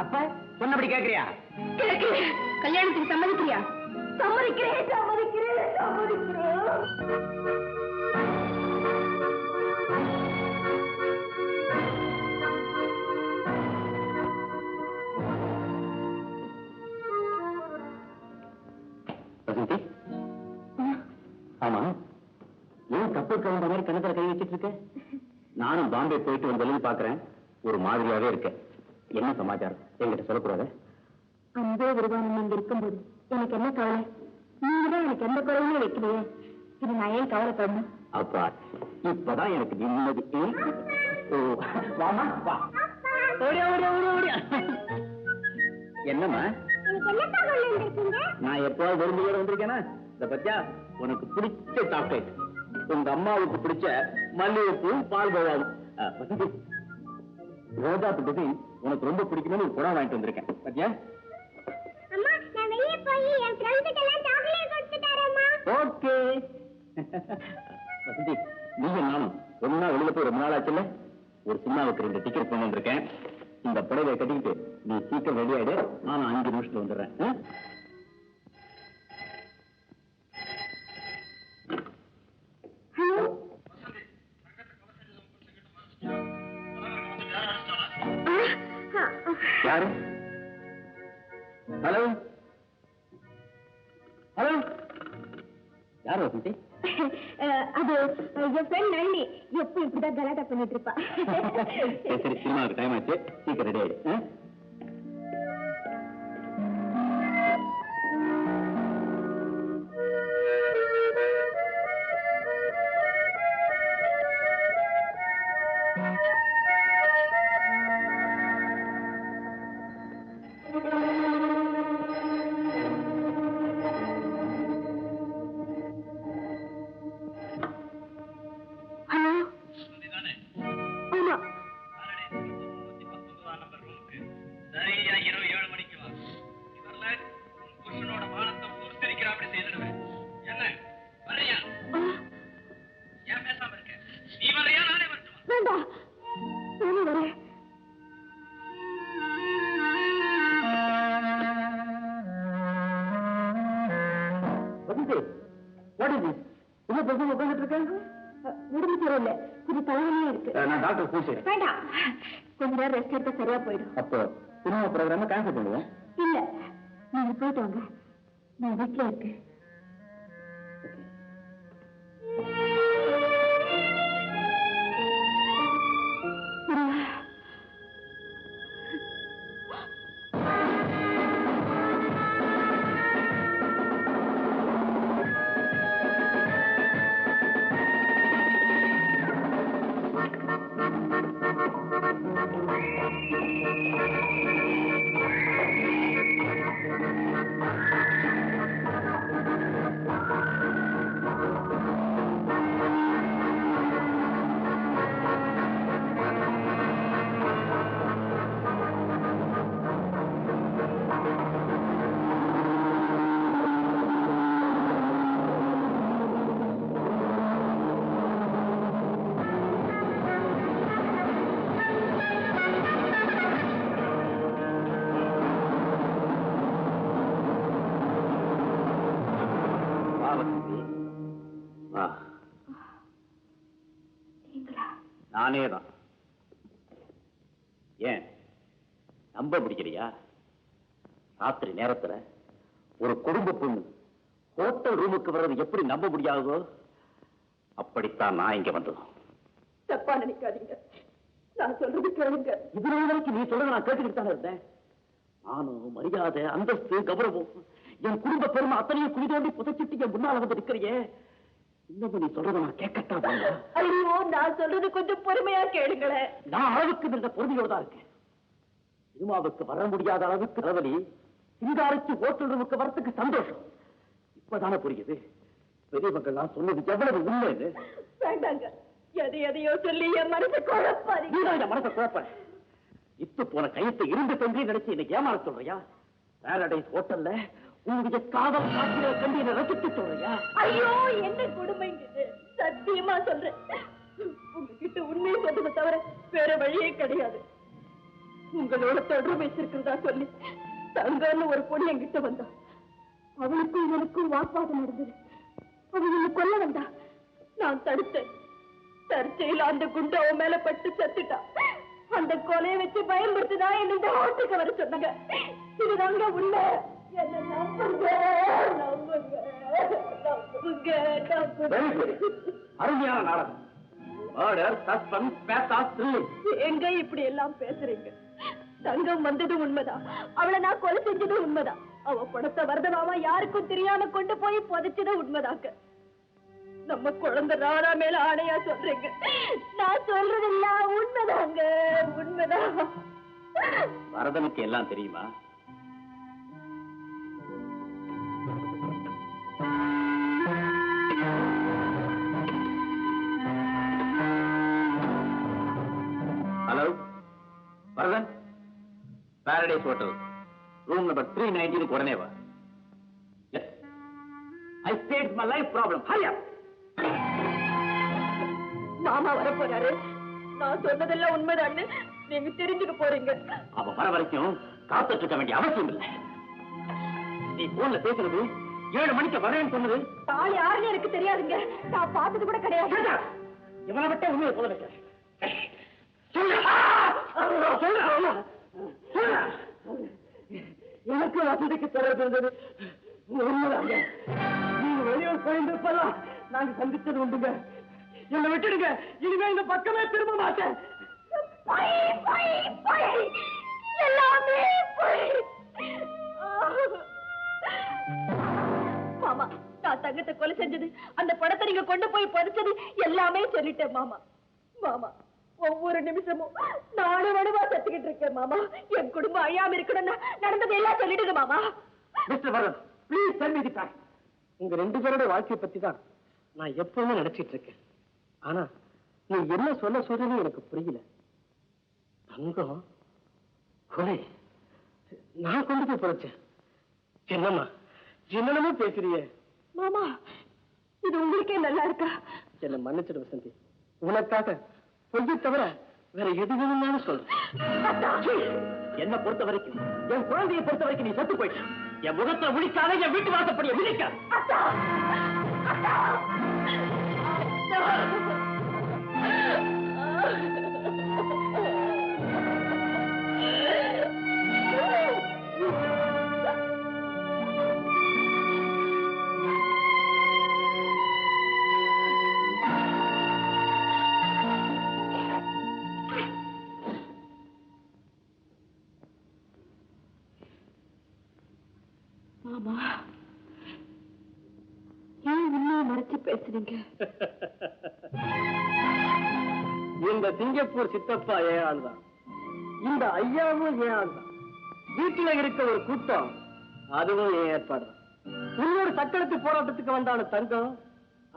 அப்ப சொன்னபடி கேக்குறியா? கேட்கிறேன். கல்யாணத்துக்கு சம்மதிக்கிறியா? சம்மதிக்கிறேன் சம்மதிக்கிறேன் சம்மதிக்கிறேன். ஆமா, ஏன் கப்பல் கலந்த மாதிரி கணத்துல கை வச்சிட்டு இருக்க? நானும் பாம்பே போயிட்டு வந்ததுன்னு பாக்குறேன், ஒரு மாதிரியாவே இருக்க. என்ன சமாச்சாரம் என்கிட்ட சொல்லக்கூடாது? அன்பே விருதானம் இங்க இருக்கும்போது எனக்கு என்ன கவலை? நீங்கதான் எனக்கு எந்த குறையுமே வைக்கலையே, இது நான் ஏன் கவலைப்படணும்? அப்பா, இப்பதான் எனக்கு நிம்மதி. வாமா வா. ஓடியா ஓடியா ஓடியா ஓடியா. என்னம்மா, நான் எப்போது விரும்பியோட வந்திருக்கேனா? இந்த பத்தியா, உனக்கு பிடிச்ச சாக்லேட், உங்க அம்மாவுக்கு பிடிச்ச மல்லிகைப்பூவும் பால் கோவாவும். ரோஜா புட்டு உனக்கு ரொம்ப பிடிக்கும்னு ஒரு குடம் வாங்கிட்டு வந்திருக்கேன். பத்தியா? ஓகே. வசந்தி, நீங்க நானும் ஒன்னா வெளியில போய் ரொம்ப நாள் ஆச்சுல்ல? ஒரு சினிமாவுக்கு 2 டிக்கெட் கொண்டு வந்திருக்கேன். இந்த புடவை கட்டிக்கிட்டு நீ சீக்கிரம் ரெடி ஆயிடு, நான் 5 நிமிஷத்துல வந்துடுறேன். யாரு? ஹலோ ஹலோ, யாரு வசந்தி? அது என் ஃப்ரெண்ட் நளினி. எப்போ இப்படிதான் கலாட்டா பண்ணிட்டு இருப்பா. சரி, சினிமாவுக்கு டைம் ஆச்சு, சீக்கிரம் ரெடி ஆயிடு. நான் டாக்டர் கூப்பிட்டு வேண்டாம், கொஞ்ச நேரம் ரெஸ்ட் எடுத்தா சரியா போயிடும். அப்போ சினிமா ப்ரோக்ராம கேன்சல் பண்ணுவோம். இல்ல, நீங்க போயிட்டு வாங்க, நான் வீட்டுல இருக்கேன். நானேதான். ஏன் நம்ப பிடிக்கலையா? ராத்திரி நேரத்துல ஒரு குடும்ப பொண்ணு ஹோட்டல் ரூமுக்கு வர்றது எப்படி நம்ப முடியாதோ அப்படித்தான் நான் இங்க வந்ததும். தப்பா நினைக்காதீங்க, நான் சொல்றது கேளுங்க. இதுல வரைக்கும் நீ சொல்றத நான் கேட்டுக்கிட்டு தானே இருந்தேன். நானும் மரியாதை, அந்தஸ்து, கௌரவம், என் குடும்ப பெருமை அத்தனையும் குழி தோண்டி புதைச்சிட்டு என் முன்னால வந்து இருக்கிறியே, இன்னும் நீ சொல்றத நான் கேட்கத்தான். ஐயோ, நான் சொல்றது கொஞ்சம் பொறுமையா கேளுங்களேன். நான் அளவுக்கு இருந்த பொறுமையோடு தான் இருக்கேன். சினிமாவுக்கு வர முடியாத அளவுக்கு ரவலி சிங்காரிக்கு ஹோட்டல் ரூமுக்கு வரத்துக்கு சந்தோஷம். இப்பதானே புரியுது பெரியவங்கள்லாம் சொன்னது எவ்வளவு உண்மைன்னு. வேண்டாங்க, எதையோ சொல்லி என் மனசை குழப்பாதீங்க. நீதான் என் மனசை குழப்ப. இத்து போன கையத்தை இருந்து தங்கி நினைச்சு என்னை ஏமாற சொல்றியா? பாரடைஸ் ஹோட்டல்ல உங்களுடைய காதல் காட்சிகளை கண்டு என்னை ரசித்து சொல்றியா? ஐயோ, என்ன கொடுமைங்க இது. சத்தியமா சொல்றேன், உங்ககிட்ட உண்மையை சொல்றதை தவிர வேற வழியே கிடையாது. உங்களோட தொடர்பு வச்சிருக்கிறதா சொல்லி தங்கன்னு ஒரு பொண்ணு என்கிட்ட வந்தா. அவளுக்கும் எனக்கும் வாக்குவாதம் நடந்தது. அவன் என்ன கொல்ல வந்தா. நான் தடுத்தேன். தற்செயல அந்த குண்டு அவன் மேல பட்டு செத்துட்டான். அந்த கொலையை வச்சு பயன்படுத்திதான் என்ன இந்த ஹோட்டலுக்கு வர சொன்னாங்க. இதுதாங்க உண்மை. என்ன நம்புங்க, நம்புங்க, நம்புங்க, நம்புங்க. அருமையான நாடகம். Murder, suspense, pathos, thrilling. எங்க இப்படி எல்லாம் பேசுறீங்க? தங்கம் வந்தது உண்மைதான். அவளை நான் கொலை செஞ்சது உண்மைதான். அவ பணத்தை வரதமாமா யாருக்கும் தெரியாம கொண்டு போய் புதைச்சது உண்மைதாங்க. நம்ம குழந்தை ராரா மேல ஆணையா சொல்றீங்க. நான் சொல்றதில்ல, உண்மைதாங்க, உண்மைதான். வரதனுக்கு எல்லாம் தெரியுமா? Hello Varadan, paradise hotel room number 319 உடனே வா. Yes, I state my life problem. Hariya மாமா வர போறாரு. நான் சொன்னதெல்லாம் உண்மைதான்னு நீங்க தெரிஞ்சுக்க போறீங்க. அவ வர வரைக்கும் காத்துட்டு இருக்க வேண்டிய அவசியம் இல்லை. நீ போன்ல பேசுறது 7 மணிக்கு வரேன்னு சொன்னது தாலி யாருன்னு எனக்கு தெரியாதுங்க. நான் பார்த்தது கூட கிடையாது. இவனை விட்ட உண்மையை சொல்ல வைக்க. எனக்கு வசதிக்கு தொடர்பு இருந்தது உண்மைதாங்க. நீங்க வெளியூர் போயிருந்திருப்பதான் நாங்க சந்திச்சது உண்டுங்க. என்னை விட்டுடுங்க. இனிமே இந்த பக்கமே திரும்ப மாட்டேன். எல்லாமே மாமா, நான் தங்கத்தை கொலை செஞ்சது, அந்த படத்தை நீங்க கொண்டு போய் பறிச்சது எல்லாமே சொல்லிட்டேன் மாமா. மாமா, ஒவ்வொரு நிமிஷமும் நானும் வடுவா சத்துக்கிட்டு இருக்கேன் மாமா. என் குடும்பம் அழியாம இருக்கணும்னா நடந்தது எல்லாம் சொல்லிடுங்க மாமா. மிஸ்டர் வரன், please tell me the fact. உங்க 2 பேரோட வாழ்க்கையை பத்தி தான் நான் எப்பவுமே நினைச்சிட்டு இருக்கேன். ஆனா நீ என்ன சொல்றதுன்னு எனக்கு புரியல. தங்கம் கொலை நான் கொண்டு போய் புதைச்சேன். என்னம்மா என்னென்னமோ பேசுறியே? மாமா, இது உங்களுக்கே நல்லா இருக்கா? என்ன மன்னிச்சிடு வசந்தி. உனக்காக பொய்யை தவிர வேற எது வேணும்னாலும் சொல்றேன். என்ன பொறுத்த வரைக்கும், என் குழந்தையை பொறுத்த வரைக்கும் நீ செத்து போயிட்ட. என் முகத்தை முடிக்காத, என் வீட்டு வாசப்படியை விழிக்க. மாமா, ஏன் இன்னும் மறைச்சு பேசுறீங்க? இந்த சிங்கப்பூர் சித்தப்பா ஏன் ஆளுதான், இந்த ஐயாவும் ஏன் ஆளுதான், வீட்டுல இருக்க ஒரு கூட்டம் அதுவும் ஏன் ஏற்பாடு. இன்னொரு சக்கரத்து போராட்டத்துக்கு வந்தான தங்கம்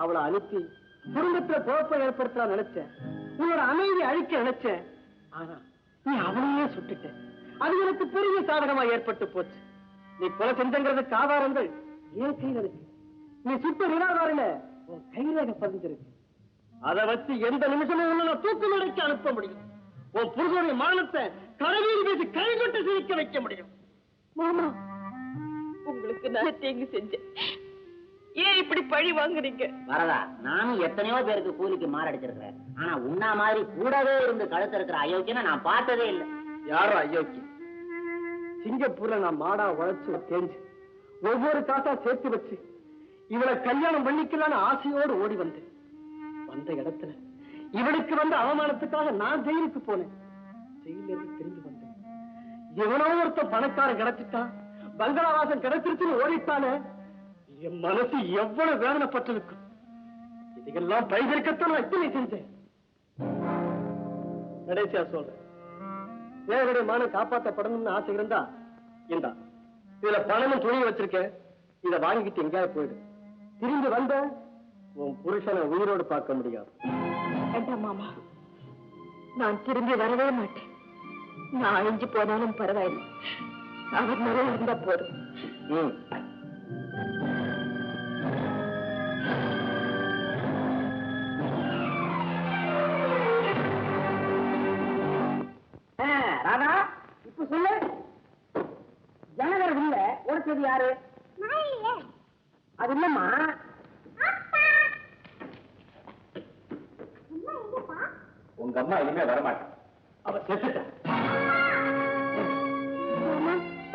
அவளை அனுப்பி குடும்பத்துல குழப்பம் ஏற்படுத்தலாம் நினைச்சேன். உன்னோட அமைதி அழிக்க நினைச்சேன். ஆனா நீ அவளையே சுட்டுட்ட. அது எனக்கு பெரிய சாதகமா ஏற்பட்டு போச்சு. நீ கொலை செஞ்சங்கிறதுக்கு ஆதாரங்கள் என் கையில் இருக்கு. நீ சுட்டு நிராதாரில உன் கைரேகை பதிஞ்சிருக்கு. அதை வச்சு எந்த நிமிஷமும் உன்னை தூக்கு நடைக்கு அனுப்ப முடியும். உன் புருஷனுடைய மரணத்தை கடவுள் மீது கைகொட்டு சிரிக்க வைக்க முடியும். மாமா, உங்களுக்கு நான் தீங்கு செஞ்சேன். ஏன் இப்படி பழி வாங்குறீங்க? வரதா, நானும் எத்தனையோ பேருக்கு கூலிக்கு மாரடிச்சிருக்கிறேன். ஆனா உன்னா மாதிரி கூடவே இருந்து கழுத்து இருக்கிற அயோக்கியனை நான் பார்த்ததே இல்லை. யாரும் அயோக்கியம்? சிங்கப்பூர்ல நான் மாடா உழைச்சு தேஞ்சு ஒவ்வொரு காசா சேர்த்து வச்சு இவளை கல்யாணம் பண்ணிக்கலான்னு ஆசையோடு ஓடி வந்தேன். வந்த இடத்துல இவளுக்கு வந்த அவமானத்துக்காக நான் ஜெயிலுக்கு போனேன். ஜெயில இருந்து திரும்பி வந்தேன். எவனோ ஒருத்த பணக்காரன் கிடைச்சிட்டான், பங்களாவாசம் கிடைச்சிருச்சுன்னு ஓடிட்டானே. என் மனசு எவ்வளவு வேதனைப்பட்டிருக்கும். இதுக்கெல்லாம் பைதற்கத்தான் நான் இத்தனை செஞ்சேன். கடைசியா சொல்றேன், தேவனுடைய மானம் காப்பாற்றப்படணும்னு ஆசை இருந்தா இந்தா இதுல பணமும் துணி வச்சிருக்கேன். இதை வாங்கிட்டு எங்கேயாவது போயிடு. திரும்பி வந்த உன் புருஷனை உயிரோடு பார்க்க முடியாது. வேண்டாம் மாமா, நான் திரும்பி வரவே மாட்டேன். நான் அழிஞ்சு போனாலும் பரவாயில்லை, அவர் நிறைய இருந்தா போதும். ராதா, இப்ப சொல்லு, அழைச்சது யாரு? அது இல்லம்மா. உங்க அம்மா இனிமே வரமாட்டேன், அவ செத்துட்டா.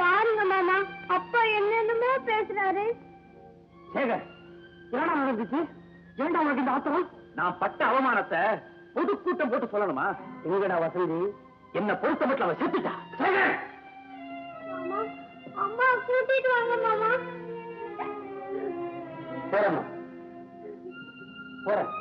பாருங்க மாமா, அப்பா என்னென்னமோ பேசுறாரு. சேகர், என்னடா நடந்துச்சு? ஏண்டா உனக்கு இந்த ஆத்திரம்? நான் பட்ட அவமானத்தை பொதுக்கூட்டம் போட்டு சொல்லணுமா? எங்கடா வசந்தி? என்ன பொறுத்த மட்டும் அவ செத்துட்டா. சேகர், மாமா, அம்மா கூட்டிட்டு வாங்க மாமா. போறேம்மா, போறேன்.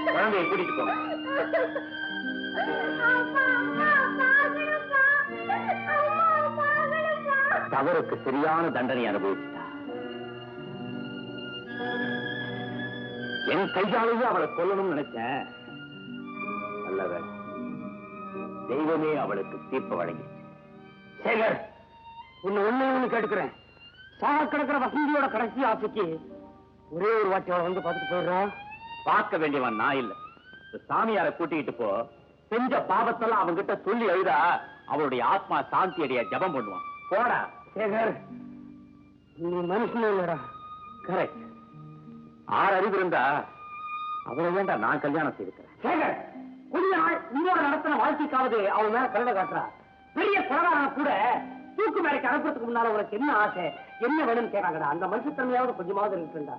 குழந்தையை கூட்டிட்டு போங்க. தவறுக்கு சரியான தண்டனை அனுபவிச்சுட்டா. என் கையாலேயே அவளை கொல்லணும்னு நினைச்சேன். நல்லவ தெய்வமே அவளுக்கு தீர்ப்பு வழங்கிச்சு. சேகர், உன்னை ஒண்ணு கேட்டுக்கிறேன். சாக கிடக்கிற வசந்தியோட கடைசி ஆசைக்கு ஒரே ஒரு வாட்டி அவளை வந்து பார்த்துட்டு போயிடுறான். பார்க்க வேண்டியவன் நான் இல்ல, சாமியார கூட்டிக்கிட்டு போ. செஞ்ச பாவத்தெல்லாம் அவங்கிட்ட சொல்லி எழுதா, அவளுடைய ஆத்மா சாந்தி அடைய ஜபம் பண்ணுவான். போடா. சேகர், நீ மனுஷனே இல்லடா. கரெக்ட். 6 அறிவு இருந்தா அவளை வேண்டா நான் கல்யாணம் செய்திருக்கிறேன். சேகர், கொஞ்ச நாள் உன்னோட நடத்தின வாழ்க்கைக்காவது அவன் மேல கருணை காட்டுறா. பெரிய கொலகாரன கூட தூக்கு மேடைக்கு அனுப்புறதுக்கு முன்னால உனக்கு என்ன ஆசை, என்ன வேணும்னு கேட்காங்கடா. அந்த மனுஷத்தன்மையாவது கொஞ்சமாவது இருக்குண்டா.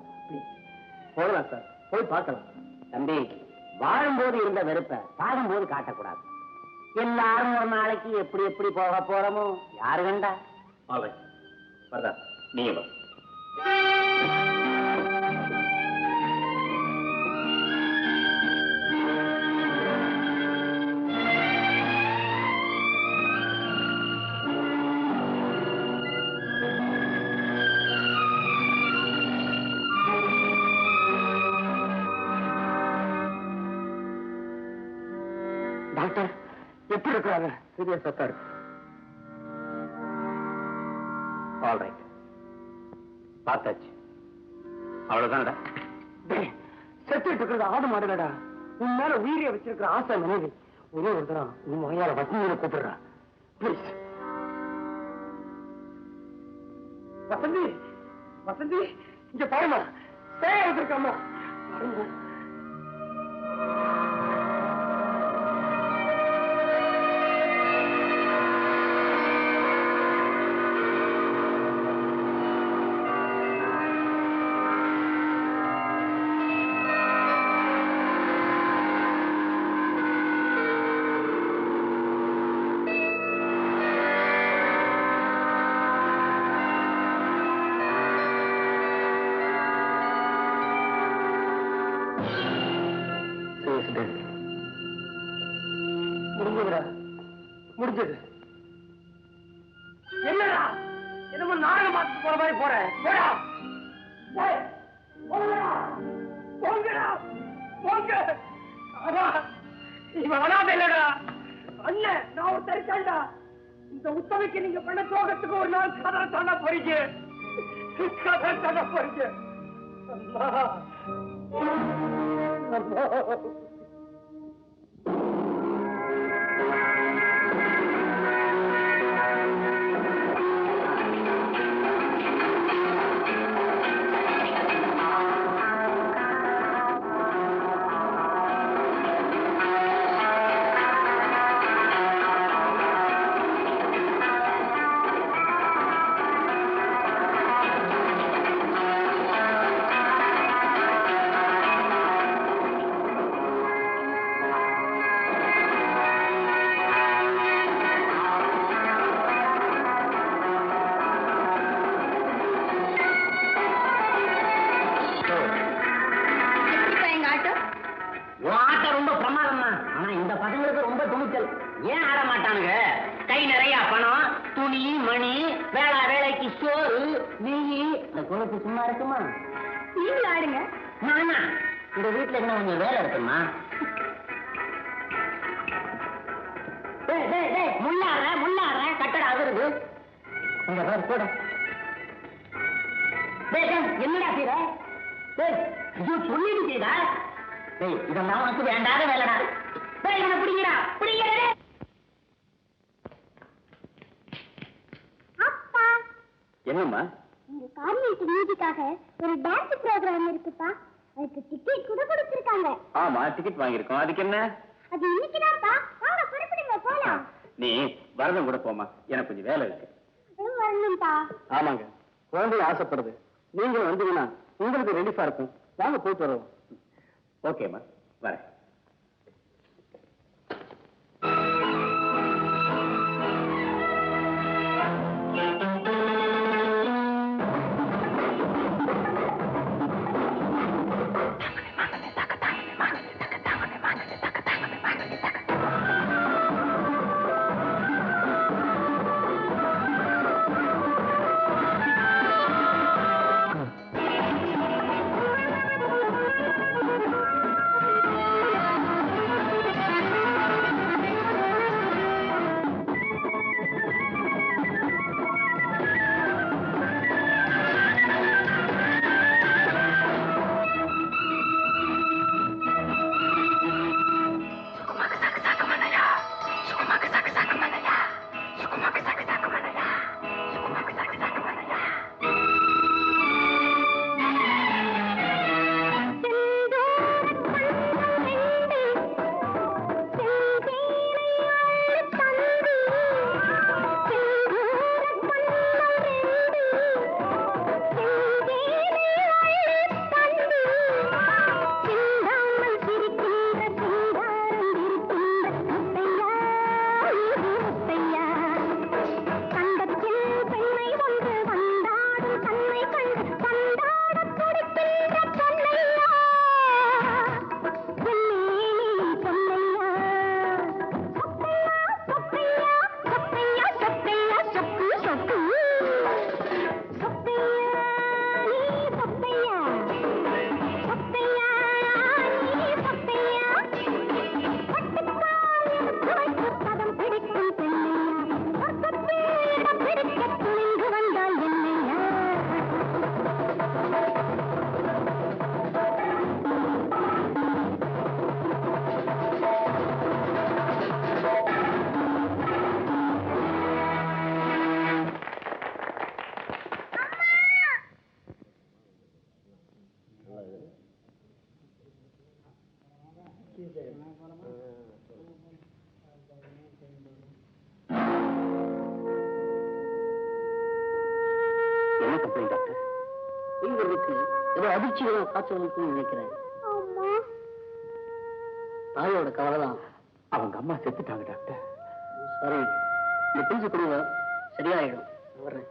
போகலாம் சார், போய் பார்க்கலாம். தம்பி, வாழும்போது இருந்த வெறுப்ப சாகும்போது காட்டக்கூடாது. எல்லாரும் ஒரு நாளைக்கு எப்படி எப்படி போக போறோமோ யாரு கண்டா? வரதா, நீங்க வா. டாக்டர், எப்படி இருக்கிறாங்க? சீரியஸா தான் இருக்கு. ஆல் ரைட், பார்த்தாச்சு. அவ்வளவுதான்டா. செத்துட்டு இருக்கிறது ஆடு மாடுலடா. உன் மேல உயிரிய வச்சிருக்கிற ஆசை மனைவி ஒரே ஒரு தரம் உன் மகையால வசந்தியில கூப்பிடுறா. பிளீஸ் வசந்தி, வசந்தி, இங்க பாருமா, சேய வச்சிருக்காமா. முடிஞ்சதுடா, முடிஞ்சது. என்னடா என்னமோ நாடகம் பார்த்துட்டு போற மாதிரி போற? போடா, போங்கடா, போங்க. இவன் அனாதை இல்லடா அண்ணன், நான் ஒரு தரிசாண்டா. இந்த உத்தமைக்கு நீங்க பண்ண சோகத்துக்கு ஒரு நாள் கதை சொன்ன போறீங்க, கதை சொன்ன போறீங்க. அம்மா, அம்மா. ஏன் ஆட மாட்டானுங்க? கை நிறைய பணம், துணி, மணி, வேலைக்கு சோறு, நெய். இந்த குளத்து சும்மா இருக்குமா? நீங்களும் ஆடுங்க. நானா? இந்த வீட்டுல என்ன கொஞ்சம் வேலை இருக்குமா? முள்ளாடுற கட்டடம் அதிருது. இந்த பேர் கூட என்னடா செய்யற? சொல்லிட்டு செய்தா? இதெல்லாம் உனக்கு வேண்டாத வேலைடா. பிடிக்கிறா பிடிக்கிற. அப்பா, என்னம்மா? உங்க கார்மெண்ட் மியூசிக்காக ஒரு டான்ஸ் ப்ரோகிராம் இருக்குப்பா. அதுக்கு டிக்கெட் கூட கொடுத்திருக்காங்க. ஆமா, டிக்கெட் வாங்கியிருக்கோம். அதுக்கு என்ன? அது இன்னைக்குதான்ப்பா. வாங்க புறப்படுங்க போலாம். நீ வரதும் கூட போமா, எனக்கு கொஞ்சம் வேலை இருக்கு. வரணும்பா. ஆமாங்க, குழந்தை ஆசைப்படுது. நீங்களும் வந்தீங்கன்னா உங்களுக்கு ரெடிஃபா இருக்கும். வாங்க போயிட்டு வருவோம். ஓகேம்மா, வரேன். என்ன கம்ப்ளைண்ட் டாக்டர்? இவருக்கு ஏதோ அதிர்ச்சிகளோ காய்ச்சல் இருக்குன்னு நினைக்கிறேன். தாயோட கவலை தான். அவங்க அம்மா செத்துட்டாங்க டாக்டர். சாரி, இந்த பிரிச்சு கொடுங்க, சரியாயிடும். வர்றேன்.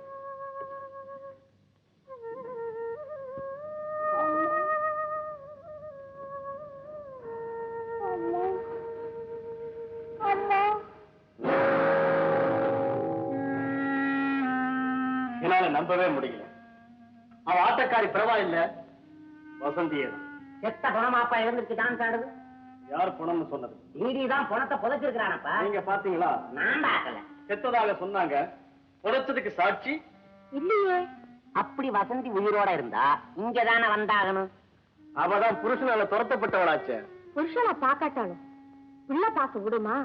என்னால நம்பவே முடியல. அவன் ஆட்டக்காரி பரவாயில்ல, வசந்தியே தான். செத்த பணமாப்பா இருந்துச்சு டான்ஸ் ஆடுது. யார் பணம்னு சொன்னது? நீதி தான் பணத்தை புதைச்சிருக்கிறானப்பா. நீங்க பாத்தீங்களா? நான் பார்க்கல. செத்ததாக சொன்னாங்க. புதைச்சதுக்கு சாட்சி இல்லையே. அப்படி வசந்தி உயிரோட இருந்தா இங்கதானே வந்தாகணும். அவதான் புருஷனால துரத்தப்பட்டவளாச்சே. புருஷனை பாக்காட்டாலும் உள்ள பாக்க விடுமா?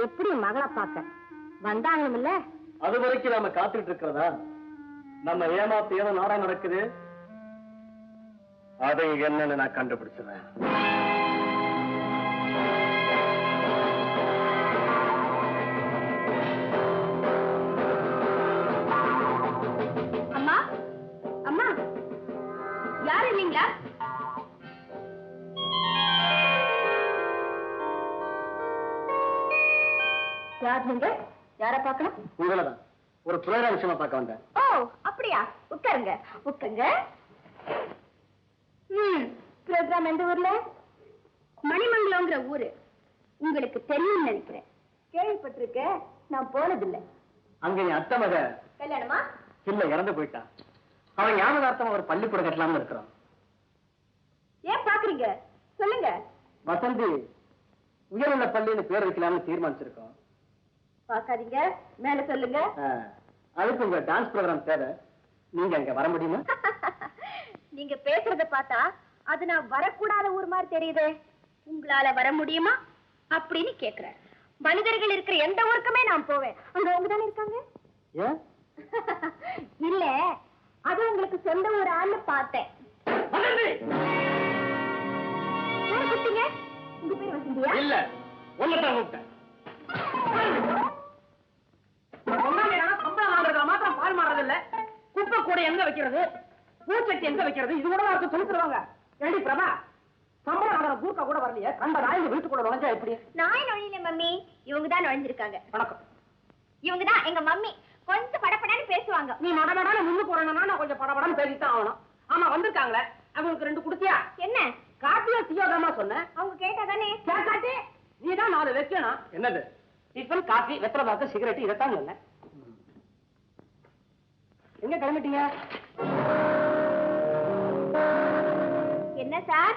எப்படி மகளை பாக்க வந்தாங்களும் இல்ல. அது வரைக்கும் நாம காத்துட்டு இருக்கிறதா? நம்ம ஏமாத்து ஏதோ நாடா நடக்குது. அதை என்னன்னு நான் கண்டுபிடிச்சிடுறேன். அம்மா, அம்மா, யாரு இல்லீங்களா? யார் நீங்க? யார பாக்கணும்? உங்களதான் ஒரு புரோகிராம் விஷயமா பார்க்க வந்தேன். ஓ, அப்படியா? உட்காருங்க உட்காருங்க. எந்த ஊர்ல? மணிமங்கலம்ங்கிற ஊரு உங்களுக்கு தெரியும் நினைக்கிறேன். கேள்விப்பட்டிருக்கேன், நான் போனதில்லை. அங்க என் அத்தை மக கல்யாணமா? இல்ல, இறந்து போயிட்டா. அவன் ஞாபகார்த்தம் ஒரு பள்ளிக்கூடம் கட்டலாம்னு இருக்கிறான். ஏன் பாக்குறீங்க, சொல்லுங்க. வசந்தி உயர்நிலை பள்ளின்னு பேர் வைக்கலாம்னு தீர்மானிச்சிருக்கோம். பாக்காதீங்க, மேல சொல்லுங்க. அதுக்கு உங்க டான்ஸ் ப்ரோக்ராம் தேவை. நீங்க அங்க வர முடியுமா? நீங்க பேசுறத பார்த்தா அது நான் வரக்கூடாத ஊர் மாதிரி தெரியுதே. உங்களால வர முடியுமா அப்படின்னு கேக்குறேன். மனிதர்கள் இருக்கிற எந்த ஊருக்குமே நான் போவேன். அங்க அவங்க தானே இருக்காங்க. ஏன்? இல்ல, அது உங்களுக்கு சொந்த ஊர் ஆன்னு பார்த்தேன். கூப்பிட்டீங்க? உங்க பேர் வசந்தியா? இல்ல, ஒன்னதான் கூப்பிட்டேன். சம்பளம் வாங்குறதா மாத்திரம் பால் மாறது இல்ல, குப்பை கூட எங்க வைக்கிறது, பூச்சட்டி எங்க வைக்கிறது, இது கூட அவருக்கு சொல்லி தருவாங்க. ஏண்டி பிரபா, சம்பளம் வாங்குற கூர்க்கா கூட வரலையே, கண்ட நாயங்க வீட்டுக்குள்ள நுழைஞ்சா எப்படி? நாய் நுழையில மம்மி, இவங்க தான் நுழைஞ்சிருக்காங்க. வணக்கம். இவங்க தான் எங்க மம்மி. கொஞ்சம் படப்படன்னு பேசுவாங்க. நீ மடமடான முன்னுக்கு வரணும்னா நான் கொஞ்சம் படபடன்னு பேசித்தான் ஆகணும். ஆமா, வந்திருக்காங்களே, அவங்களுக்கு 2 குடுத்தியா? என்ன காப்பியா தீயோதாமா சொன்னேன். அவங்க கேட்டா தானே. கேட்காட்டி நீ தான் 4 வைக்கணும். என்னது? டிஃபன், காஃபி, வெத்தலை பாக்கு, சிகரெட், இதைத்தான் சொன்னேன். எங்க கிளம்பிட்டீங்க? என்ன சார்,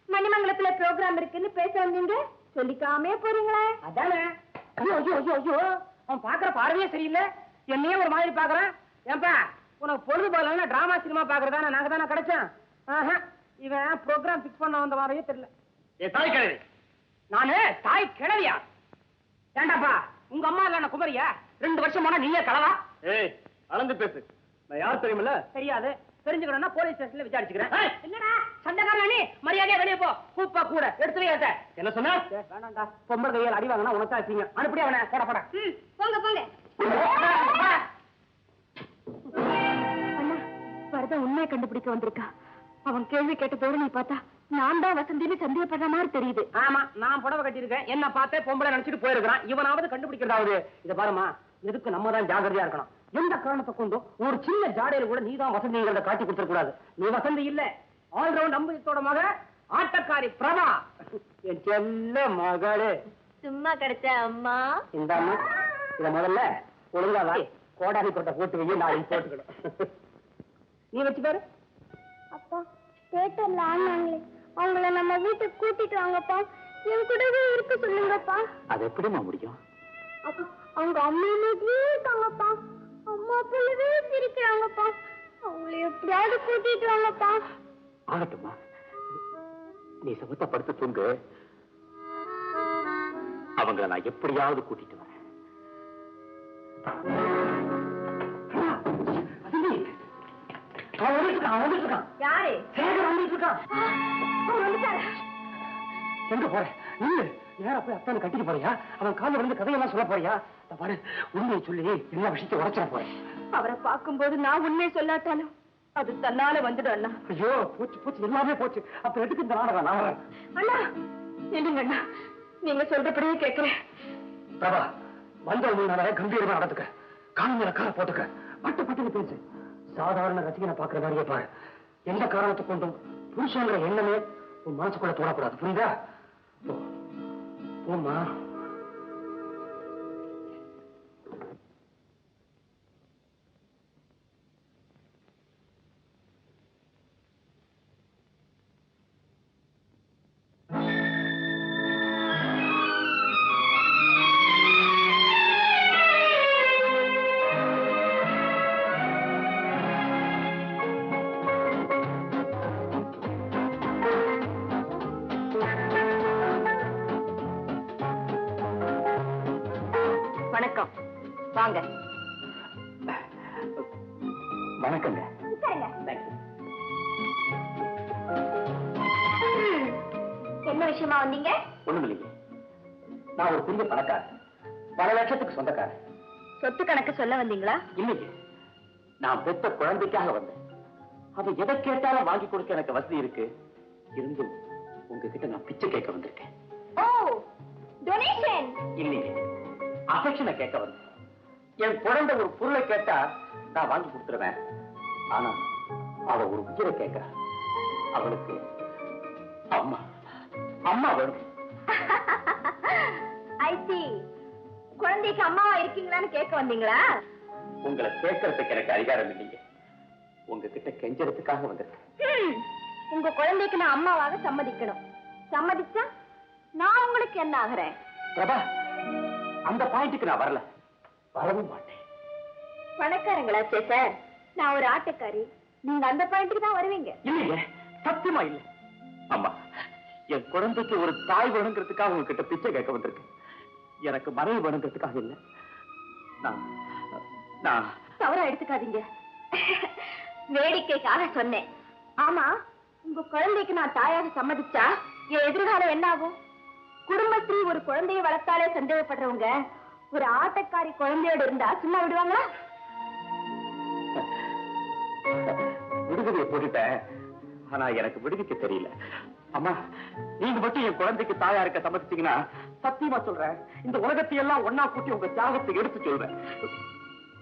மணிமங்கலத்துல ப்ரோக்ராம் இருக்குன்னு பேச வந்தீங்க, சொல்லிக்காமே போறீங்களே? அதானே. ஐயோ ஐயோ ஐயோ ஐயோ, அவன் பாக்குற பார்வையே சரியில்லை, என்னையே ஒரு மாதிரி பாக்குறான். ஏன்பா, உனக்கு பொழுது போகலன்னா டிராமா சினிமா பாக்குறதானே நாங்க தானே கிடைச்சோம். இவன் ப்ரோக்ராம் பிக்ஸ் பண்ண வந்த மாதிரியே தெரியல. ஏ தாய் கிழவி, நானு தாய் கிழவியா? ஏண்டாப்பா, உங்க அம்மா இல்ல குமரியா? 2 வருஷம் போனா நீயே கலவா? ஏய் அளந்து பேசு. நான் யார் தெரியுமில்ல? தெரியாது. தெரிஞ்சுக்கணும்னா போலீஸ் ஸ்டேஷன்ல விசாரிச்சுக்கிறேன். என்னடா சண்டைக்காரன் நீ? மரியாதையா வெளியே போ. கூப்பா கூட எடுத்து வையாத. என்ன சொன்ன? வேணாண்டா, பொம்பளை கையால் அடி வாங்கினா உனக்கா வச்சீங்க. அனுப்படி அவனை. போட போட. போங்க போங்க. அண்ணா, வரத உண்மையை கண்டுபிடிக்க வந்திருக்கா. அவன் கேள்வி கேட்ட தோரணை பார்த்தா நான் தான் வசந்தின்னு சந்தேகப்படுற மாதிரி தெரியுது. ஆமா, நான் புடவை கட்டியிருக்கேன், என்ன பார்த்தே பொம்பளை நினைச்சிட்டு போயிருக்கிறான். இவனாவது கண்டுபிடிக்கிறதாவது. இத பாருமா, எதுக்கு நம்ம தான் ஜாகிரதையா இருக்கணும். எந்த காரணத்தை கொண்டும் ஒரு சின்ன ஜாடையில கூட நீ தான் வசந்திங்கிறத காட்டி கொடுத்துட கூடாது. நீ வசந்தி இல்ல, ஆல்ரவுண்ட் அம்புத்தோட மக ஆட்டக்காரி பிரபா, என் செல்ல மகளே. சும்மா கிடைச்ச அம்மா. இந்த அம்மா இத முதல்ல ஒழுங்கா வா, கோடாரி கொட்டை போட்டு வைய, நாளைக்கு போட்டுக்கணும். நீ வச்சு பாரு. அப்பா, தியேட்டர்ல ஆனாங்களே, அவங்கள நம்ம வீட்டுக்கு கூட்டிட்டு வாங்கப்பா. என் கூடவே இருக்க சொல்லுங்கப்பா. அது எப்படிமா முடியும்? அப்பா, அவங்க அம்மா மாதிரியே இருக்காங்கப்பா. அம்மா போலவே சிரிக்கிறாங்கப்பா. அவங்கள எப்படியாவது கூட்டிட்டு வாங்கப்பா. ஆகட்டுமா, நீ சமத்த படுத்து தூங்கு. அவங்கள நான் எப்படியாவது கூட்டிட்டு வரேன். யாரு? எங்க போற? நில்லு. நேரா போய் அத்தான கட்டிட்டு போறியா? அவன் கால விழுந்து கதையெல்லாம் சொல்ல போறியா? பாரு, உண்மையை சொல்லி எல்லா விஷயத்தையும் உடைச்சிட போறேன். அவரை பார்க்கும்போது நான் உண்மையை சொல்லாட்டாலும் அது தன்னால வந்துடும் அண்ணா. ஐயோ, போச்சு போச்சு, எல்லாமே போச்சு. அப்ப எதுக்கு இந்த நாடகம்? நான் வரேன். அண்ணா இல்லைங்க அண்ணா, நீங்க சொல்றபடியே கேட்கிறேன். பிரபா, வந்த முன்னால கம்பீரமா நடத்துக்க. காலையில கார போட்டுக்க. பட்டு பட்டுன்னு பேசு. சாதாரண ரசிகனை பாக்குற மாதிரியே பாரு. எந்த காரணத்தை கொண்டும் புருஷங்கிற எண்ணமே உன் மனசுக்குள்ள தோணக்கூடாது. புரியுதா? போமா. வணக்கம், வாங்க. வணக்கங்க. என்ன விஷயமா வந்தீங்க? ஒண்ணும் இல்லைங்க, நான் ஒரு பெரிய பணக்காரன், பல லட்சத்துக்கு சொந்தக்காரன். சொத்து கணக்கு சொல்ல வந்தீங்களா? இல்லைங்க, நான் பெத்த குழந்தைக்காக வந்தேன். அது எதை கேட்டாலும் வாங்கி கொடுக்க எனக்கு வசதி இருக்கு. இருந்தும் உங்ககிட்ட நான் பிச்சை கேட்க வந்திருக்கேன். ஓ, டொனேஷன்? இல்லைங்க, அஃபெக்ஷனை கேட்க வந்தேன். என் குழந்தை ஒரு பொருளை கேட்டா நான் வாங்கி கொடுத்துருவேன். ஆனா அவ ஒரு உயிரை கேட்கிறா. அவளுக்கு அம்மா அம்மா வேணும். I see. குழந்தைக்கு அம்மாவா இருக்கீங்களான்னு கேட்க வந்தீங்களா? உங்களை கேட்கறதுக்கு எனக்கு அதிகாரம் இல்லைங்க. உங்ககிட்ட கெஞ்சறதுக்காக வந்திருக்கேன். உங்க குழந்தைக்கு நான் அம்மாவாக சம்மதிக்கணும். சம்மதிச்சா நான் உங்களுக்கு என்ன ஆகிறேன்? பிரபா, அந்த பாயிண்ட்டுக்கு நான் வரவும் மாட்டேன். பணக்காரங்களாச்சே சார். நான் ஒரு ஆட்டக்காரி. நீங்க அந்த பாயிண்ட்டுக்கு தான் வருவீங்க. இல்லைங்க, சத்தியமா இல்ல. அம்மா, என் குழந்தைக்கு ஒரு தாய் வேணுங்கிறதுக்காக உங்ககிட்ட பிச்சை கேட்க வந்திருக்கேன். எனக்கு மனைவி வேணுங்கிறதுக்காக இல்ல. நான் தவறா எடுத்துக்காதீங்க. வேடிக்கைக்காக சொன்னேன். ஆமா, உங்க குழந்தைக்கு நான் தாயாக சம்மதிச்சா என் எதிர்காலம் என்ன ஆகும்? குடும்பத்தில் ஒரு குழந்தையை வளர்த்தாலே சந்தேகப்படுறவங்க ஒரு ஆட்டக்காரி குழந்தையோடு இருந்தா சும்மா விடுவாங்களா? விடுதலையை போட்டுட்டேன். ஆனா எனக்கு விடுவிக்க தெரியல. அம்மா, நீங்க மட்டும் என் குழந்தைக்கு தாயா இருக்க சம்மதிச்சீங்கன்னா சத்தியமா சொல்றேன், இந்த உலகத்தையெல்லாம் ஒன்னா கூட்டி உங்க தியாகத்தை எடுத்து சொல்றேன்.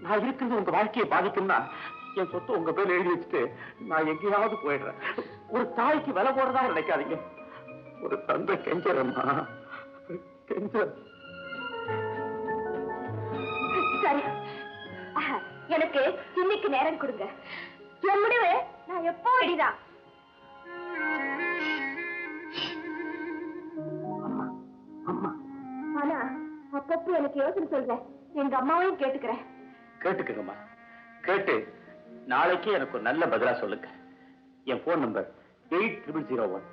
நான் இருக்கிறது உங்க வாழ்க்கையை பாதிக்கும்னா என் சொத்து உங்க பேர் எழுதி வச்சுட்டு நான் எங்கேயாவது போயிடுறேன். ஒரு தாய்க்கு விலை போடுறதா நினைக்காதீங்க. ஒரு தந்தை கெஞ்சறம்மா, கெஞ்சர். சரி, எனக்கு இன்னைக்கு நேரம் கொடுங்க. என் முடிவு நான் எப்போ அடிதான். ஆனா அப்பப்போ எனக்கு யோசனை சொல்றேன். எங்க அம்மாவையும் கேட்டுக்கிறேன். கேட்டுக்கங்கம்மா, கேட்டு நாளைக்கு எனக்கு ஒரு நல்ல பதிலா சொல்லுங்க. என் போன் நம்பர் 8001.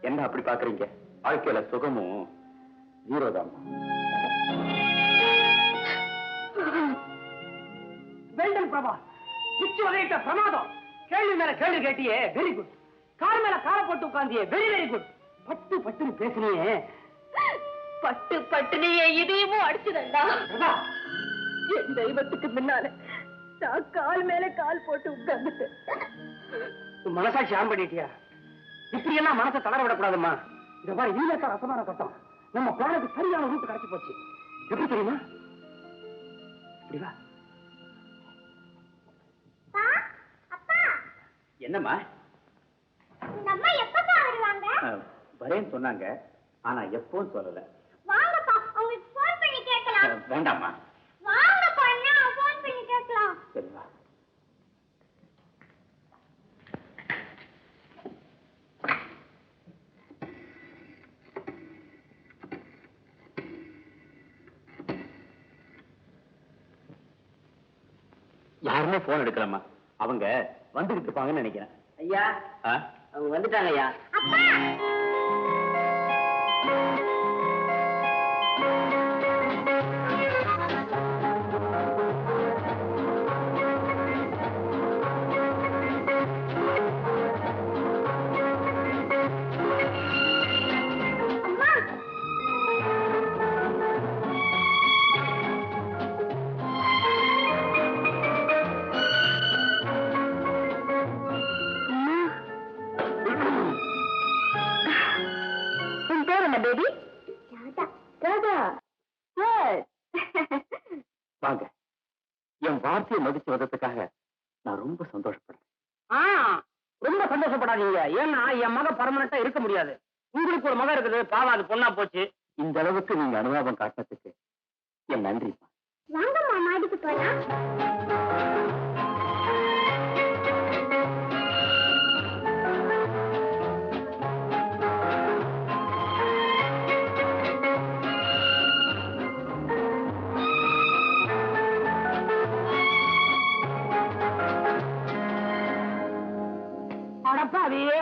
என்ன அப்படி பாக்குறீங்க? வாழ்க்கையில சுகமும் 0 தான். வெல்டன் பிரபா, பிச்சு வகையிட்ட பிரமாதம். கேள்வி மேல கேள்வி கேட்டியே, வெரி குட். கால் மேல காலை போட்டு உட்கார்ந்தியே, வெரி வெரி குட். பட்டு பட்டுன்னு பேசினியே. பட்டு பட்டுனே இதையும் அடிச்சுதண்டா. என் தெய்வத்துக்கு முன்னால நான் கால் மேல கால் போட்டு உட்கார்ந்துட்டு மனசாட்சி ஆன் பண்ணிட்டியா? இப்படி எல்லாம் மனசை தளர விடக்கூடாதுமா. இந்த மாதிரி ஈழத்தார் அசமான கட்டம் நம்ம பிளானுக்கு சரியான ரூட் கிடைச்சு போச்சு. எப்படி தெரியுமா? இப்படி வா. என்னம்மா? நம்ம எப்பப்பா வருவாங்க? வரேன்னு சொன்னாங்க, ஆனா எப்பவும் சொல்லல. வாங்கப்பா, உங்களுக்கு ஃபோன் பண்ணி கேட்கலாம். வேண்டாமா? வாங்கப்பா, நான் ஃபோன் பண்ணி கேட்கலாம். சரிவா. யாருமே போன் எடுக்கலாமா? அவங்க வந்துகிட்டு இருப்பாங்கன்னு நினைக்கிறேன். ஐயா, அவங்க வந்துட்டாங்க ஐயா. அப்பா, பேபி ராதா. வாங்க. என் வார்த்தையை மதிச்சு வந்ததுக்காக நான் ரொம்ப சந்தோஷப்படுறேன். ரொம்ப சந்தோஷப்படாதீங்க. ஏன்னா என் மகன் பர்மனண்டா இருக்க முடியாது. உங்களுக்கு ஒரு மகன் இருக்குது, பாவம் அது பொண்ணா போச்சு. இந்த அளவுக்கு நீங்க அனுதாபம் காட்டினதுக்கு என் நன்றி. வாங்கம்மா மாடிக்கு போலாம்.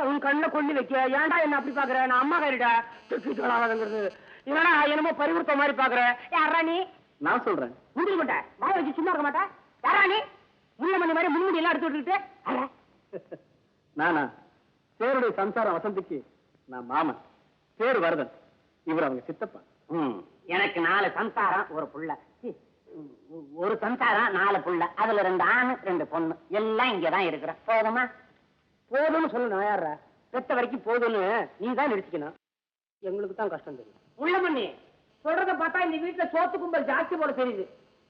உன் கண்ணை கொண்டு வைக்க ஏன்டா என்ன அப்படி பாக்குற? நான் அம்மா கைடா ஆகாதுங்கிறது இல்லனா என்னமோ பறிவுறுத்த மாதிரி பாக்குற. யாரா நீ? நான் சொல்றேன். முடிய மாட்டேன், வாய வச்சு சும்மா இருக்க மாட்டேன். யாரா நீ? முள்ளமணி மாதிரி முன்முடி எல்லாம் எடுத்து விட்டுக்கிட்டு. நானா? பேருடைய சம்சாரம் வசந்திக்கு நான் மாமன். பேரு வரதன். இவர் அவங்க சித்தப்பா. எனக்கு 4 சம்சாரம், ஒரு புள்ள. ஒரு சம்சாரம் 4 புள்ள. அதுல 2 ஆணு 2 பொண்ணு. எல்லாம் இங்கதான் இருக்கிற. போதுமா? போதும்னு சொல்லு. நான் யாரா? பெத்த வரைக்கும் போதும்னு நீ தான் நிறுத்திக்கணும். எங்களுக்கு தான் கஷ்டம் தெரியும். முள்ளமணி சொல்றத பார்த்தா இந்த வீட்டுல சோத்து கும்பல் ஜாஸ்தி போல தெரியுது.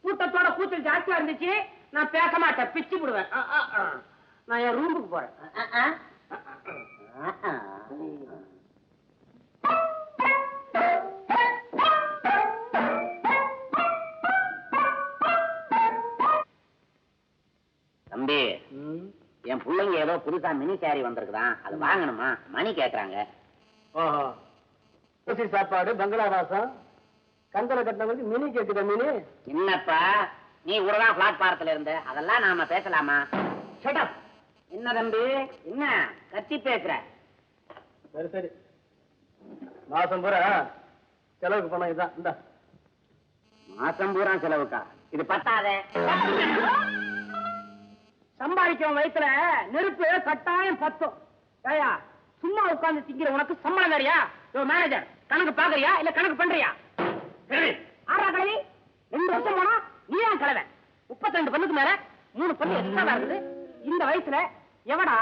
கூட்டத்தோட கூச்சல் ஜாஸ்தியா இருந்துச்சு. நான் பேச மாட்டேன், பிச்சு விடுவேன். நான் என் ரூமுக்கு போறேன். என் பிள்ளைங்க ஏதோ புதுசா மினி சாரி வந்திருக்குதான், அது வாங்கணுமா, மணி கேக்குறாங்க. ஓஹோ, சாப்பாடு, பங்களா வாசம், கந்தனை கட்டினவங்களுக்கு மினி கேக்குதா? மினி என்னப்பா நீ கூடதான் பிளாட்பாரத்துல இருந்த, அதெல்லாம் நாம பேசலாமா? என்ன தம்பி, என்ன கத்தி பேசுற? சரி சரி, மாசம் பூரா செலவுக்கு பணம் இதுதான். இந்த மாசம் பூரா செலவுக்கா? இது பத்தாதே. சம்பாதிக்கும் வயிற்றுல நெருப்பு கட்டாயம் பத்தும். ஏயா சும்மா உட்கார்ந்து திங்கிற உனக்கு சம்பளம் தரியா? மேனேஜர் கணக்கு பாக்குறியா இல்ல கணக்கு பண்றியா? ஆறா கலவி 2 வருஷம் போனா நீ தான் கலவை. 32 பல்லுக்கு மேல 3 பல்லு எக்ஸ்ட்ரா இருக்குது. இந்த வயசுல எவடா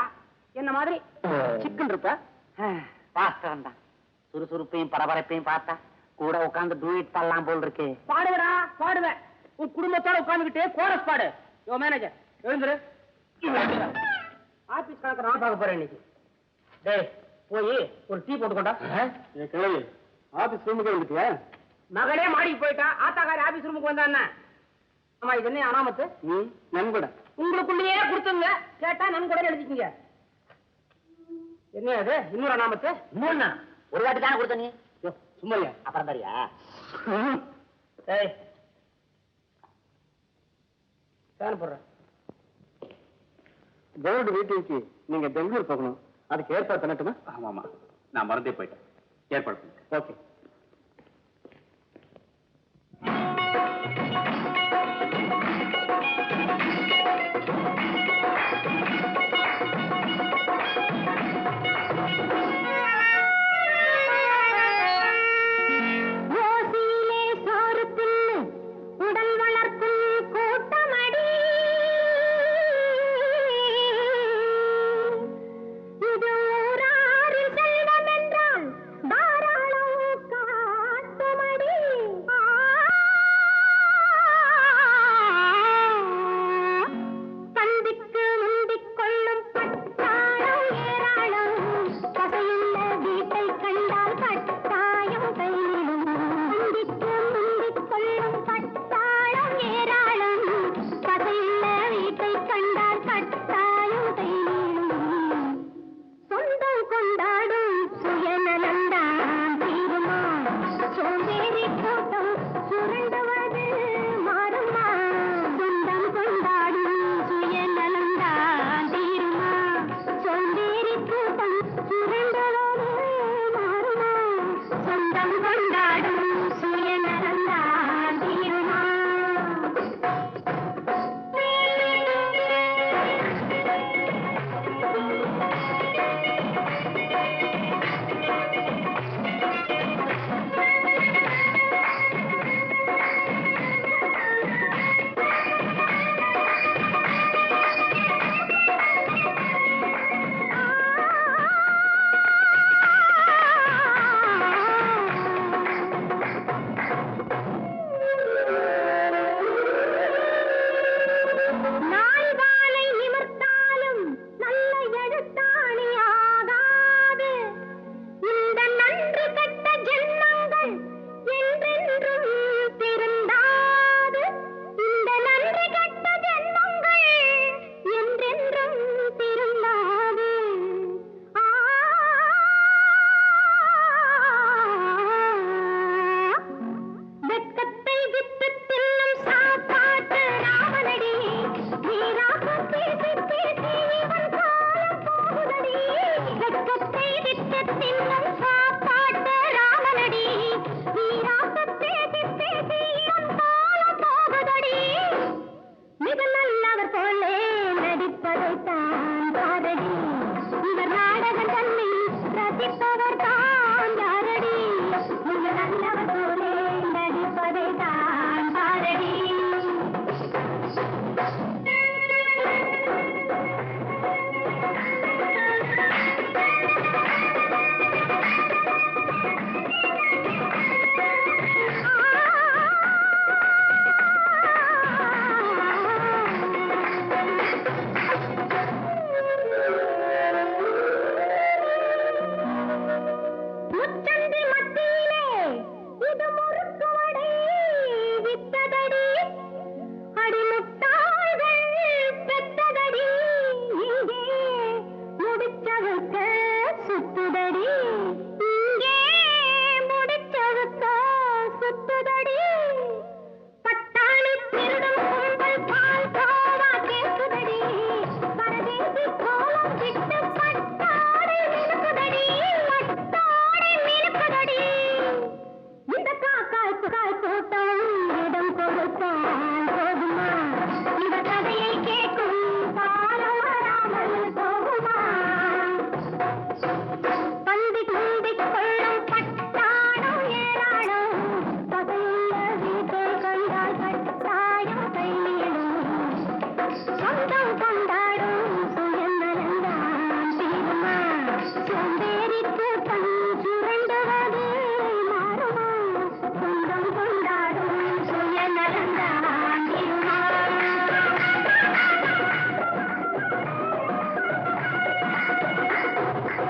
என்ன மாதிரி சிக்கன் இருப்ப? வாஸ்தவம் தான். சுறுசுறுப்பையும் பரபரப்பையும் பார்த்தா கூட உட்கார்ந்து டூயிட் பாடலாம் போல் இருக்கு. பாடுவடா, பாடுவேன். உன் குடும்பத்தோட உட்கார்ந்துகிட்டே கோரஸ் பாடு. யோ மேனேஜர் எழுந்துரு. ஆபீஸ் கணக்கு நான் பார்க்க போறேன் இன்னைக்கு. டேய் போய் ஒரு டீ போட்டுக்கொண்டா. கிளவி ஆபீஸ் ரூமுக்கு வந்துட்டியா? மகளே மாடிக்கு போயிட்டா, ஆத்தாக்காரி ஆபீஸ் ரூமுக்கு வந்தா என்ன? ஆமா, இது என்ன அனாமத்து? நன்கொடை உங்களுக்குள்ளேயே கொடுத்துங்க, கேட்டா நன்கொடை எழுதிக்கீங்க. என்ன அது இன்னொரு அனாமத்து? இன்னொன்னா ஒரு வாட்டி தானே கொடுத்த நீ? சும்மையா? அப்புறம் தரியா? ஏய் ஃபேன் போடுறேன். போர்டு மீட்டிங்க்கு நீங்க பெங்களூர் போகணும், அதுக்கு ஏற்பாடு பண்ணட்டுமா? ஆமாமா, நான் மறந்தே போயிட்டேன். ஏற்பாடு பண்ணுங்க. ஓகே. அடிமுட்டாள்கள் கொடுத்தான் போகுமா இந்த கதையை கேட்கும் காலம் வராமல் போகுமா பந்தி குந்தி கொள்ளும் பட்டாடும் ஏராளம் பகையுள்ள வீட்டை கண்டால் கட்டாயம் கையிடும் சொந்தம் கொண்டாடும் சுயநலந்தான் தீருமா சோம்பேறிக்கு தன் சுரண்டுவது மாறுமா சொந்தம் கொண்டாடும் சுயநலந்தான் தீருமா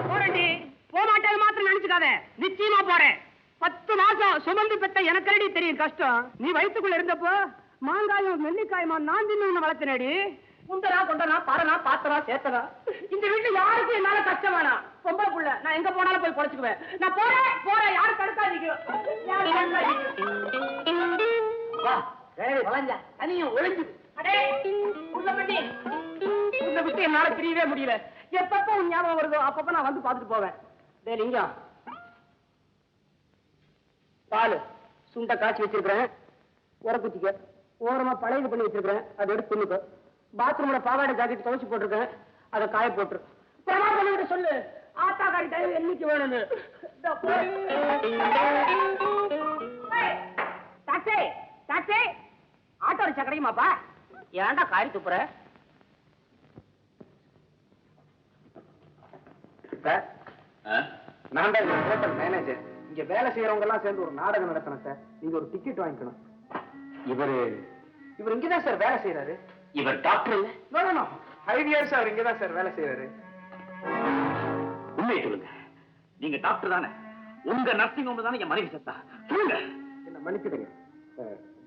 போறேன்டி போமாட்டேன்னு மாத்திரம் நினைச்சுக்காத நிச்சயமா போறேன் 10 மாசம் சுமந்து பெத்த எனக்கு தெரியும் கஷ்டம் நீ வயிற்றுக்குள்ள இருந்தப்போ மாங்காயும் நெல்லிக்காயுமா நான் தின்னு வளர்த்தினடி குண்டனா கொண்டனா பாரனா பாத்தனா சேத்தனா இந்த வீட்டுல யாருக்கும் என்னால கஷ்டம் வேணாம் பொம்பளை புள்ள நான் எங்க போனாலும் போய் பொழைச்சுக்குவேன் நான் போறேன் யாரும் தடுக்காதீங்க தனியும் ஒழிஞ்சுது அடே உள்ள விட்டு என்னால பிரியவே முடியல எப்பப்ப உன் ஞாபகம் வருதோ அப்பப்ப நான் வந்து பாத்துட்டு போவேன் டேய் லிங்கம் பால் சுண்டை காய்ச்சி வச்சிருக்கிறேன் உரக்குத்திக்க ஓரமா பழையது பண்ணி வச்சிருக்கிறேன் அதை எடுத்து தின்னுக்க பாத்ரூம்ல பாவாடை ஜாக்கெட் துவைச்சு போட்டிருக்கேன் அதை காய போட்டுரு பிரமாதம் சொல்லு ஆத்தாக்காரி தயவு என்னைக்கு வேணும்னு டாக்ஸி டாக்ஸி ஆட்டோ ரிக்ஷா கிடைக்குமாப்பா ஏன்டா காரி துப்புற நான் தான் ஹோட்டல் மேனேஜர் இங்க வேலை செய்யறவங்க எல்லாம் சேர்ந்து ஒரு நாடகம் நடத்தணும் சார் நீங்க ஒரு டிக்கெட் வாங்கிக்கணும் இவர் இங்கதான் சார் வேலை செய்யறாரு இவர் டாக்டர் இல்ல 5 இயர்ஸ் அவர் இங்கதான் சார் வேலை செய்யறாரு உண்மையை சொல்லுங்க நீங்க டாக்டர் தானே உங்க நர்சிங் ஹோம் தானே என் மனைவி செத்தா சொல்லுங்க என்ன மன்னிச்சுடுங்க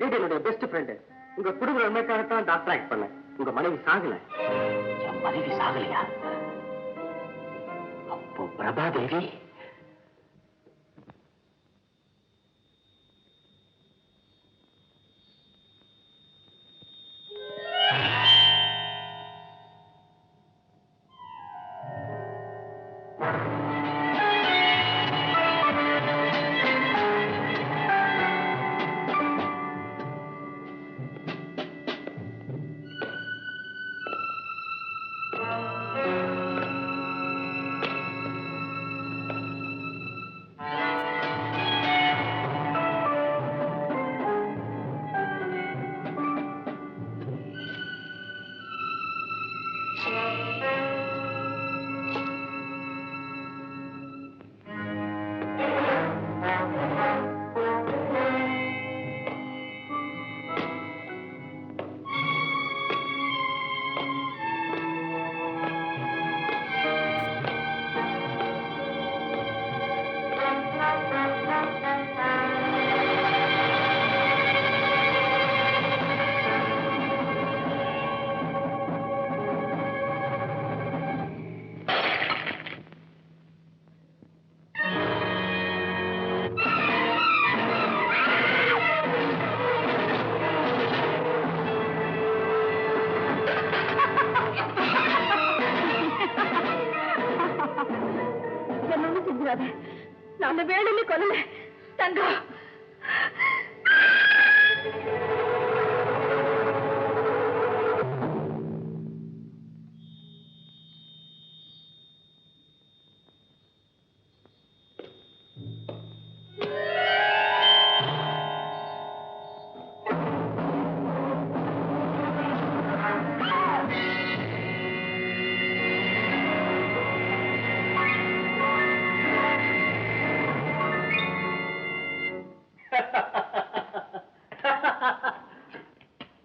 என்னுடைய பெஸ்ட் ஃப்ரெண்டு உங்க குடும்ப நன்மைக்காகத்தான் டாக்டர் ஆக்ட் பண்ண உங்க மனைவி சாகல என் மனைவி சாகலையா அப்போ பிரபாதேவி நான் அந்த வேணும்னு கொல்லல தங்கம்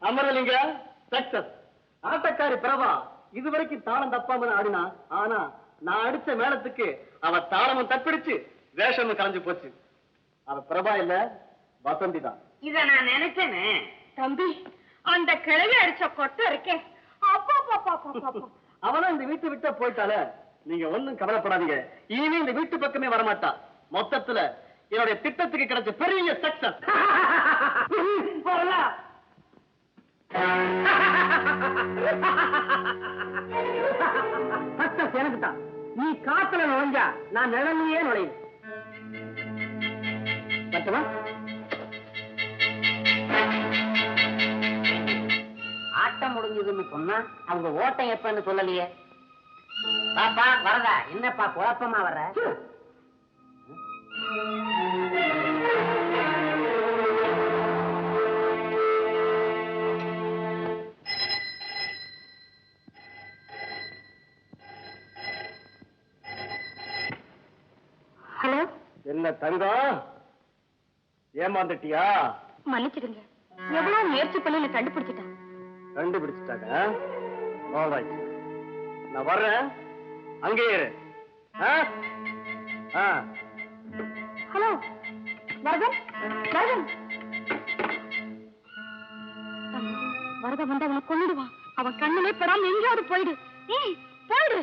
அமரலிங்க சக்சஸ் ஆட்டக்காரி பிரபா இதுவரைக்கும் தாளம் தப்பாம ஆடினா ஆனா நான் அடிச்ச மேளத்துக்கு அவ தாளமும் தப்பிடுச்சு வேஷமும் கலைஞ்சு போச்சு அவ பிரபா இல்ல வசந்தி தான் இத நான் நினைச்சேனே தம்பி அந்த கிழவி அடிச்ச கொட்டை இருக்கே அவனும் இந்த வீட்டை விட்டு போயிட்டால நீங்க ஒண்ணும் கவலைப்படாதீங்க இனிமே இந்த வீட்டு பக்கமே வரமாட்டா மொத்தத்துல என்னுடைய திட்டத்துக்கு கிடைச்ச பெரிய சக்சஸ் சக்சஸ் எனக்கு தான் நீ காத்துல நுழைஞ்சா நான் நிழலையே நுழையும் பட்டவா முடிஞ்சதுன்னு சொன்னா அவங்க ஓட்டம் எப்பன்னு சொல்லலையே. பாப்பா வரதா, என்னப்பா குழப்பமா வர்ற? ஹலோ, என்ன தங்கம், ஏமாந்துட்டியா? மன்னிச்சிடுங்க, எவ்வளவு முயற்சி பண்ணி கண்டுபிடிச்சிட்டான். கண்டுபிடிச்சிட்டாங்க. நான் வர்றேன், அங்கே இரு. ஹலோ வரதன், வரதன் வரத வந்து அவனை கொண்டுடுவான். அவன் கண்ணிலே படாம எங்கேயாவது போயிடு. போயிடு.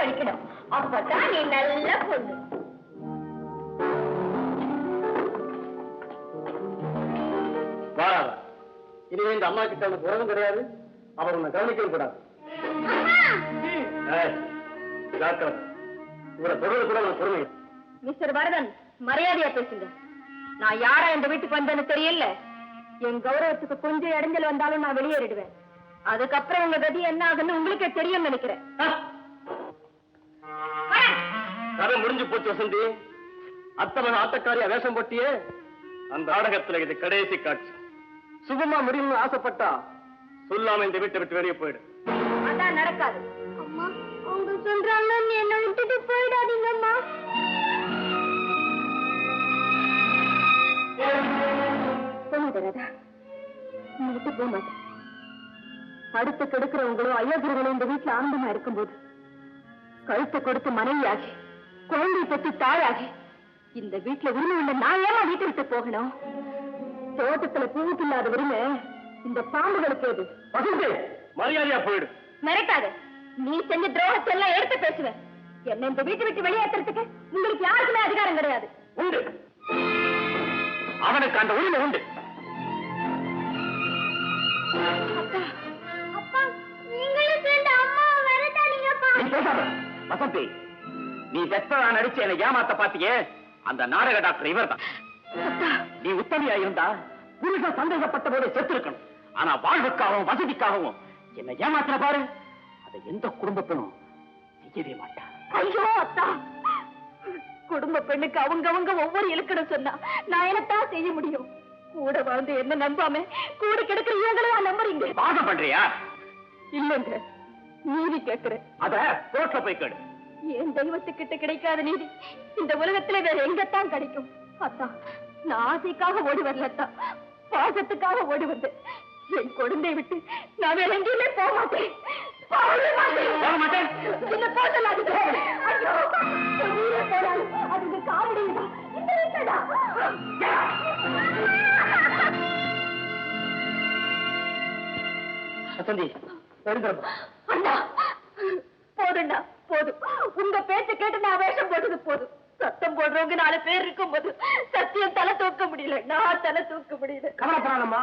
படிக்கணும், அப்பதான் நீ நல்ல பொண்ணு. இனிமே இந்த அம்மா கிட்ட உனக்கு உறவும் கிடையாது, அவர் உன்னை கவனிக்கவும் கூடாது. இவரை சொல்றது கூட உனக்கு பொறுமை. மிஸ்டர் வரதன், மரியாதையா பேசுங்க. நான் யாரா இந்த வீட்டுக்கு வந்தேன்னு தெரியல. என் கௌரவத்துக்கு கொஞ்சம் இடைஞ்சல் வந்தாலும் நான் வெளியேறிடுவேன். அதுக்கப்புறம் உங்க கதி என்ன ஆகுன்னு உங்களுக்கே தெரியும் நினைக்கிறேன். கதை நாடகம் முடிஞ்சு போச்சு வசந்தி. அத்தமன் ஆட்டக்காரியா வேஷம் போட்டியே, அந்த நாடகத்துல இது கடைசி காட்சி. சுகமா முடியும்னு ஆசைப்பட்டா சொல்லாம இந்த வீட்டை விட்டு வெளியே போயிடு. அதான் நடக்காது. அம்மா அவங்க சொல்றாங்க, நீ என்ன விட்டுட்டு போயிடாதீங்கம்மா. ராதா, நீ விட்டு போக மாட்டேன். அடுத்து கெடுக்கிறவங்களும் அயோக்கியர்களும் இந்த வீட்டுல ஆனந்தமா இருக்கும்போது கழுத்தை கொடுத்து மனைவியாகி குழந்தை பெற்று தாயாகி இந்த வீட்டுல உரிமை உள்ள நான் ஏமா வீட்டை விட்டு போகணும்? தோட்டத்துல பூவுக்கு இல்லாத உரிமை இந்த பாம்புகளுக்கு ஏது? மரியாதையா போயிடு. மிரட்டாத. நீ செஞ்ச துரோகத்தை எல்லாம் எடுத்து பேசுவேன். என்ன இந்த வீட்டை விட்டு வெளியேற்றுறதுக்கு உங்களுக்கு யாருக்குமே அதிகாரம் கிடையாது. உண்டு, அவனுக்கு அந்த உரிமை உண்டு. அப்பா அப்பா நீங்களும் சேர்ந்து அம்மாவை விரட்டாதீங்கப்பா. வசந்தி, நீ பெத்ததா நடிச்சு என்னை ஏமாத்த பாத்தியே, அந்த நாடக டாக்டர் இவர் தான். நீ உத்தமையா இருந்தா புருஷன் சந்தேகப்பட்ட போது செத்துருக்கணும். ஆனா வாழ்வுக்காகவும் வசதிக்காகவும் என்னை ஏமாத்துற பாரு, அதை எந்த குடும்ப பெண்ணும் செய்யவே மாட்டா. ஐயோ அத்தா, குடும்ப பெண்ணுக்கு அவங்க ஒவ்வொரு இலக்கணம் சொன்னா நான் என்னத்தான் செய்ய முடியும்? கூட வாழ்ந்து என்ன நம்பாம கூட கிடக்கிற இவங்களையா நம்புறீங்க? வாதம் பண்றியா? இல்லங்க, நீதி கேட்கிறேன். அத கோர்ட்ல போய் கேடு. என் தெய்வத்துக்கிட்ட கிடைக்காத நீதி இந்த உலகத்துல வேற எங்கத்தான் கிடைக்கும்? அத்தா, நான் ஆசைக்காக ஓடி வரலத்தா, பாசத்துக்காக ஓடி வந்தேன். என் குழந்தையை விட்டு நான் வேற எங்கேயுமே போக மாட்டேன். என்ன போதலாது. ஐயோ, உயிரை போனாலும் அதுக்கு காவடிதான் இந்த வீட்டடா. வசந்தி, அண்ணா, போதுண்டா போதும். உங்க பேச்ச கேட்டு நான் வேஷம் போட்டது போதும். சத்தம் போடுறவங்க 4 பேர் இருக்கும் போது சத்தியம் தலை தூக்க முடியல. நான் தலை தூக்க முடியல. கவலைப்படாதம்மா,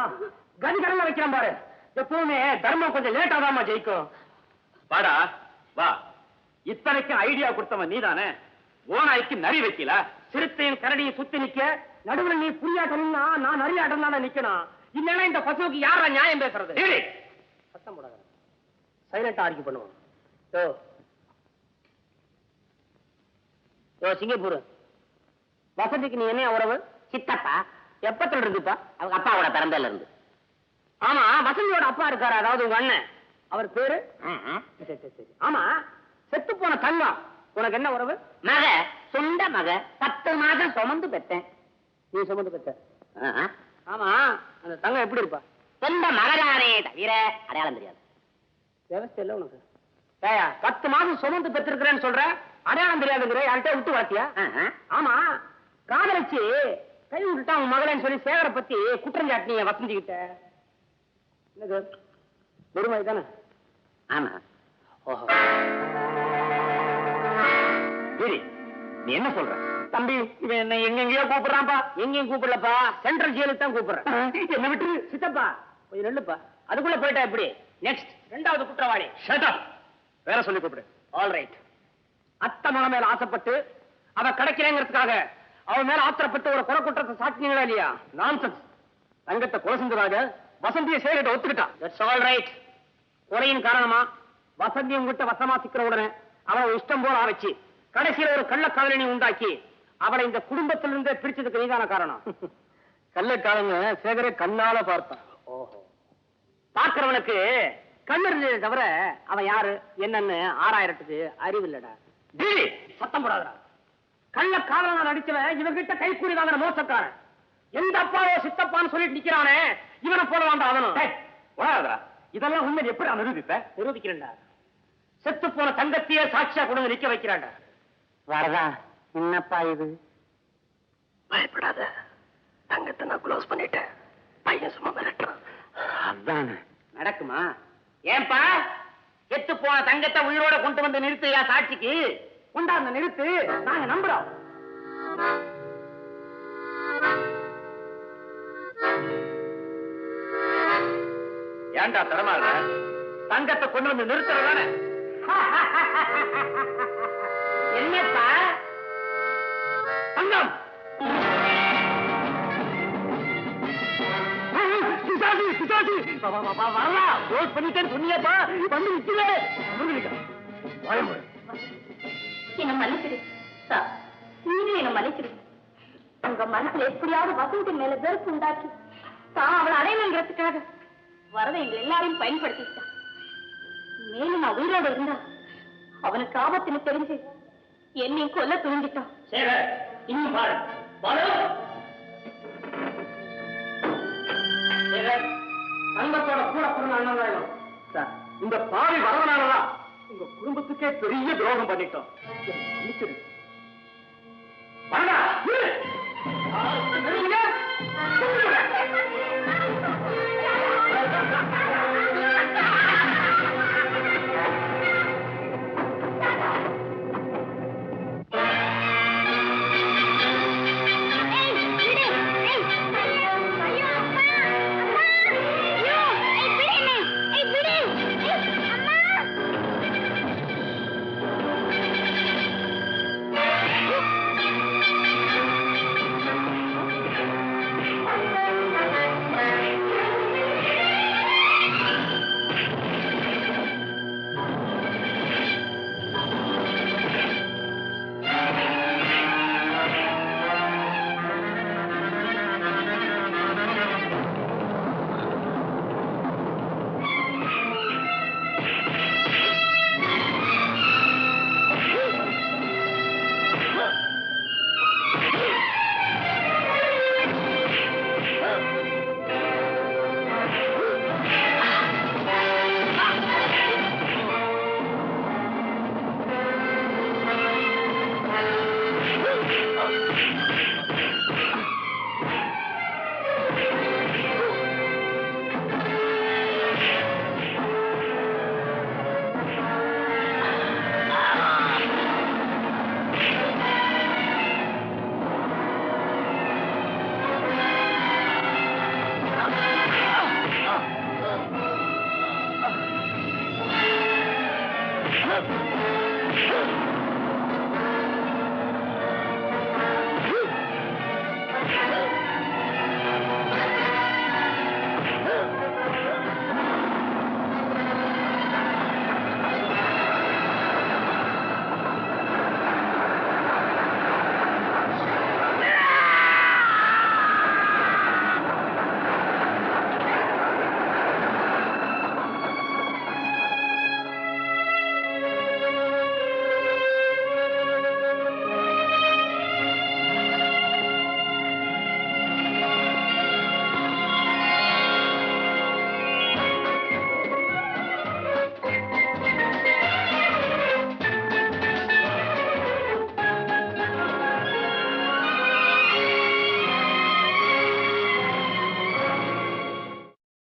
கதி கடல வைக்கிறேன் பாரு. எப்பவுமே தர்மம் கொஞ்சம் லேட்டா தான்மா ஜெயிக்கும். வாடா வா. இத்தனைக்கு ஐடியா கொடுத்தவன் நீதானே. ஓனாய்க்கு நரி வைக்கல, சிறுத்தையின் கரடியை சுத்தி நிக்க நடுவில் நீ புரியாட்டம்னா நான் நரியாட்டம் தானே நிக்கணும். இல்லைன்னா இந்த பசுவுக்கு யாரா நியாயம் பேசுறது? சத்தம் போடாத, சைலண்டா ஆர்கியூ பண்ணுவோம். சிங்கப்பூர் வசதிக்கு நீ என்ன உறவு? சித்தப்பா எப்பத்துல இருந்துப்பா? அவங்க அப்பாவோட பிறந்தல இருந்து. ஆமா, வசந்தியோட அப்பா இருக்காரு, அதாவது உங்க அண்ணன். அவர் பேரு? சரி. ஆமா, செத்து போன தங்கம் உனக்கு என்ன உறவு? மக, சொந்த மக. 10 மாதம் சுமந்து பெற்றேன். நீ சுமந்து பெற்ற? ஆமா, அந்த தங்கம் எப்படி இருப்பா? சொந்த மகதானே தவிர அடையாளம் தெரியாது. விவசாயம் இல்ல உனக்கு? 10 மாதம் சுமந்து பெற்றிருக்கிறேன்னு சொல்ற, அடையாளம் தெரியாதுங்கிற. யார்கிட்ட விட்டு வாத்தியா? ஆமா, காதலிச்சு கை விட்டுட்டா உன் மகளேன்னு சொல்லி சேகரை பத்தி குற்றம் சாட்டினீங்க வசந்தி கிட்ட. என்னது பெருமை தானே? ஆமா. ஓஹோ, சரி, நீ என்ன சொல்ற? தம்பி, இவன் என்ன எங்கெங்கயோ கூப்பிடுறான்ப்பா. எங்கேயும் கூப்பிடலப்பா, சென்ட்ரல் ஜெயிலுக்கு தான் கூப்பிடுறேன். என்ன விட்டு சித்தப்பா கொஞ்சம் நெல்லுப்பா. அதுக்குள்ள போயிட்டா எப்படி? நெக்ஸ்ட் 2வது குற்றவாளி. Shut up. வேற சொல்லி கூப்பிடு. All right. அத்தை மகன் மேல ஆசைப்பட்டு அவ கிடைக்கிறேங்கிறதுக்காக அவன் மேல ஆத்திரப்பட்டு ஒரு கொலை குற்றத்தை சாட்டினீங்களா இல்லையா? நான்சென்ஸ். தங்கத்தை கொலை செஞ்சதாக வசந்தியை சேரிட்ட ஒத்துக்கிட்டான். That's all right. கொலையின் காரணமா வசந்தி உங்ககிட்ட வசமா சிக்கிற உடனே அவளை இஷ்டம் போல ஆரம்பிச்சு கடைசியில ஒரு கள்ளக்காதலனை உண்டாக்கி அவளை இந்த குடும்பத்திலிருந்தே பிரிச்சதுக்கு நீதான காரணம். கள்ளக்காதங்க சேகரை கண்ணால பார்த்தான். ஓஹோ, பார்க்கிறவனுக்கு கண்ணு இருந்ததை தவிர அவன் யாரு என்னன்னு ஆராயறதுக்கு அறிவு இல்லடா. சத்தம் போடாதடா. கள்ளக்காதலனா நடிச்சவன் இவங்கிட்ட கை கூலி வாங்கின மோசக்காரன். எந்த அப்பாவோ சித்தப்பான்னு சொல்லிட்டு நிக்கிறானே, இவனை போல வாண்டா அவனும். இதெல்லாம் உண்மை எப்படி நிரூபிப்ப? நிரூபிக்கிறேன்டா. செத்து போன தங்கத்தையே சாட்சியா கொண்டு நிக்க வைக்கிறான்டா. வரதா, என்னப்பா இது? பயப்படாத, தங்கத்தை நான் க்ளோஸ் பண்ணிட்டேன். பையன் சும்மா மிரட்டான். அதான் நடக்குமா? ஏன்பா, செத்து போன தங்கத்தை உயிரோட கொண்டு வந்து நிறுத்தியா சாட்சிக்கு? கொண்டாந்த நிறுத்து, நாங்க நம்புறோம். ஏண்டா தரமாற? தங்கத்தை கொண்டு வந்து நிறுத்துறதானே? என்னப்பா தங்கம் பண்ணிட்டேன்னு சொன்னியப்பா, வந்து நிக்கிறேன். என்ன மன்னிச்சிடு. நீங்களே என்ன மன்னிச்சிருங்க. உங்க மனசுல எப்படியாவது வசந்தின் மேல வெறுப்பு உண்டாக்கி தான் அவளை அடையணுங்கிறதுக்காக வரதை எங்களை எல்லாரையும் பயன்படுத்திட்டான். மேலும் நான் உயிரோடு இருந்தா அவனுக்கு ஆபத்துன்னு தெரிஞ்சு என்னையும் கொல்ல துணிஞ்சிட்டான். இன்னும் பாரு தங்கத்தோட கூட பிறந்த அண்ணன் வேணும் சார். இந்த பாவி வரவனாலதான் உங்க குடும்பத்துக்கே பெரிய துரோகம் பண்ணிட்டோம். மன்னிச்சிரு. Oh!